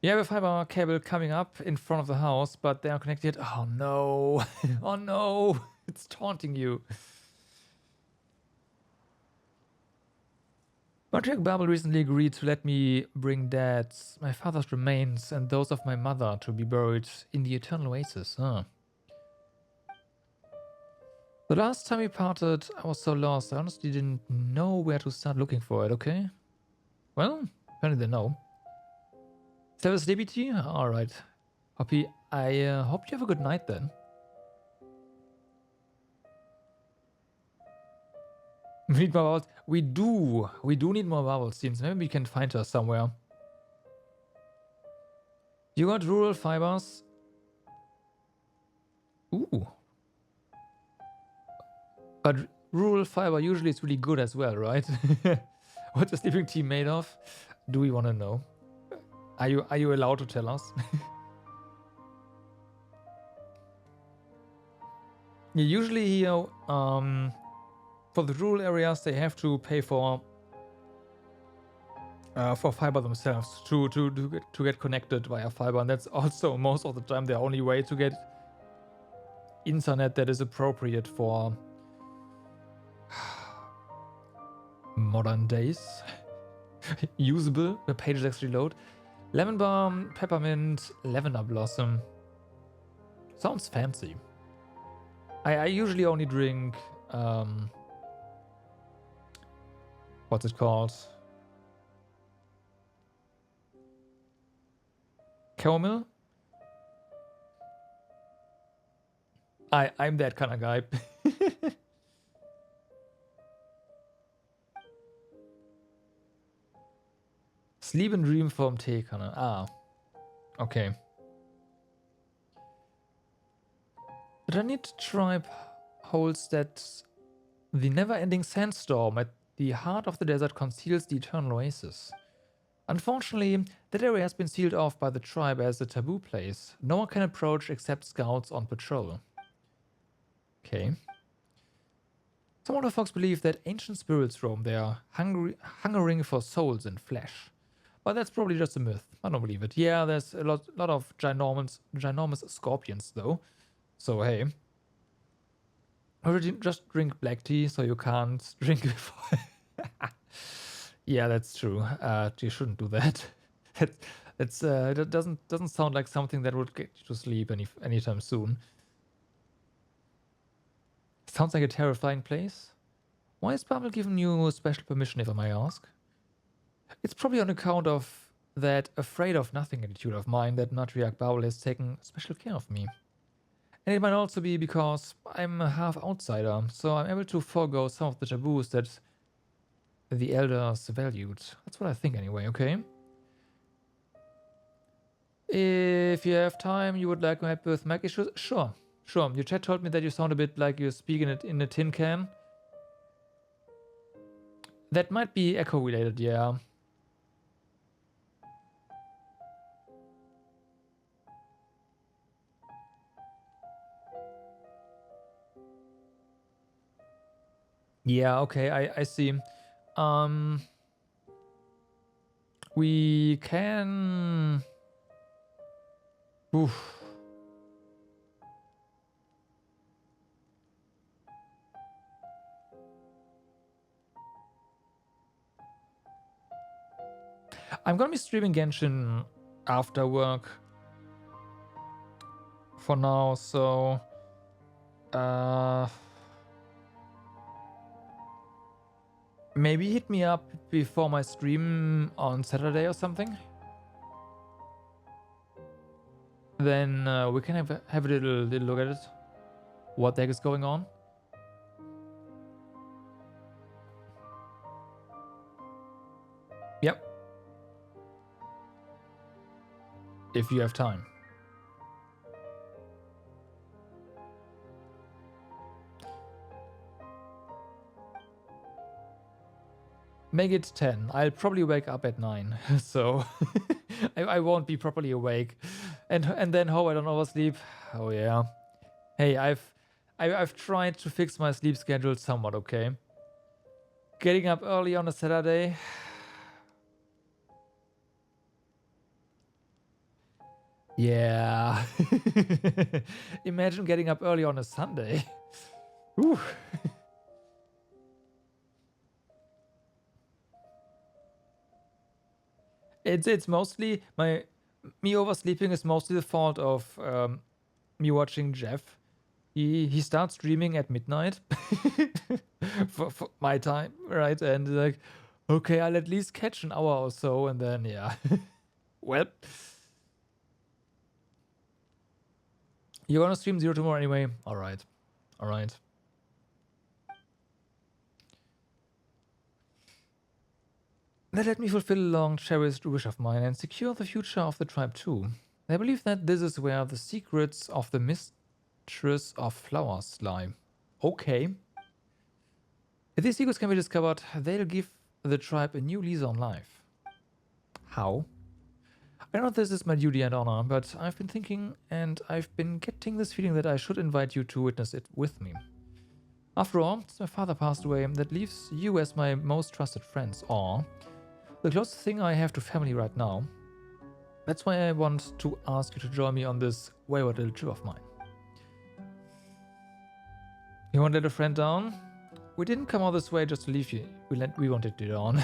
You have a fiber cable coming up in front of the house, but they are connected. Oh no! Oh no! It's taunting you. Patrick Babel recently agreed to let me bring my father's remains and those of my mother to be buried in the eternal oasis. Huh. The last time we parted, I was so lost. I honestly didn't know where to start looking for it, okay? Well, apparently they know. Is there a sleepy tea? Alright. Hoppy, I hope you have a good night then. We need more bubbles. We do need more bubbles, seems. Maybe we can find her somewhere. You got rural fibers? Ooh. But rural fiber usually is really good as well, right? What's the sleeping tea made of? Do we want to know? Are you allowed to tell us? Yeah, usually, for the rural areas, they have to pay for for fiber themselves to get connected via fiber, and that's also most of the time the only way to get internet that is appropriate for modern days. Usable, the pages actually load. Lemon balm, peppermint, lavender blossom. Sounds fancy. I usually only drink what's it called? Chamomile? I'm that kind of guy. Sleep and dream from Teekanne. Ah. Okay. The Granite tribe holds that the never-ending sandstorm at the heart of the desert conceals the eternal oasis. Unfortunately, that area has been sealed off by the tribe as a taboo place. No one can approach except scouts on patrol. Okay. Some other folks believe that ancient spirits roam there, hungering for souls and flesh. But that's probably just a myth. I don't believe it. Yeah, there's a lot of ginormous scorpions, though. So, hey. Or just drink black tea so you can't drink before. Yeah, that's true. You shouldn't do that. That doesn't sound like something that would get you to sleep anytime soon. Sounds like a terrifying place. Why is Babel giving you special permission, if I may ask? It's probably on account of that afraid of nothing attitude of mine that Matriarch Babel has taken special care of me. And it might also be because I'm a half outsider, so I'm able to forego some of the taboos that the elders valued. That's what I think anyway, okay? If you have time, you would like to help with Mac issues? Sure. Your chat told me that you sound a bit like you're speaking it in a tin can. That might be echo related, yeah. Yeah, okay, I see. We can... Oof. I'm gonna be streaming Genshin after work for now, so... maybe hit me up before my stream on Saturday or something. Then we can have a little look at it. What the heck is going on? Yep. If you have time. Make it 10. I'll probably wake up at 9, so I won't be properly awake. And then hope I don't oversleep. Oh yeah. Hey, I've tried to fix my sleep schedule somewhat, okay? Getting up early on a Saturday. Yeah. Imagine getting up early on a Sunday. Ooh. It's mostly me oversleeping is mostly the fault of me watching Jeff. He starts streaming at midnight for my time, right? And like, okay, I'll at least catch an hour or so, and then yeah. Well, you're gonna stream 0 tomorrow anyway. All right. That let me fulfill a long cherished wish of mine and secure the future of the tribe too. I believe that this is where the secrets of the mistress of flowers lie. Okay. If these secrets can be discovered, they'll give the tribe a new lease on life. How? I know this is my duty and honor, but I've been thinking and I've been getting this feeling that I should invite you to witness it with me. After all, since my father passed away, that leaves you as my most trusted friends, or the closest thing I have to family right now. That's why I want to ask you to join me on this wayward little trip of mine. You want to let a friend down? We didn't come all this way just to leave you. We wanted you down.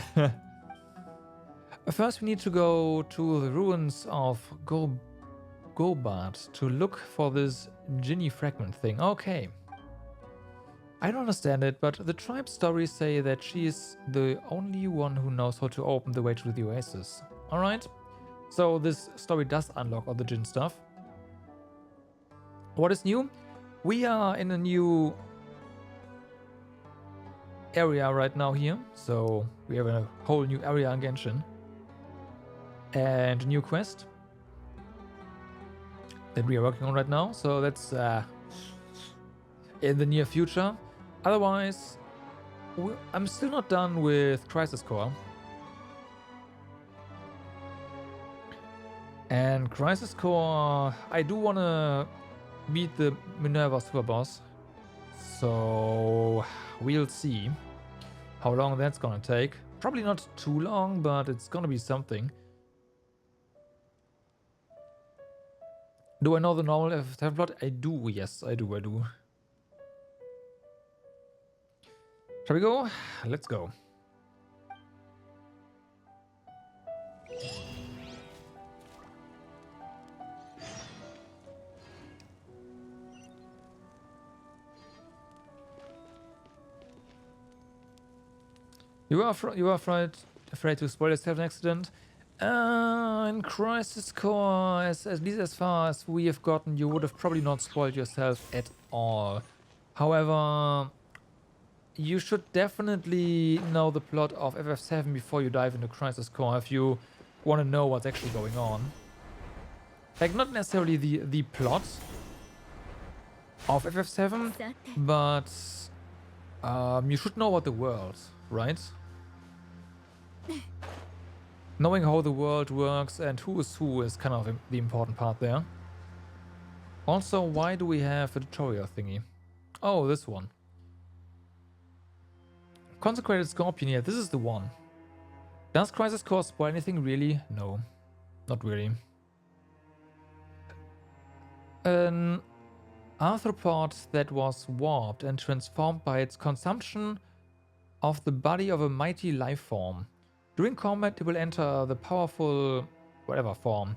First, we need to go to the ruins of Gobat to look for this Ginny fragment thing. Okay. I don't understand it, but the tribe's stories say that she is the only one who knows how to open the way to the oasis. Alright. So this story does unlock all the Jinn stuff. What is new? We are in a new area right now here. So we have a whole new area in Genshin. And a new quest that we are working on right now. So that's in the near future. Otherwise, I'm still not done with Crisis Core. And Crisis Core, I do want to beat the Minerva Super Boss. So we'll see how long that's gonna take. Probably not too long, but it's gonna be something. Do I know the normal FF7 plot? I do, yes, I do. Shall we go? Let's go. You are afraid to spoil yourself an accident? In Crisis Core, at least as far as we have gotten, you would have probably not spoiled yourself at all. However, you should definitely know the plot of FF7 before you dive into Crisis Core if you want to know what's actually going on. Like, not necessarily the plot of FF7, but you should know about the world, right? Knowing how the world works and who is kind of the important part there. Also, why do we have a tutorial thingy? Oh, this one. Consecrated Scorpion, yeah, this is the one. Does Crisis Core spoil anything really? No, not really. An arthropod that was warped and transformed by its consumption of the body of a mighty life form. During combat, it will enter the powerful whatever form.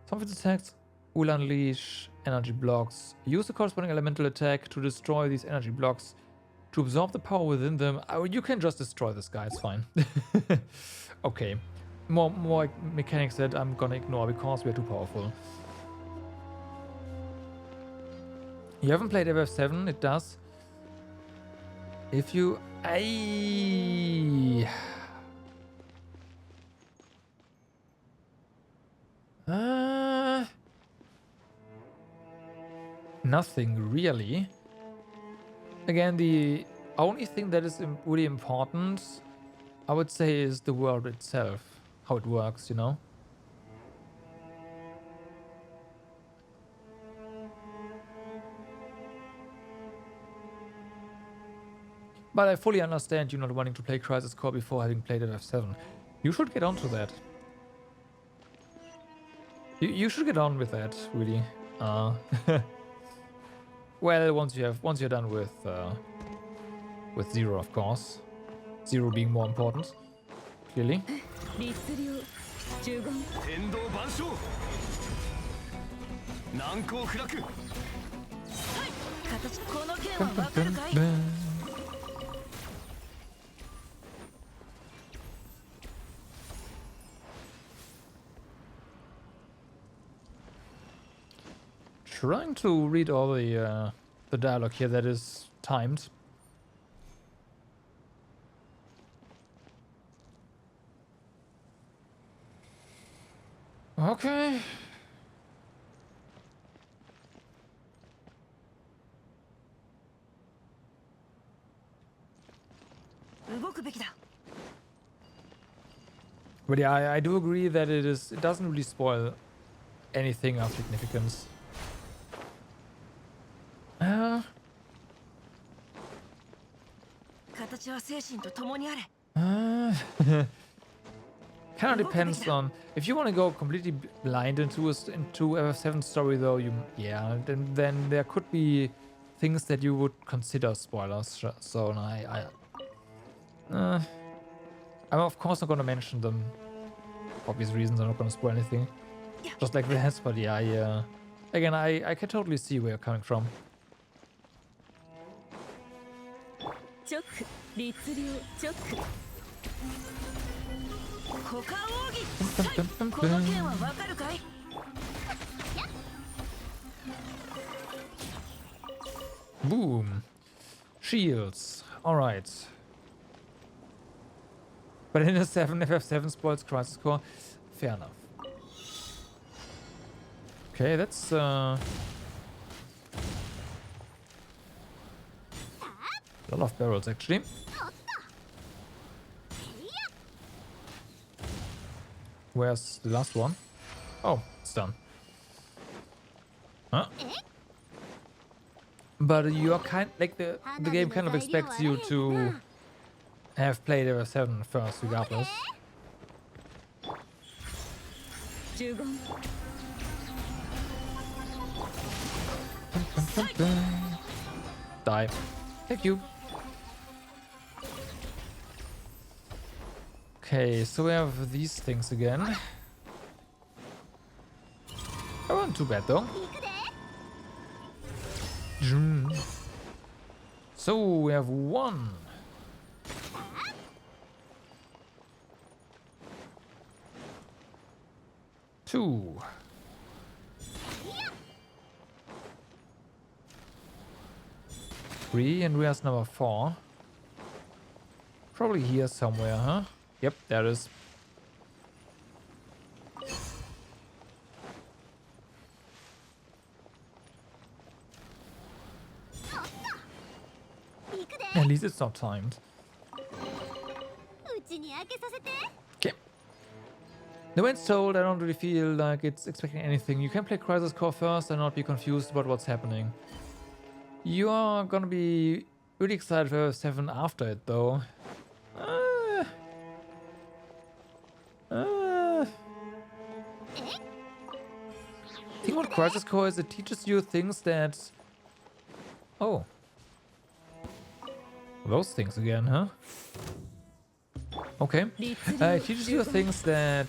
Some of its attacks will unleash energy blocks. Use the corresponding elemental attack to destroy these energy blocks. To absorb the power within them. Oh, you can just destroy this guy, it's fine. Okay. More mechanics that I'm gonna ignore because we are too powerful. You haven't played FF7, it does. If you... Nothing really. Again, the only thing that is really important, I would say, is the world itself. How it works, you know? But I fully understand you not wanting to play Crisis Core before having played FF7. You should get on to that. You should get on with that, really. Well, once you're done with Zero, of course. Zero being more important, clearly. Trying to read all the dialogue here that is timed. Okay. But yeah, I do agree that it doesn't really spoil anything of significance. Kind of depends on if you want to go completely blind into FF7 story though. Then there could be things that you would consider spoilers. So I'm of course not going to mention them. Obvious reasons. I'm not going to spoil anything. Just like this, but yeah. Again, I can totally see where you're coming from. Boom. Shields. Alright. But in a FF7 spoils Crisis Core. Fair enough. Okay, that's a lot of barrels actually. Where's the last one? Oh, it's done. Huh? But you're kind like the game kind of expects you to have played FF7 first, regardless. Die. Thank you. Okay, so we have these things again. They weren't too bad though. So we have 1. 2. 3, and where's number 4? Probably here somewhere, huh? Yep, there it is. At least it's not timed. Okay. The wind's told, I don't really feel like it's expecting anything. You can play Crisis Core first and not be confused about what's happening. You are gonna be really excited for 7 after it though. I think what Crisis Core is, it teaches you things that... Oh. Those things again, huh? Okay. It teaches you things that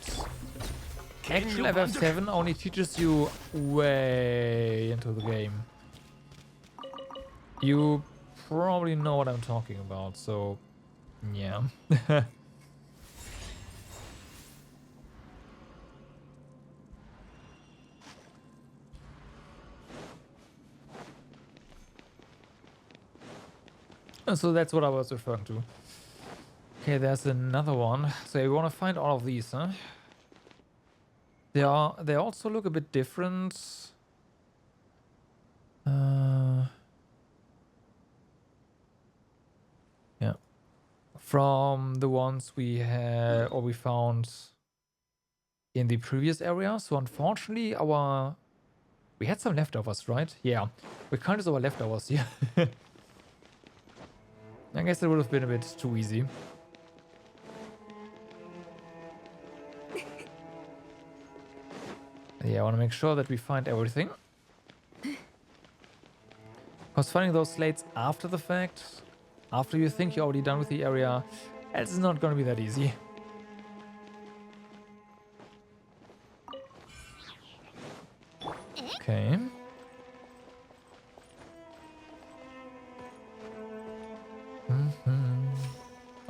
actual FF7 only teaches you way into the game. You probably know what I'm talking about, so yeah. So that's what I was referring to. Okay, there's another one. So we want to find all of these, huh? They also look a bit different. Yeah. From the ones we had or we found in the previous area. So unfortunately we had some leftovers, right? Yeah. We counted our leftovers here. I guess it would have been a bit too easy. Yeah, I want to make sure that we find everything. Because finding those slates after the fact, after you think you're already done with the area, it's not going to be that easy. Okay.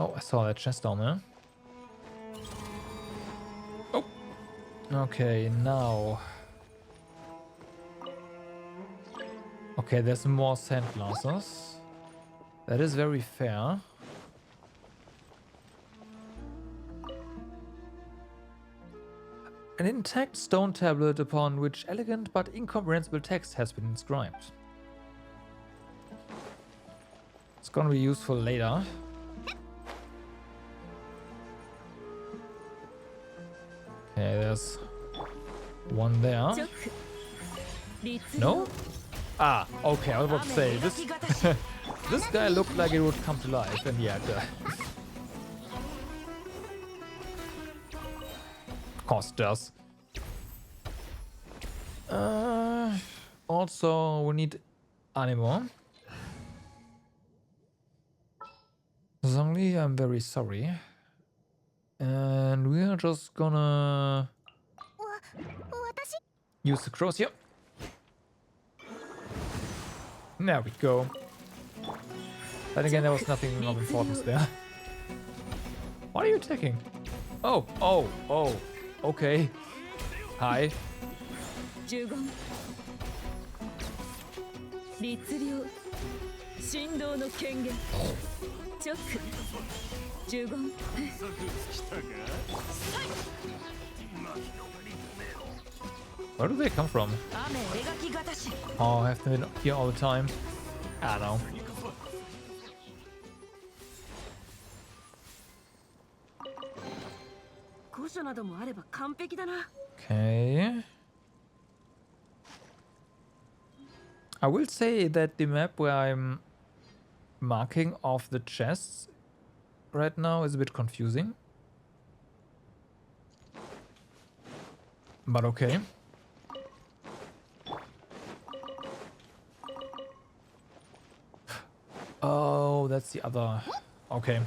Oh, I saw that chest down there. Oh. Okay, now. Okay, there's more sand blasters. That is very fair. An intact stone tablet upon which elegant but incomprehensible text has been inscribed. It's gonna be useful later. Okay, there's one there. No? Ah, okay, I was about to say, this guy looked like it would come to life, and yeah, course it does. Also, we need Animo. Zhongli, I'm very sorry. And we are just gonna use the cross here. There we go. Then again, there was nothing of importance there. What are you attacking? Oh, okay. Hi. Where do they come from? Oh, I have to be here all the time. I don't know. Okay. I will say that the map where I'm marking off the chests right now is a bit confusing. But okay. Oh, that's the other. Okay.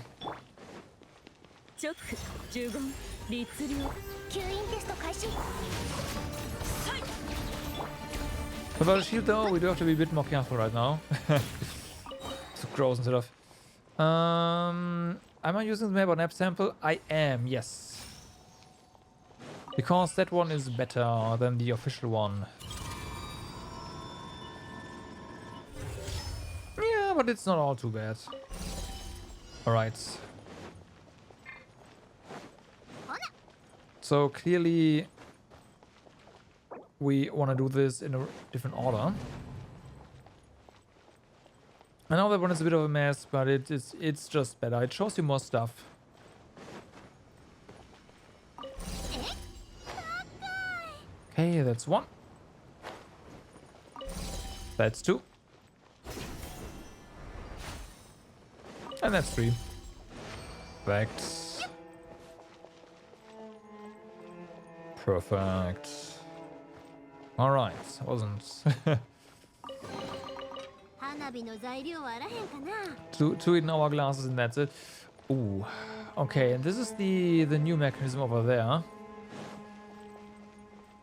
About the shield though, we do have to be a bit more careful right now. So gross and stuff. Am I using the map on app sample? I am, yes. Because that one is better than the official one. Yeah, but it's not all too bad. Alright. So clearly we want to do this in a different order. I know that one is a bit of a mess, but it's just better. It shows you more stuff. Okay, that's one. That's two. And that's three. Perfect. Perfect. Alright, wasn't. two hidden hourglasses and that's it. Ooh. Okay, and this is the new mechanism over there.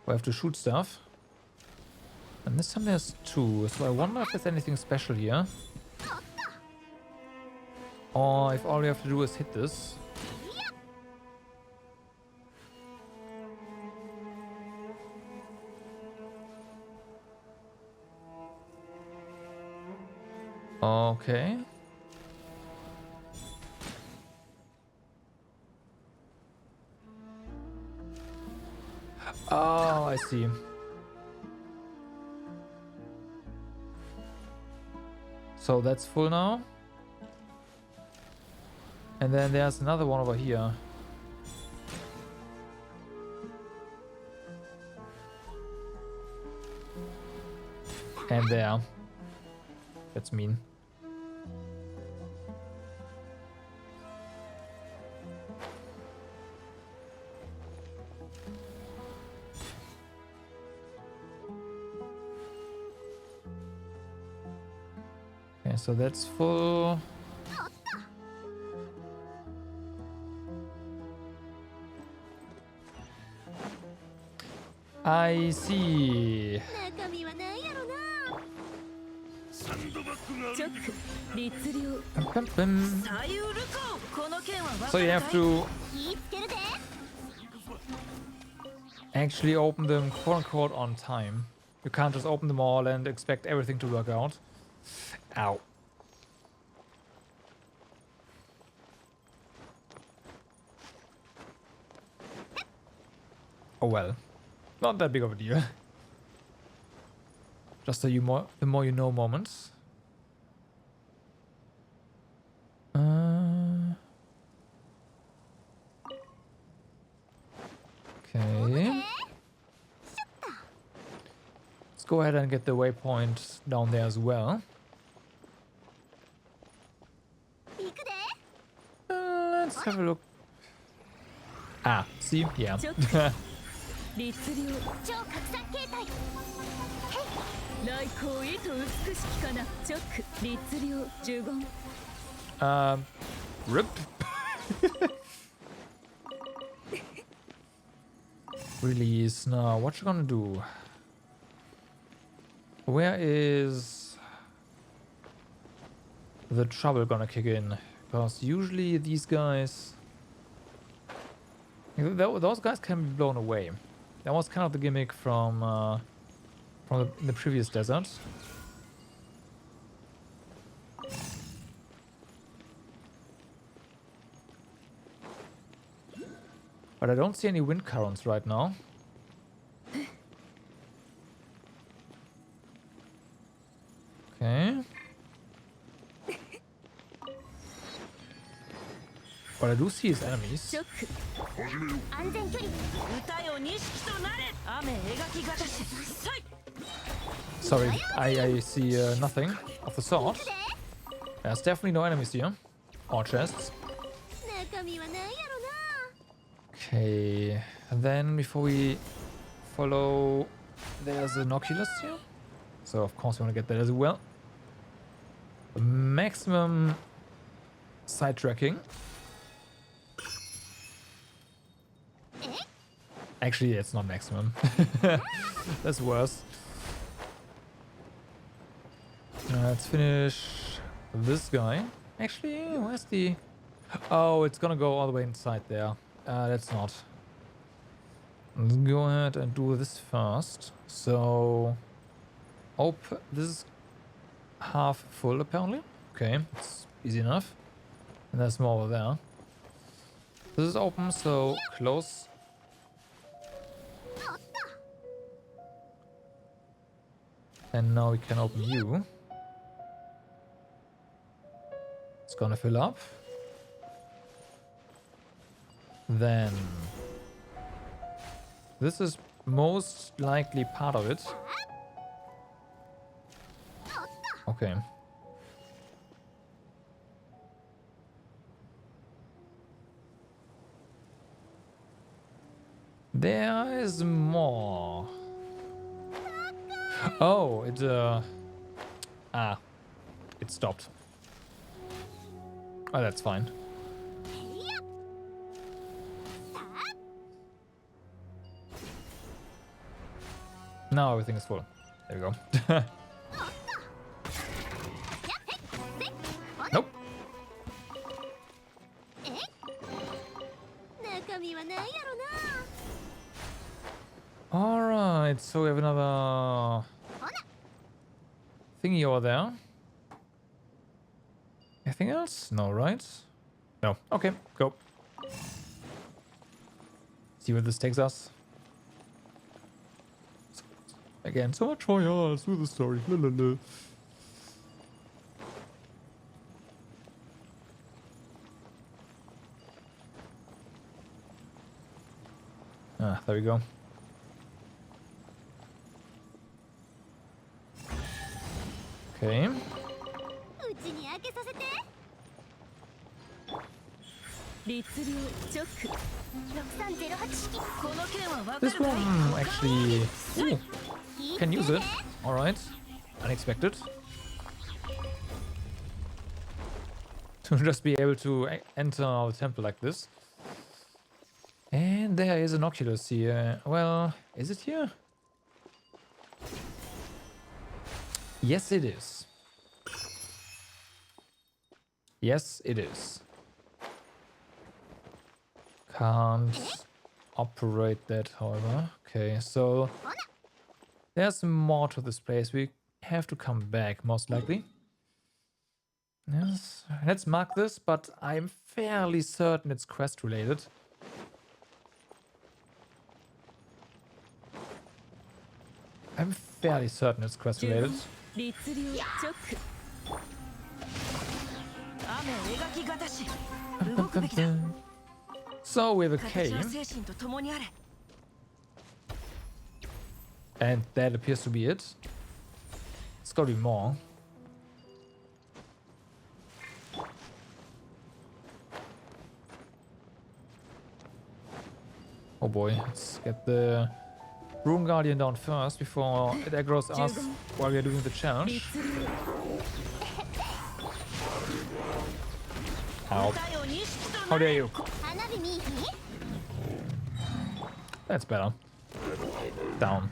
We have to shoot stuff. And this time there's two, so I wonder if there's anything special here. Or if all we have to do is hit this. Okay. Oh, I see. So that's full now. And then there's another one over here. And there. That's mean. Okay, so that's full. I see. So you have to actually open them quote-unquote on time. You can't just open them all and expect everything to work out. Ow. Oh well. Not that big of a deal. Just the more you know moments. Okay. Let's go ahead and get the waypoint down there as well. Let's have a look. Ah, see? Yeah. Rip. Release. Now, what you gonna do? Where is the trouble gonna kick in? Because usually these guys... Those guys can be blown away. That was kind of the gimmick from the previous desert. But I don't see any wind currents right now. Okay. What I do see is enemies. Sorry, I see nothing of the sort. There's definitely no enemies here. Or chests. Okay, and then before we follow, there's an Oculus here. So of course we want to get that as well. Maximum side tracking. Actually, it's not maximum. That's worse. Let's finish this guy. Actually, where's the... Oh, it's gonna go all the way inside there. That's not. Let's go ahead and do this first. So... this is half full apparently. Okay, it's easy enough. And there's more over there. This is open, so close. And now we can open you. It's gonna fill up. Then this is most likely part of it. Okay. There is more. Oh, it it stopped. Oh, that's fine. Now everything is full. There we go. Nope. Alright, so we have another thingy over there. Anything else? No, right? No. Okay, go. See where this takes us. Again, so much for y'all through the story. Ah, there we go. Okay. This one actually can use it. Alright. Unexpected. To just be able to enter our temple like this. And there is an Oculus here. Well, is it here? Yes, it is. Yes, it is. Can't operate that, however. Okay, so there's more to this place. We have to come back, most likely. Yes, let's mark this, but I'm fairly certain it's quest related. I'm fairly certain it's quest related. So we have a cave. And that appears to be it. It's gotta be more. Oh boy, let's get the Rune Guardian down first before it aggroes us while we are doing the challenge. Ow. How dare you? That's better. Down.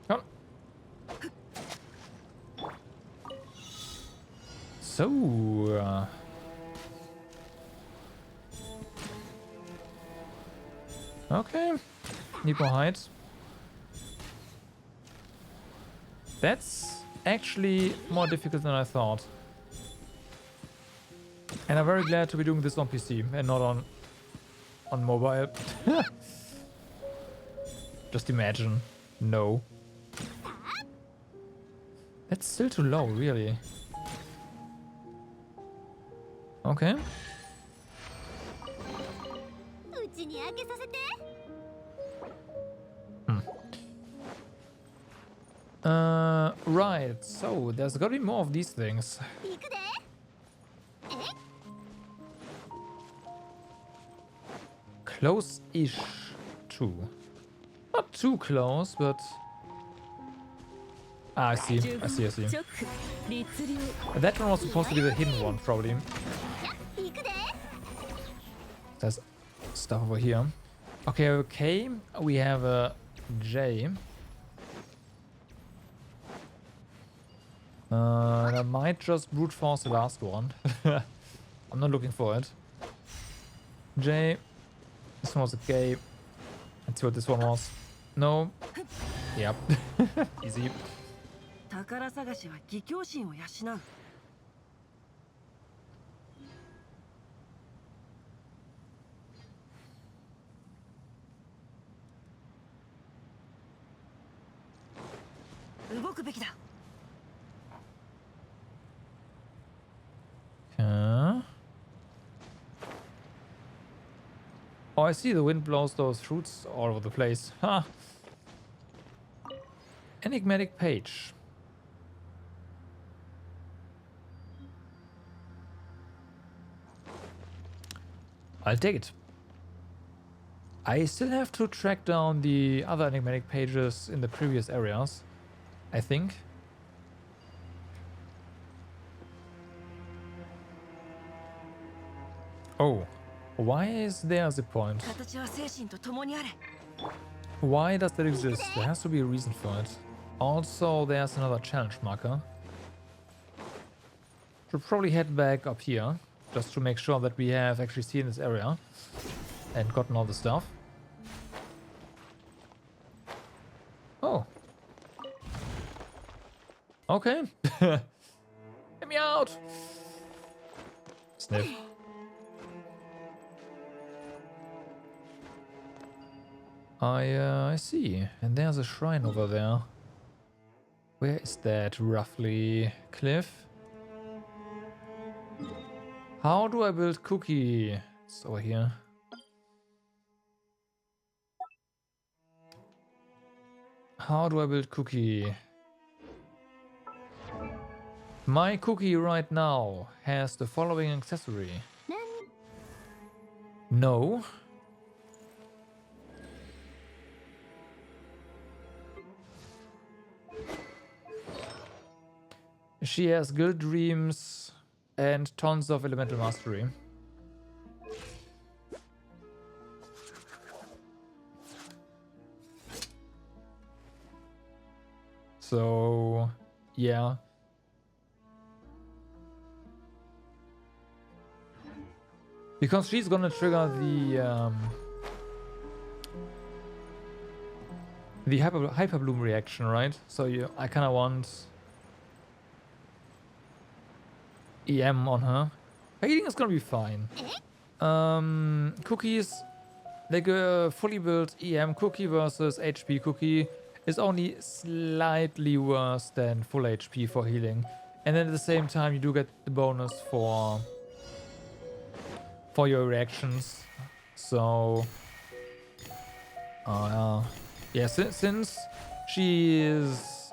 Come on. So, okay. Need more height. That's actually more difficult than I thought. And I'm very glad to be doing this on PC and not on mobile. Just imagine. No. That's still too low, really. Okay. Right, so there's gotta be more of these things. Close-ish too. Not too close, but... Ah, I see. That one was supposed to be the hidden one, probably. There's stuff over here. Okay. We have a J. I might just brute force the last one. I'm not looking for it. J. This one was a K. Let's see what this one was. No. Yep. Easy. Oh, I see the wind blows those fruits all over the place. Ha! Enigmatic page. I'll take it. I still have to track down the other enigmatic pages in the previous areas, I think. Oh, why is there a point? Why does that exist? There has to be a reason for it. Also, there's another challenge marker. Should probably head back up here, just to make sure that we have actually seen this area and gotten all the stuff. Oh. Okay. Get me out! Sniff. I see. And there's a shrine over there. Where is that roughly? Cliff? How do I build Cookie? It's over here. How do I build Cookie? My Cookie right now has the following accessory. No. She has Guild Dreams and tons of Elemental Mastery. So, yeah. Because she's gonna trigger the hyper bloom reaction, right? So I kind of want EM on her. Healing is gonna be fine. Cookies, like a fully built EM Cookie versus HP Cookie is only slightly worse than full HP for healing. And then at the same time you do get the bonus for your reactions. So yeah, since she is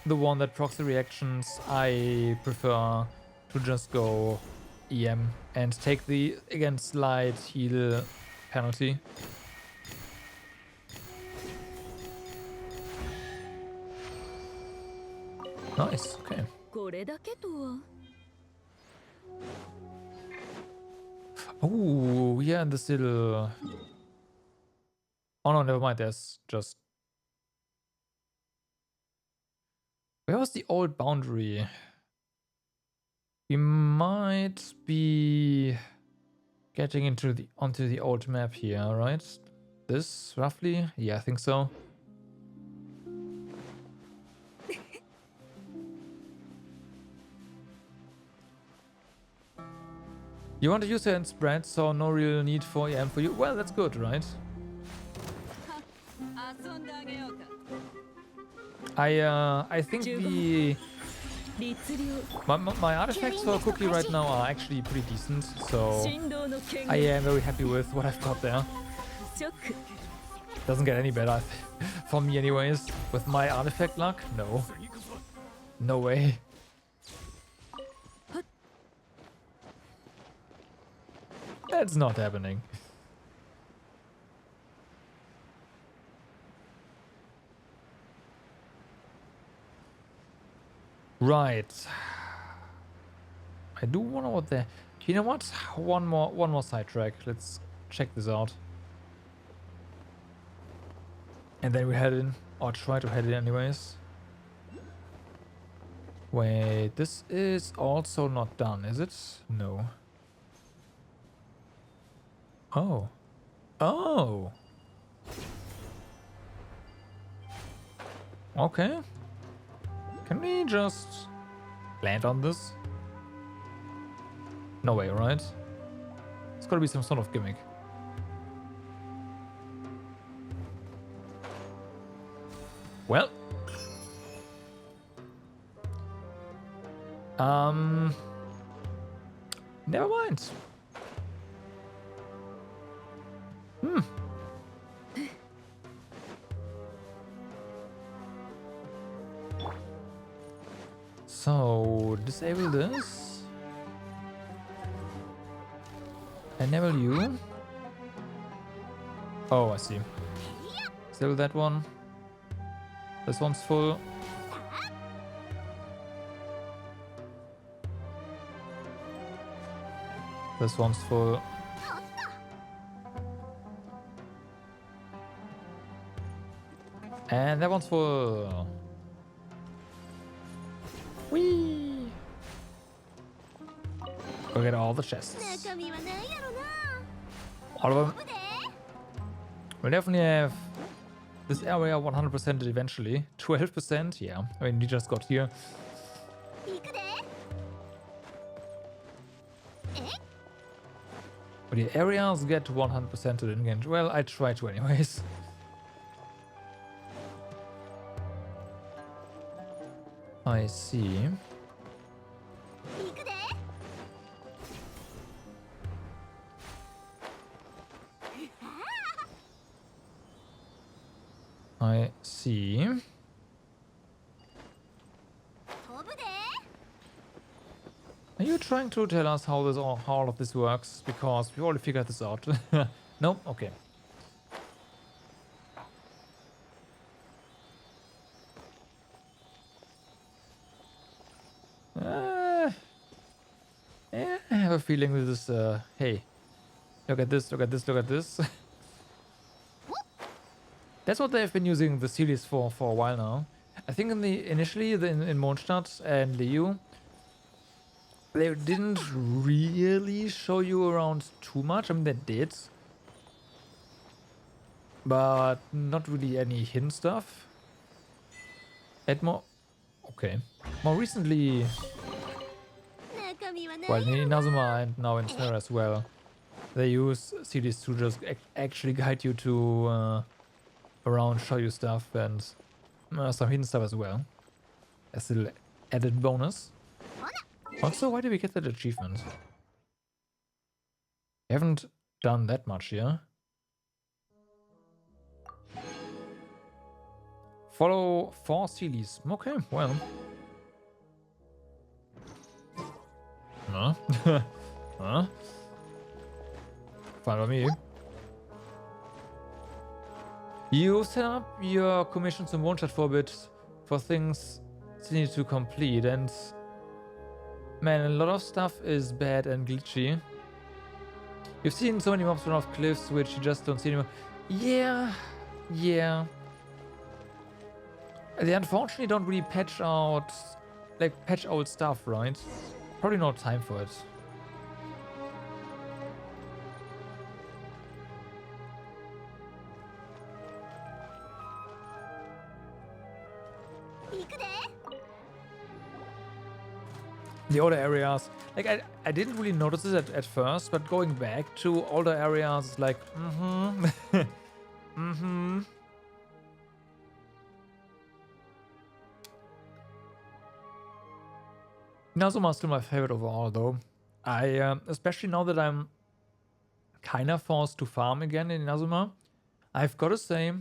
the one that procs the reactions, I prefer to to just go EM and take the, again, slight heal penalty. Nice, okay. Oh, yeah, and this little... Oh no, never mind, there's just... Where was the old boundary? We might be getting onto the old map here, right? This, roughly? Yeah, I think so. You want to use it in spread, so no real need for EM for you. Well, that's good, right? I think my artifacts for Cookie right now are actually pretty decent, so I am very happy with what I've got there. Doesn't get any better for me anyways. With my artifact luck, no. No way. That's not happening. Right. I do wonder what the... You know what? One more sidetrack. Let's check this out. And then we head in. Or try to head in anyways. Wait, this is also not done, is it? No. Oh. Oh! Okay. Can we just land on this? No way, right? It's gotta be some sort of gimmick. Well. Never mind. So, disable this. Enable you. Oh, I see. Disable that one. This one's full. This one's full. And that one's full. Whee! Go get all the chests. All of them. We'll definitely have this area 100% eventually. 12%, yeah. I mean, we just got here. But the areas get 100% to the engage. Well, I try to anyways. I see. I see. Are you trying to tell us how all of this works? Because we already figured this out. No? Okay. Yeah, I have a feeling this is, hey, look at this, look at this, look at this. That's what they've been using the series for a while now. I think initially in Mondstadt and Liu, they didn't really show you around too much. I mean, they did, but not really any hint stuff. Okay. More recently, well, in Inazuma and now in Terra as well, they use CDs to just actually guide you to around, show you stuff, and some hidden stuff as well. As a little added bonus. Also, why did we get that achievement? We haven't done that much here. Follow 4 Sealies. Okay, well. Huh? Huh? Fine by me. You set up your commissions in one shot for a bit for things you need to complete, and man, a lot of stuff is bad and glitchy. You've seen so many mobs run off cliffs which you just don't see anymore. Yeah. They unfortunately don't really patch out, like, patch old stuff, right? Probably no time for it. The older areas, like, I didn't really notice it at first, but going back to older areas is like, Inazuma's still my favorite overall, though. Especially now that I'm kind of forced to farm again in Inazuma, I've got to say,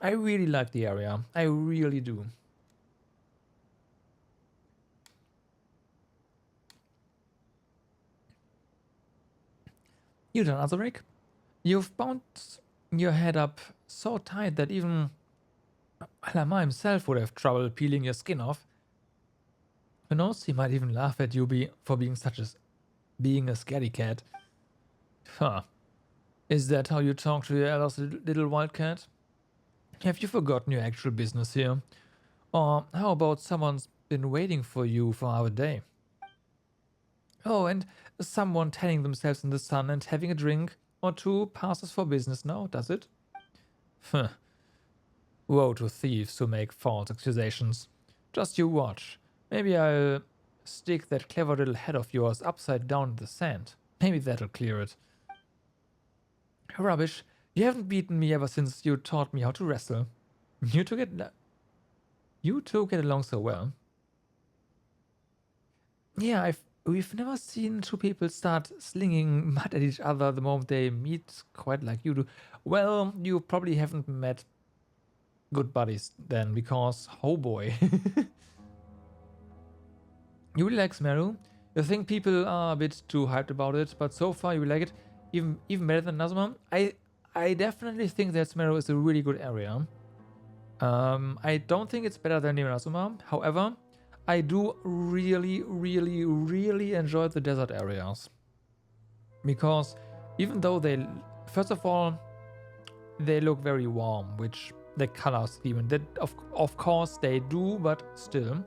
I really like the area. I really do. You done, Azaric? You've bound your head up so tight that even Alama himself would have trouble peeling your skin off. Who knows, he might even laugh at you for being being a scaredy cat. Huh. Is that how you talk to your elders, little wildcat? Have you forgotten your actual business here? Or how about someone's been waiting for you for our day? Oh, and someone tanning themselves in the sun and having a drink or two passes for business now, does it? Huh. Woe to thieves who make false accusations. Just you watch. Maybe I'll stick that clever little head of yours upside down in the sand. Maybe that'll clear it. Rubbish. You haven't beaten me ever since you taught me how to wrestle. You two get along so well. Yeah, we've never seen two people start slinging mud at each other the moment they meet, quite like you do. Well, you probably haven't met good buddies then, because oh boy. You really like Smeru? You think people are a bit too hyped about it, but so far you like it even better than Nazuma? I definitely think that Smeru is a really good area. I don't think it's better than Nazuma. However, I do really enjoy the desert areas. Because even though first of all, they look very warm, which the color scheme, and that of course they do, but still.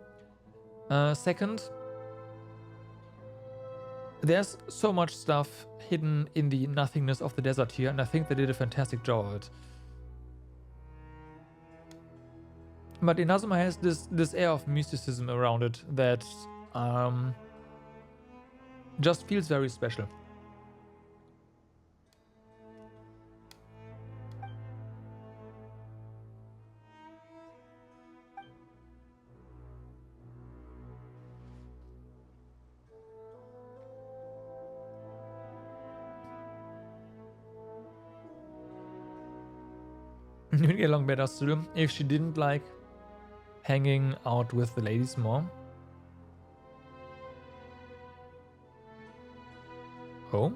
Second, there's so much stuff hidden in the nothingness of the desert here, and I think they did a fantastic job of it. But Inazuma has this air of mysticism around it that just feels very special. You would get along better still if she didn't like hanging out with the ladies more. Oh?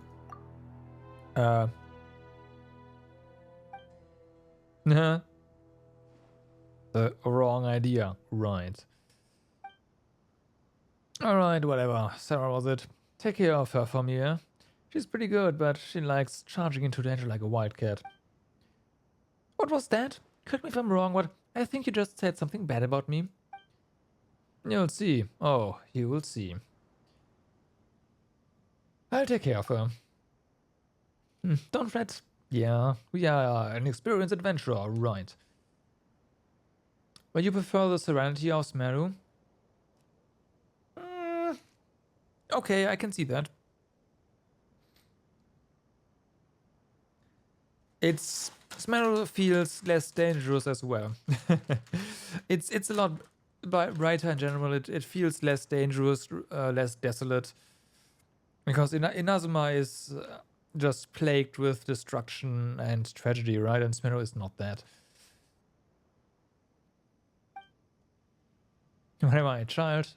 The wrong idea, right. Alright, whatever. Sarah was it. Take care of her for me, yeah? She's pretty good, but she likes charging into danger like a wildcat. What was that? Correct me if I'm wrong, but I think you just said something bad about me. You'll see. Oh, you will see. I'll take care of her. Don't fret. Yeah, we are an experienced adventurer, right. But you prefer the serenity of Smeru? Okay, I can see that. Smeru feels less dangerous as well. It's a lot brighter in general. It feels less dangerous, less desolate. Because Inazuma is just plagued with destruction and tragedy, right? And Smeru is not that. When am I a child?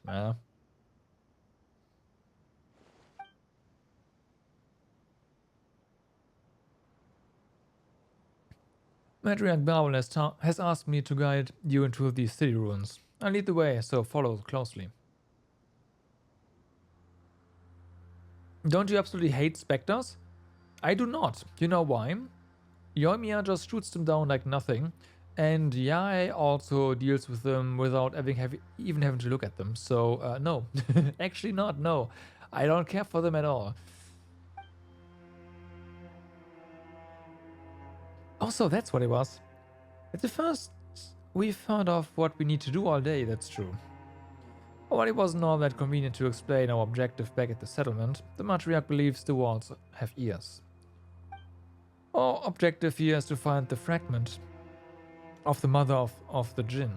Matriarch Bowel has asked me to guide you into these city ruins. I'll lead the way, so follow closely. Don't you absolutely hate specters? I do not. You know why? Yoimiya just shoots them down like nothing, and Yae also deals with them without even having to look at them. So, no. Actually not, no. I don't care for them at all. Also, that's what it was. At the first, we've heard of what we need to do all day, that's true. While it wasn't all that convenient to explain our objective back at the settlement, the matriarch believes the walls have ears. Our objective here is to find the fragment of the mother of the Jinn.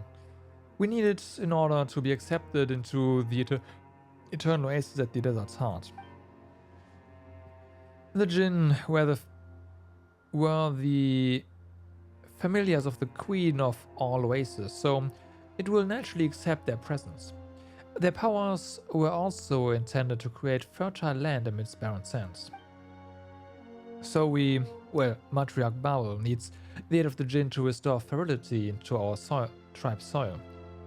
We need it in order to be accepted into the eternal oasis at the desert's heart. The Jinn were the familiars of the queen of all oases, so it will naturally accept their presence. Their powers were also intended to create fertile land amidst barren sands. So Matriarch Bowel needs the aid of the Jinn to restore fertility into our tribe's soil,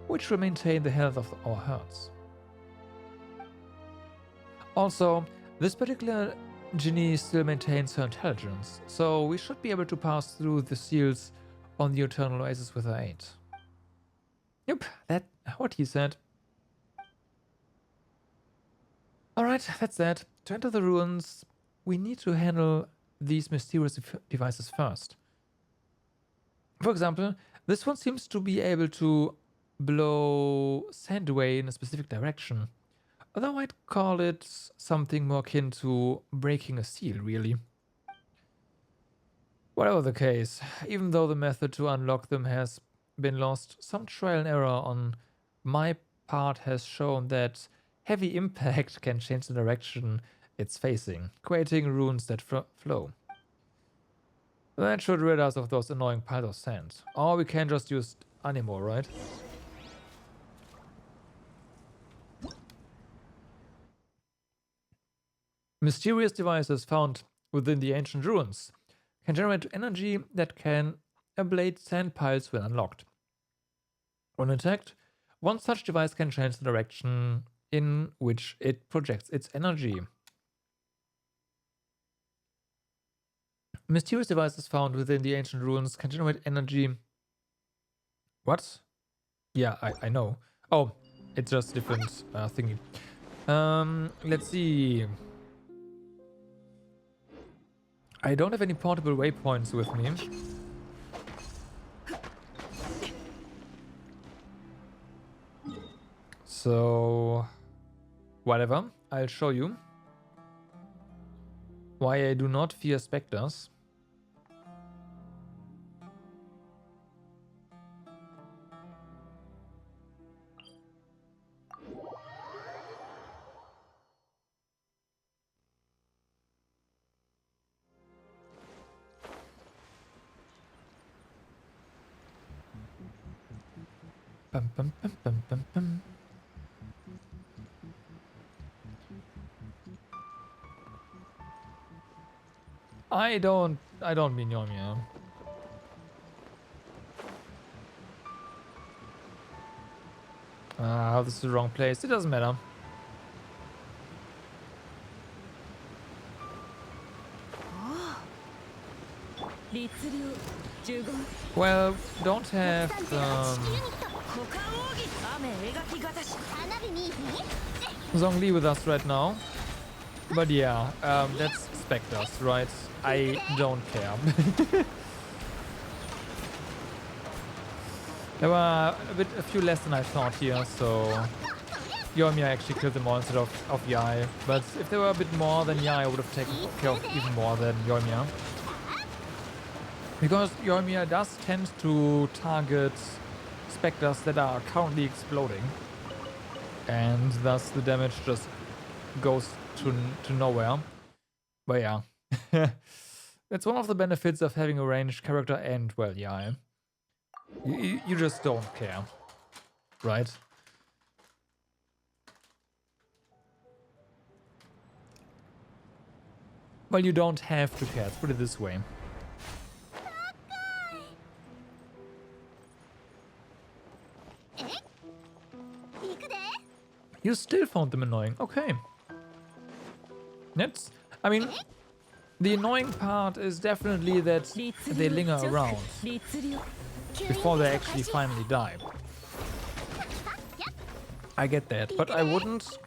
which will maintain the health of our herds. Also, this particular Jinni still maintains her intelligence, so we should be able to pass through the seals on the Eternal Oasis with her aid. Yep, that's what he said. Alright, that's that. To enter the ruins, we need to handle these mysterious devices first. For example, this one seems to be able to blow sand away in a specific direction. Although I'd call it something more akin to breaking a seal, really. Whatever the case, even though the method to unlock them has been lost, some trial and error on my part has shown that heavy impact can change the direction it's facing, creating runes that flow. That should rid us of those annoying piles of sand. Or we can just use Anemo, right? Mysterious devices found within the ancient ruins can generate energy that can ablate sand piles when unlocked. When attacked, one such device can change the direction in which it projects its energy. Mysterious devices found within the ancient ruins can generate energy. What? Yeah, I know. Oh, it's just a different thingy. Let's see. I don't have any portable waypoints with me. So, whatever. I'll show you why I do not fear specters. Bum, bum, bum, bum, bum, bum. I don't mean Yoimiya. This is the wrong place. It doesn't matter. Well, don't have Zhongli with us right now. But yeah, that's specters, right? I don't care. There were a few less than I thought here, so Yoimiya actually killed them all instead of Yae. But if there were a bit more, then Yae would have taken care of even more than Yoimiya. Because Yoimiya does tend to target specters that are currently exploding. And thus the damage just goes to nowhere. But yeah. That's one of the benefits of having a ranged character and, well, yeah. You just don't care. Right? Well, you don't have to care. Let's put it this way. You still found them annoying. Okay. That's... I mean, the annoying part is definitely that they linger around before they actually finally die. I get that, but I wouldn't...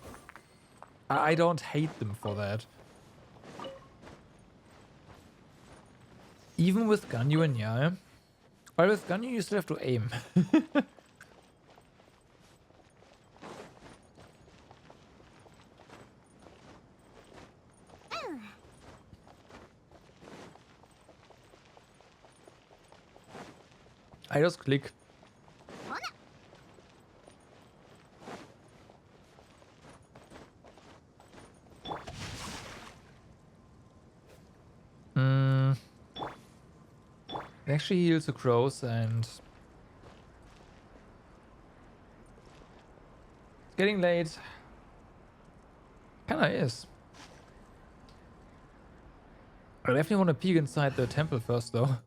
I don't hate them for that. Even with Ganyu and Yae. But with Ganyu you still have to aim. I just click. It actually heals the crows and... It's getting late. Kinda is. I definitely want to peek inside the temple first though.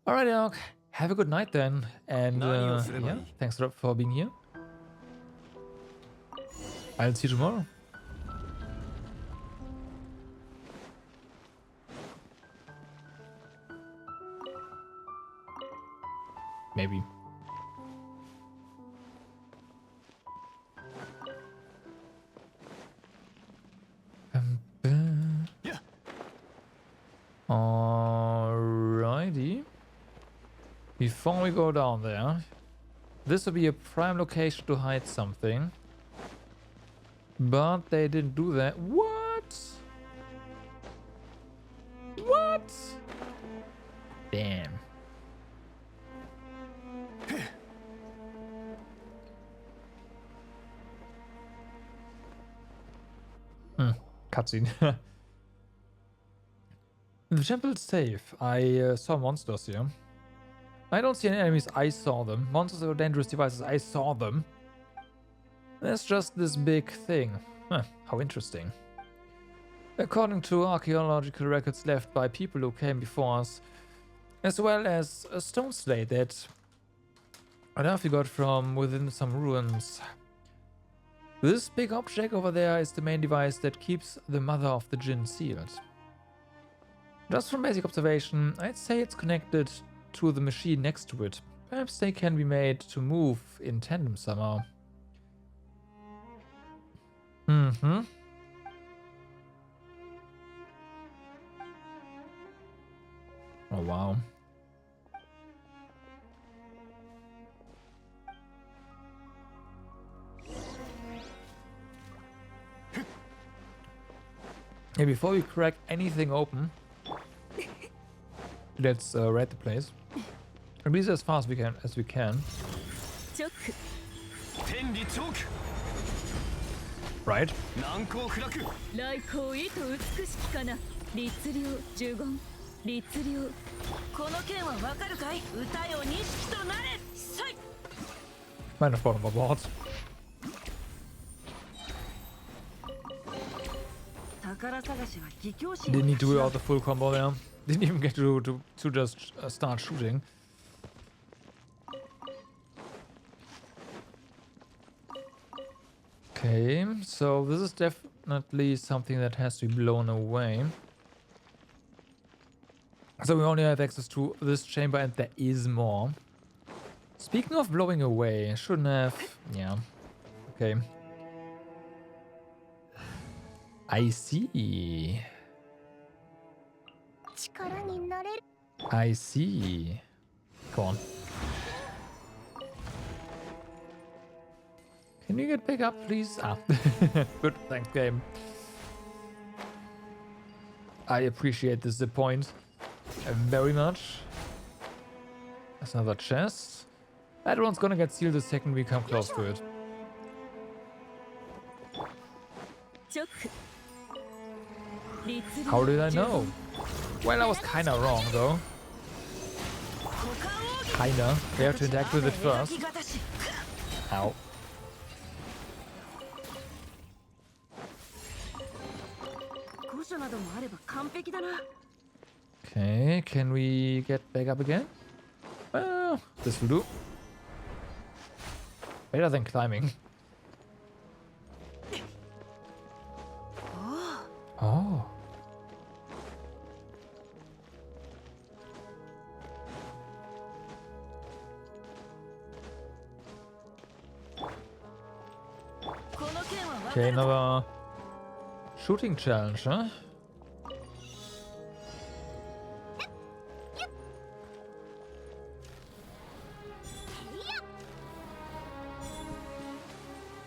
Alright, Doc. Have a good night then. And yeah, thanks a lot for being here. I'll see you tomorrow. Maybe. Yeah. Alrighty. Before we go down there, this would be a prime location to hide something. But they didn't do that. What? What? Damn. Cutscene. The temple is safe. I saw monsters here. I don't see any enemies. I saw them. Monsters are dangerous devices. I saw them. There's just this big thing. Huh, how interesting. According to archaeological records left by people who came before us, as well as a stone slate that we got from within some ruins. This big object over there is the main device that keeps the mother of the Jinn sealed. Just from basic observation, I'd say it's connected to the machine next to it. Perhaps they can be made to move in tandem somehow. Oh wow. Hey, before we crack anything open, let's raid the place. At least as fast as we can. Right? Meine Frau nochmal Wort. Didn't need to do out the full combo there. Didn't even get to just start shooting. Okay, so this is definitely something that has to be blown away. So we only have access to this chamber and there is more. Speaking of blowing away, shouldn't have... Yeah. Okay. I see. I see. Go on. Can you get back up, please? Ah. Good, thanks, game. I appreciate this point very much. There's another chest. That one's gonna get sealed the second we come close to it. How did I know? Well, I was kinda wrong, though. Kinda. We have to interact with it first. Ow. Okay, can we get back up again? Well, this will do. Better than climbing. Okay, another shooting challenge, huh?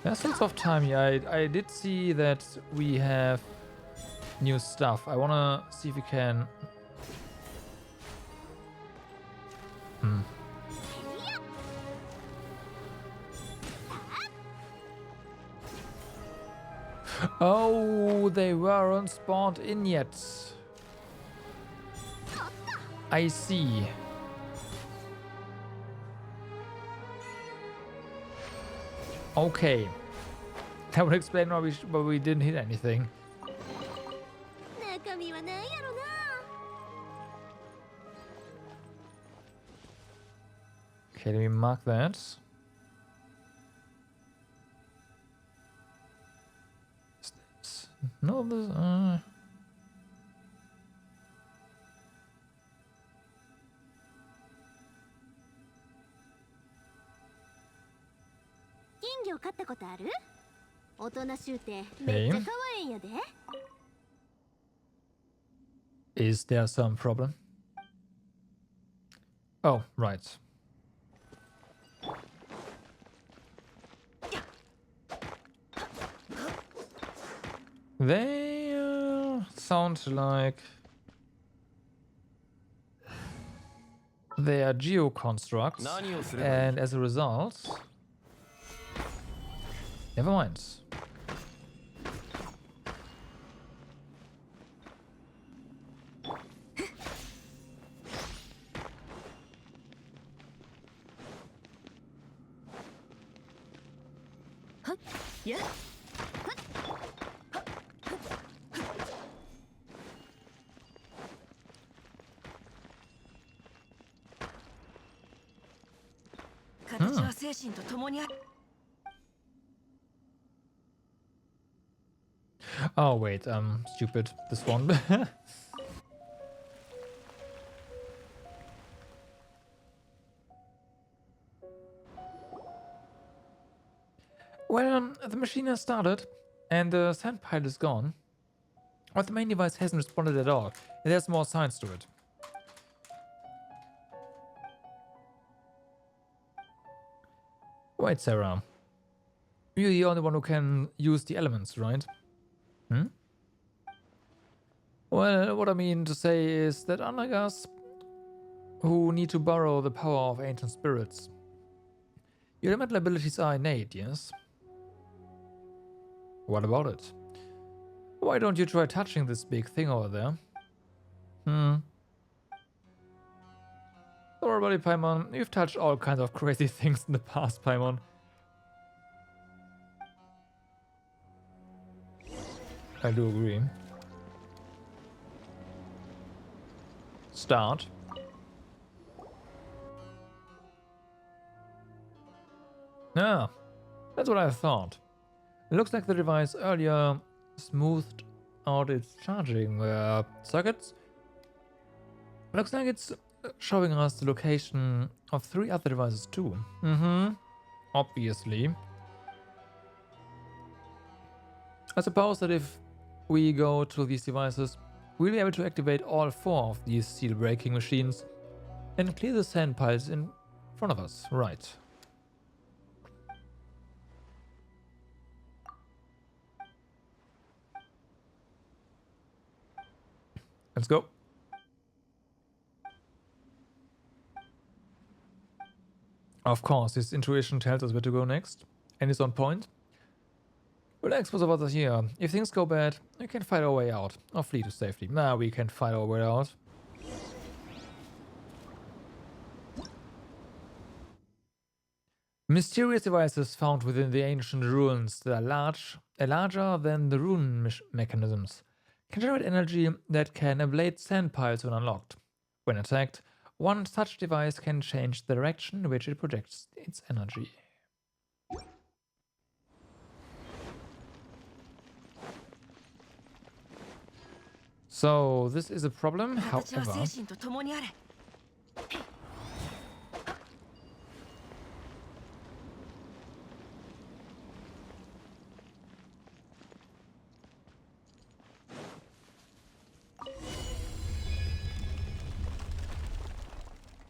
Essence of Time, yeah, I did see that we have new stuff. I wanna see if we can... Oh, they weren't spawned in yet. I see. Okay. That would explain why we didn't hit anything. Okay, let me mark that. No, this. Okay. Is there some problem? Oh, right. They sound like they are geo-constructs, and as a result, never mind. Yeah. Oh wait, stupid. This one. Well, the machine has started, and the sand pile is gone. But the main device hasn't responded at all, and there's more science to it. Wait, Sarah. You're the only one who can use the elements, right? Hmm? Well, what I mean to say is that unlike us, who need to borrow the power of ancient spirits, your elemental abilities are innate, yes? What about it? Why don't you try touching this big thing over there? Don't worry about it, Paimon. You've touched all kinds of crazy things in the past, Paimon. I do agree. Start. Ah, that's what I thought. It looks like the device earlier smoothed out its charging circuits. Looks like it's showing us the location of 3 other devices too. Obviously. I suppose that if we go to these devices, we'll be able to activate all 4 of these seal-breaking machines and clear the sand piles in front of us. Right. Let's go. Of course, his intuition tells us where to go next, and it's on point. Relax, both of us are here. If things go bad, we can fight our way out, or flee to safety. Nah, we can fight our way out. Mysterious devices found within the ancient ruins that are larger than the rune mechanisms, can generate energy that can ablate sand piles when unlocked. When attacked, one such device can change the direction in which it projects its energy. So this is a problem, however...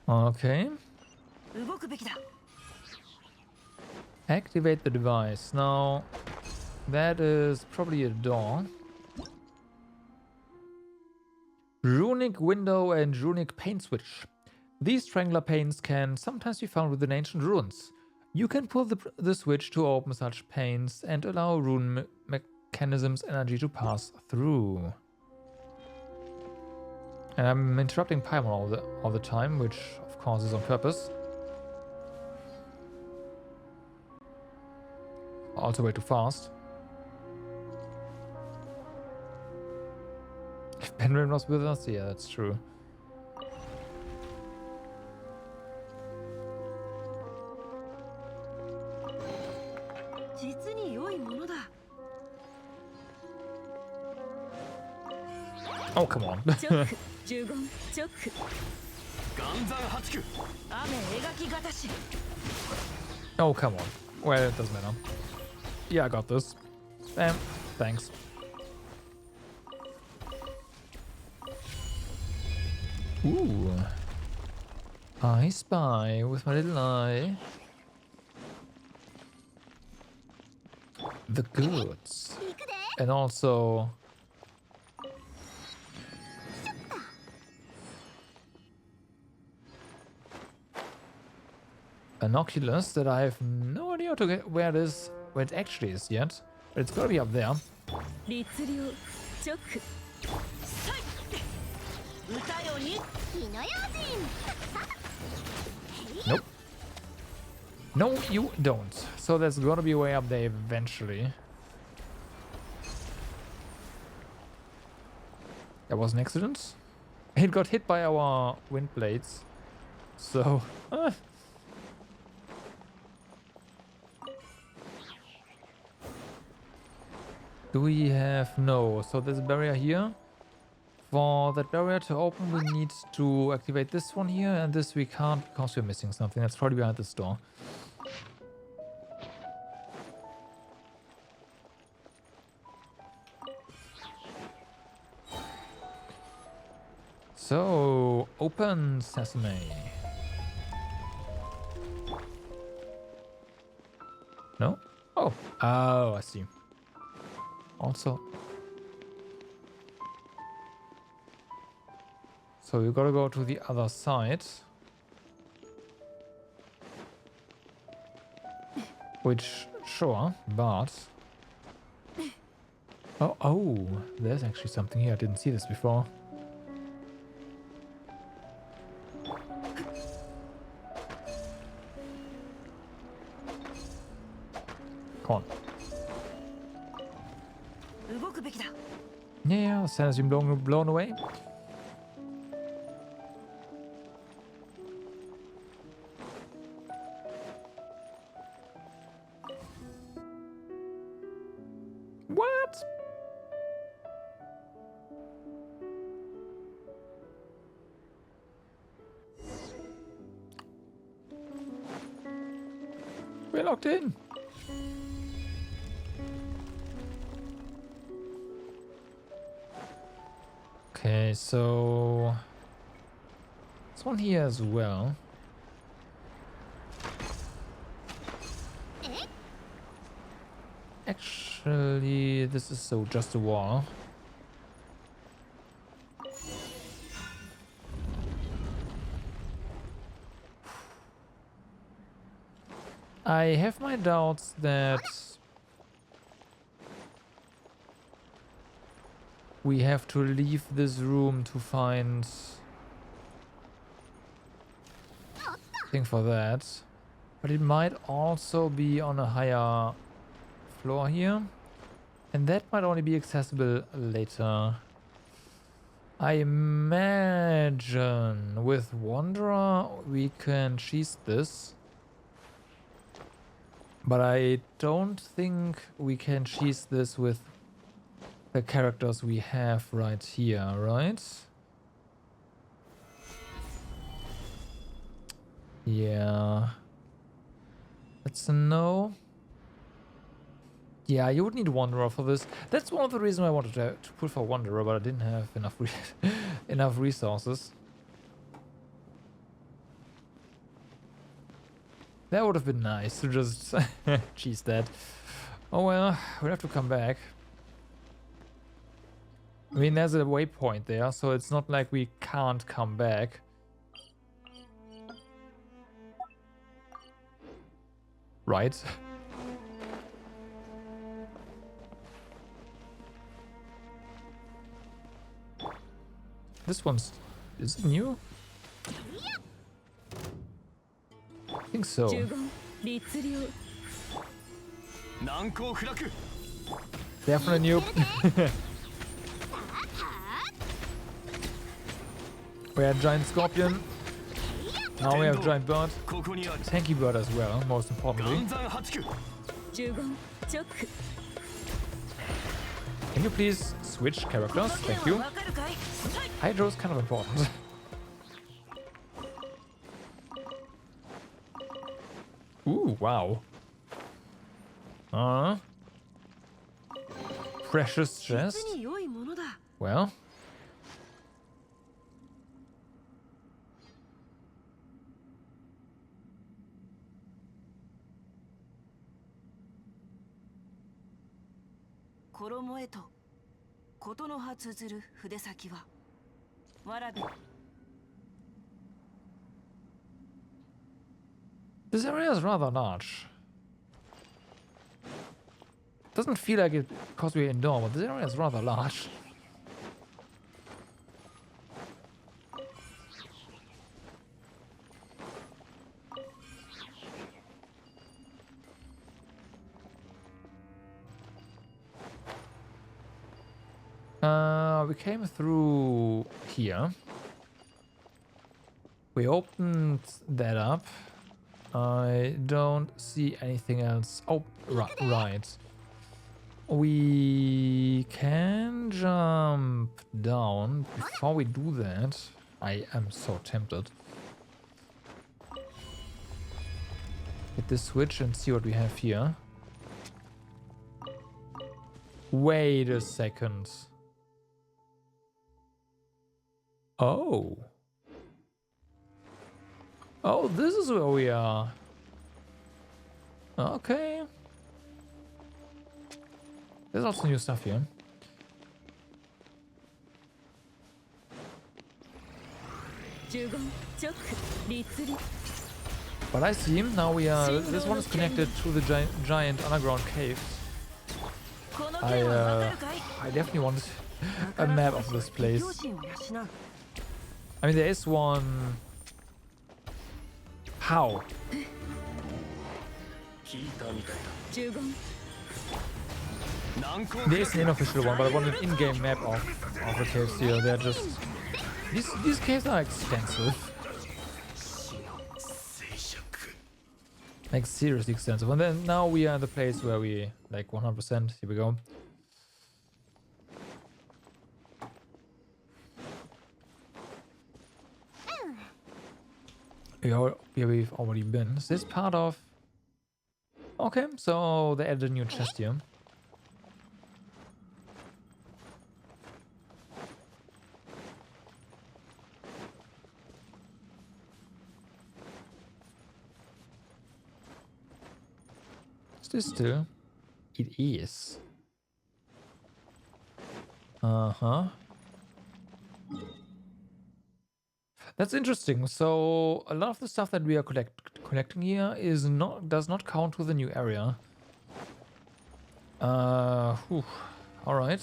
Okay. Activate the device. Now, that is probably a door. Runic window and runic pane switch. These strangler panes can sometimes be found within ancient ruins. You can pull the switch to open such panes and allow rune mechanisms energy to pass through. And I'm interrupting Paimon all the time, which of course is on purpose. Also way too fast. If Benjamin was with us, yeah, that's true. Oh, come on. Oh, come on. Well, it doesn't matter. Yeah, I got this. Bam. Thanks. Ooh. I spy with my little eye the goods. And also binoculars that I have no idea where it actually is yet. But it's gotta be up there. Nope. No, you don't. So there's gotta be a way up there eventually. That was an accident. It got hit by our wind blades. So... Do we have... No. So there's a barrier here. For that barrier to open, we need to activate this one here, and this we can't because we're missing something. That's probably behind this door. So, open sesame. No? Oh. Oh, I see. Also... So you gotta go to the other side. Which, sure, but... Oh, there's actually something here. I didn't see this before. Come on. Yeah, Sam has been blown away. What? We're locked in. Okay, so this one here as well. Actually, this is so just a wall. I have my doubts that we have to leave this room to find thing for that. But it might also be on a higher floor here. And that might only be accessible later. I imagine with Wanderer we can cheese this. But I don't think we can cheese this with the characters we have right here, right? Yeah. That's a no. Yeah, you would need Wanderer for this. That's one of the reasons I wanted to pull for Wanderer, but I didn't have enough enough resources. That would have been nice to just cheese that. Oh well, we'll have to come back. I mean, there's a waypoint there, so it's not like we can't come back. Right? This one's... is it new? I think so. Definitely new. We had giant scorpion. Now we have giant bird. Tanky bird as well, most importantly. Can you please switch characters? Thank you. Hydro is kind of important. Ooh, wow. Precious chest. Well. This area is rather large. Doesn't feel like it because we're indoor, but this area is rather large. We came through here. We opened that up. I don't see anything else. Oh, right. We can jump down. Before we do that, I am so tempted. Hit this switch and see what we have here. Wait a second. Oh. Oh, this is where we are. Okay. There's also new stuff here. But I see him. Now we are... This one is connected to the giant underground caves. I definitely want a map of this place. I mean, there is one... How? There is an unofficial one, but I want an in-game map of the caves here. They're just... These caves are extensive. Like, seriously extensive. And then now we are in the place where we... Like, 100%. Here we go. Here we've already been. Is this part of... Okay, so they added a new chest here. Is this still? It is. Uh-huh. That's interesting. So a lot of the stuff that we are collecting here does not count to the new area. All right.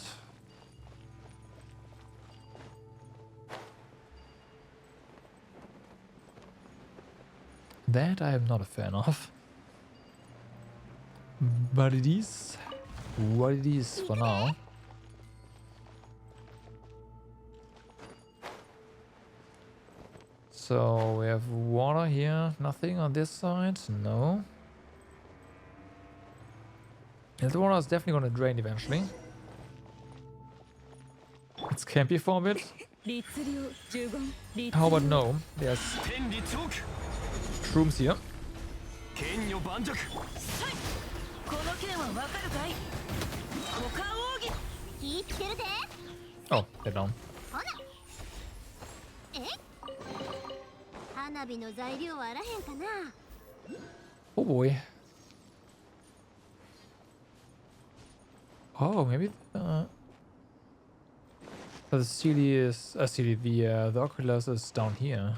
That I am not a fan of. But it is what it is for now. So we have water here, nothing on this side, no. And the water is definitely going to drain eventually. It's campy for a bit. How about no? There's shrooms here. Oh, they're down. Oh boy. Oh, maybe the Sealy is Sealy, the Oculus is down here.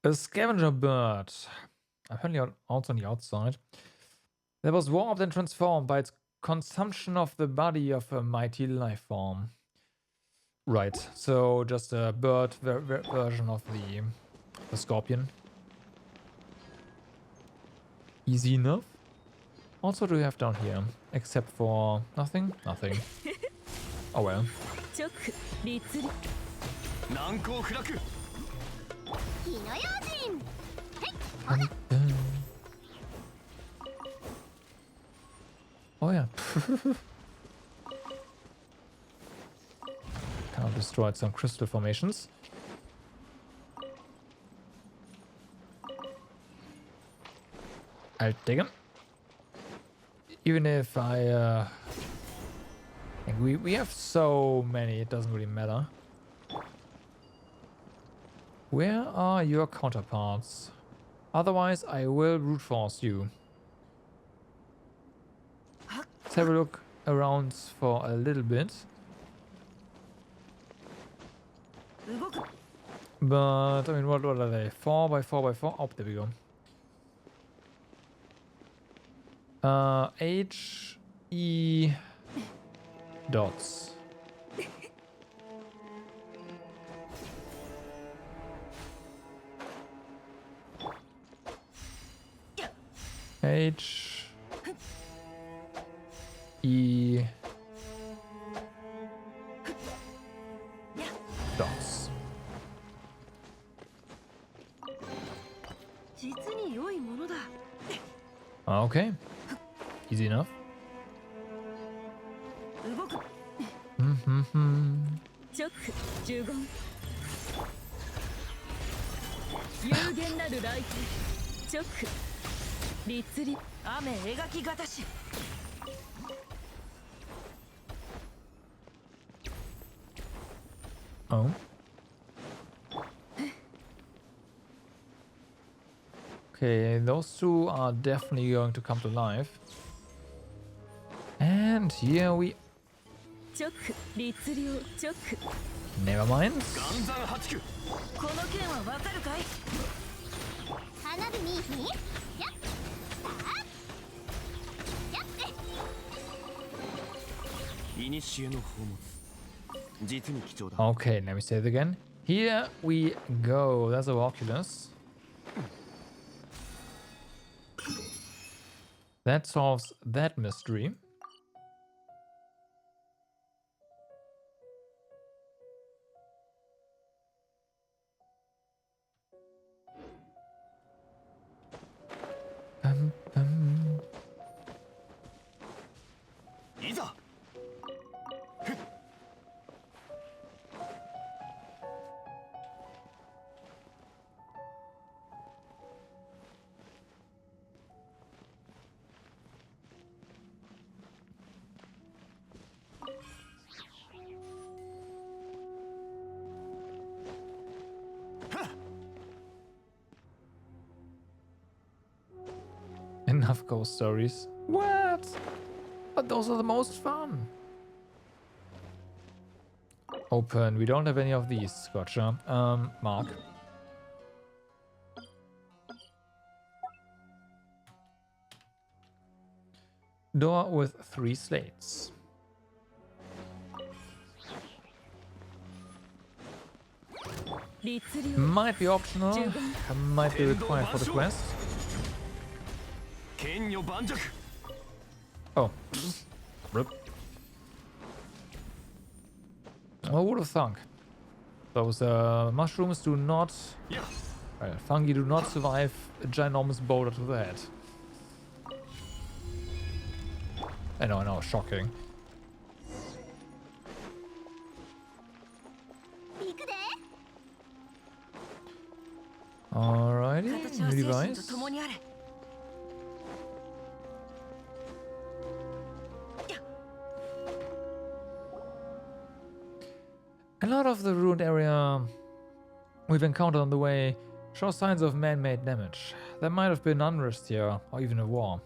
A scavenger bird. Apparently also on the outside. That was warped and transformed by its consumption of the body of a mighty life form. Right, so just a bird version of the scorpion. Easy enough. Also, do we have down here? Except for nothing? Nothing. Oh well. Oh yeah. Kind of destroyed some crystal formations. I'll take him. Even if I we have so many, it doesn't really matter. Where are your counterparts? Otherwise, I will brute force you. Let's have a look around for a little bit. But, I mean, what are they? 4x4x4? Oh, there we go. H, E, dots. H, E, dots. Okay. Easy enough. Oh. Okay, those two are definitely going to come to life. And here we... Never mind. Okay, let me say it again. Here we go. That's a Oculus. That solves that mystery. Enough ghost stories. What? But those are the most fun. Open. We don't have any of these. Gotcha. Mark. Door with 3 slates. Might be optional. Might be required for the quest. Oh. Rip. I would have thunk. Those mushrooms do not... fungi do not survive a ginormous boulder to the head. I know, shocking. Alrighty, new device. A lot of the ruined area we've encountered on the way Show signs of man-made damage. There might have been unrest here, or even a war.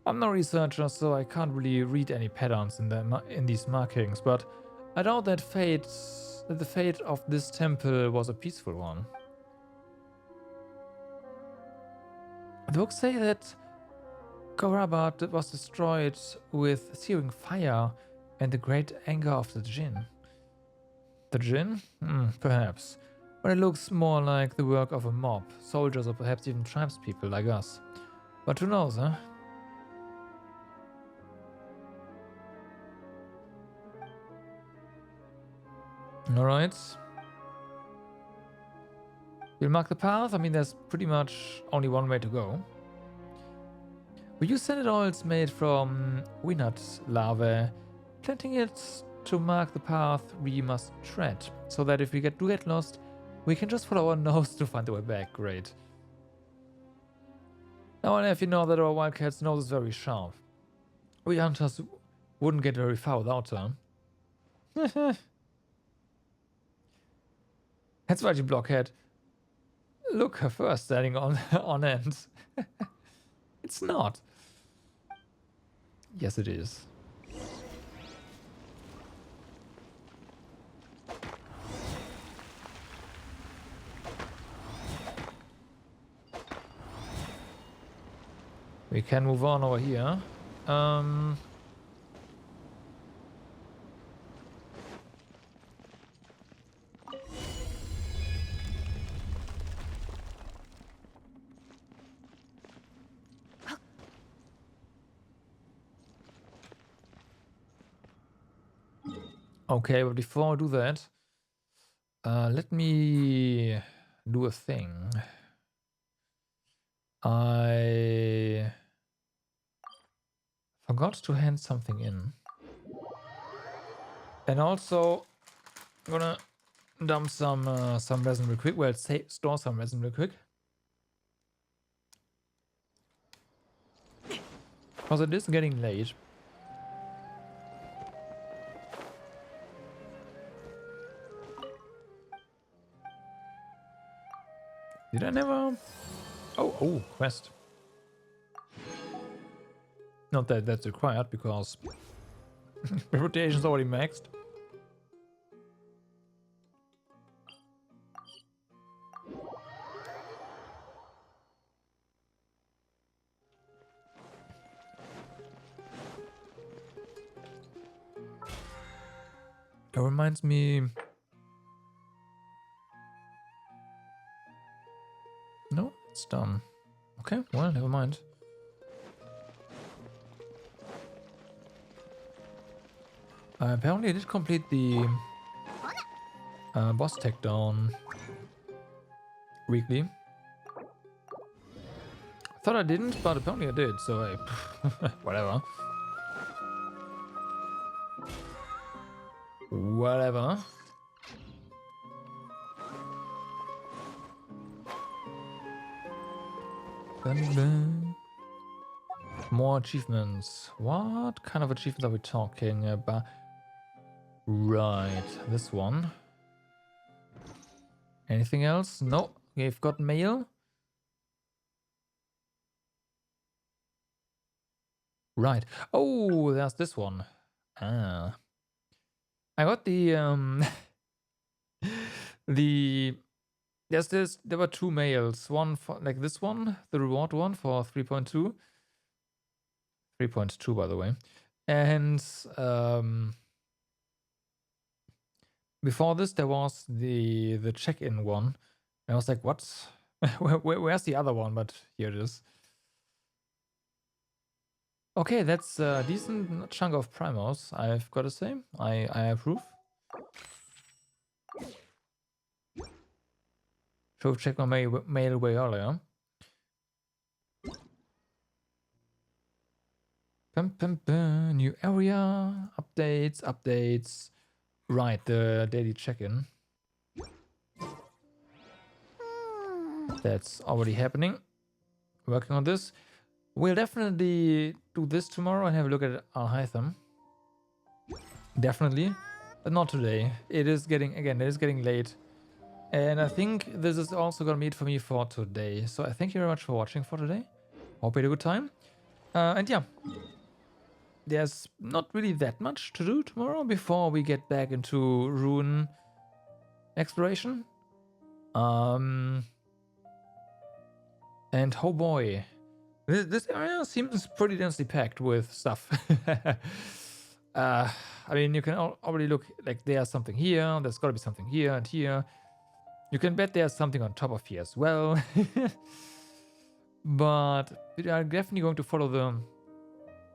I'm no researcher, so I can't really read any patterns in these markings, but I doubt that the fate of this temple was a peaceful one. The books say that Gorabat was destroyed with searing fire and the great anger of the Jinn. The Jinn? Perhaps. But it looks more like the work of a mob, soldiers or perhaps even tribespeople like us. But who knows, huh? Alright. We'll mark the path. I mean, there's pretty much only one way to go. We use sanded oils made from winnut larvae. Planting it to mark the path we must tread, so that if we do get lost, we can just follow our nose to find the way back. Great. Now and if you know that our wildcat's nose is very sharp. We hunters wouldn't get very far without her. That's right, you blockhead. Look, her fur standing on end. It's not. Yes, it is. We can move on over here. Okay, but before I do that, let me do a thing. I forgot to hand something in. And also, I'm gonna dump some resin real quick. Well, store some resin real quick. Because it is getting late. Did I never? Oh, quest. Not that that's required because reputation is already maxed. That reminds me. No, it's done. Okay, well, never mind. Apparently I did complete the boss tech down weekly. I thought I didn't, but apparently I did, so hey, whatever. Whatever. More achievements. What kind of achievements are we talking about? Right, this one. Anything else? No, we've got mail. Right. Oh, there's this one. Ah. I got the there were two mails. One for like this one, the reward one for 3.2. 3.2 by the way. And before this there was the check-in one. I was like, what? Where's the other one? But here it is. Okay, that's a decent chunk of primos, I've got to say. I approve. Should have checked my mail way earlier. New area, updates. Right, the daily check-in. That's already happening. Working on this. We'll definitely do this tomorrow and have a look at Alhaitham. Definitely, but not today. It is getting late. And I think this is also gonna be it for me for today. So I thank you very much for watching for today. Hope you had a good time. And yeah, there's not really that much to do tomorrow before we get back into rune exploration. And oh boy, this area seems pretty densely packed with stuff. I mean, you can already look, like there's something here, there's gotta be something here and here. You can bet there's something on top of here as well. But we are definitely going to follow the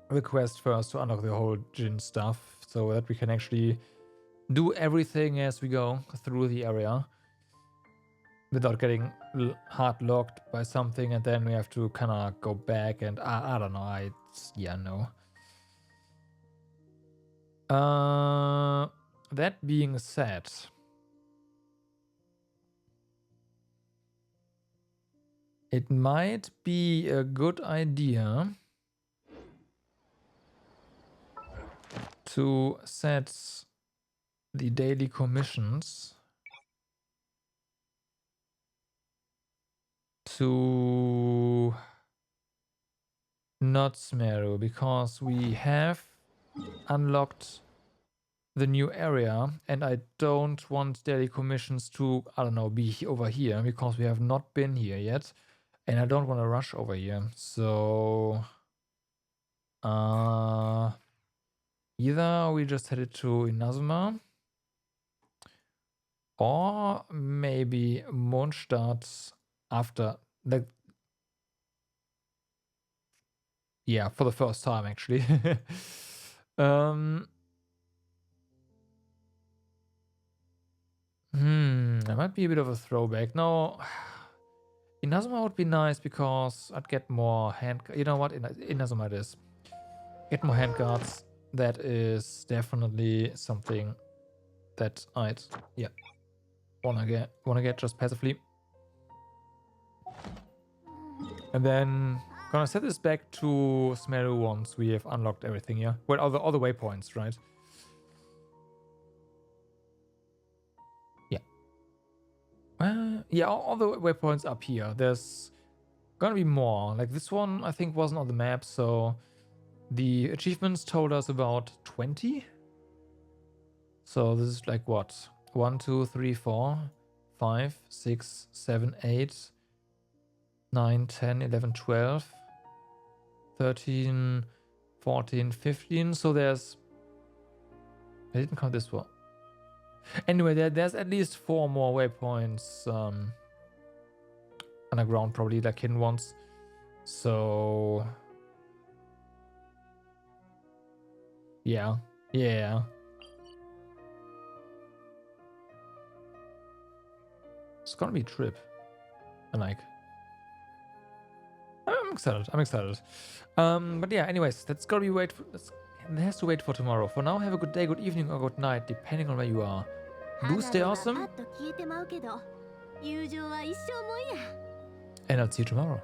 request first to unlock the whole Jin stuff, so that we can actually do everything as we go through the area without getting hard locked by something, and then we have to kind of go back and I don't know. That being said, it might be a good idea to set the daily commissions to not Smeru, because we have unlocked the new area and I don't want daily commissions to, I don't know, be over here because we have not been here yet and I don't want to rush over here. So either we just head it to Inazuma, or maybe Mondstadt after, like, yeah, for the first time actually. That might be a bit of a throwback. No, Inazuma would be nice because I'd get more hand. You know what? Inazuma it is. Get more handguards. That is definitely something that I'd wanna get just passively. And then gonna set this back to Smeru once we have unlocked everything here. Well, all the waypoints, right? Yeah, all the waypoints up here. There's gonna be more. Like this one, I think wasn't on the map, so the achievements told us about 20. So this is like what? 1, 2, 3, 4, 5, 6, 7, 8, 9, 10, 11, 12, 13, 14, 15. So there's... I didn't count this one. Anyway, there's at least 4 more waypoints underground, probably, like hidden ones. So... Yeah. It's gonna be a trip. I like. I'm excited. But yeah, anyways, that's gotta be it has to wait for tomorrow. For now, have a good day, good evening, or good night, depending on where you are. Do stay awesome. And I'll see you tomorrow.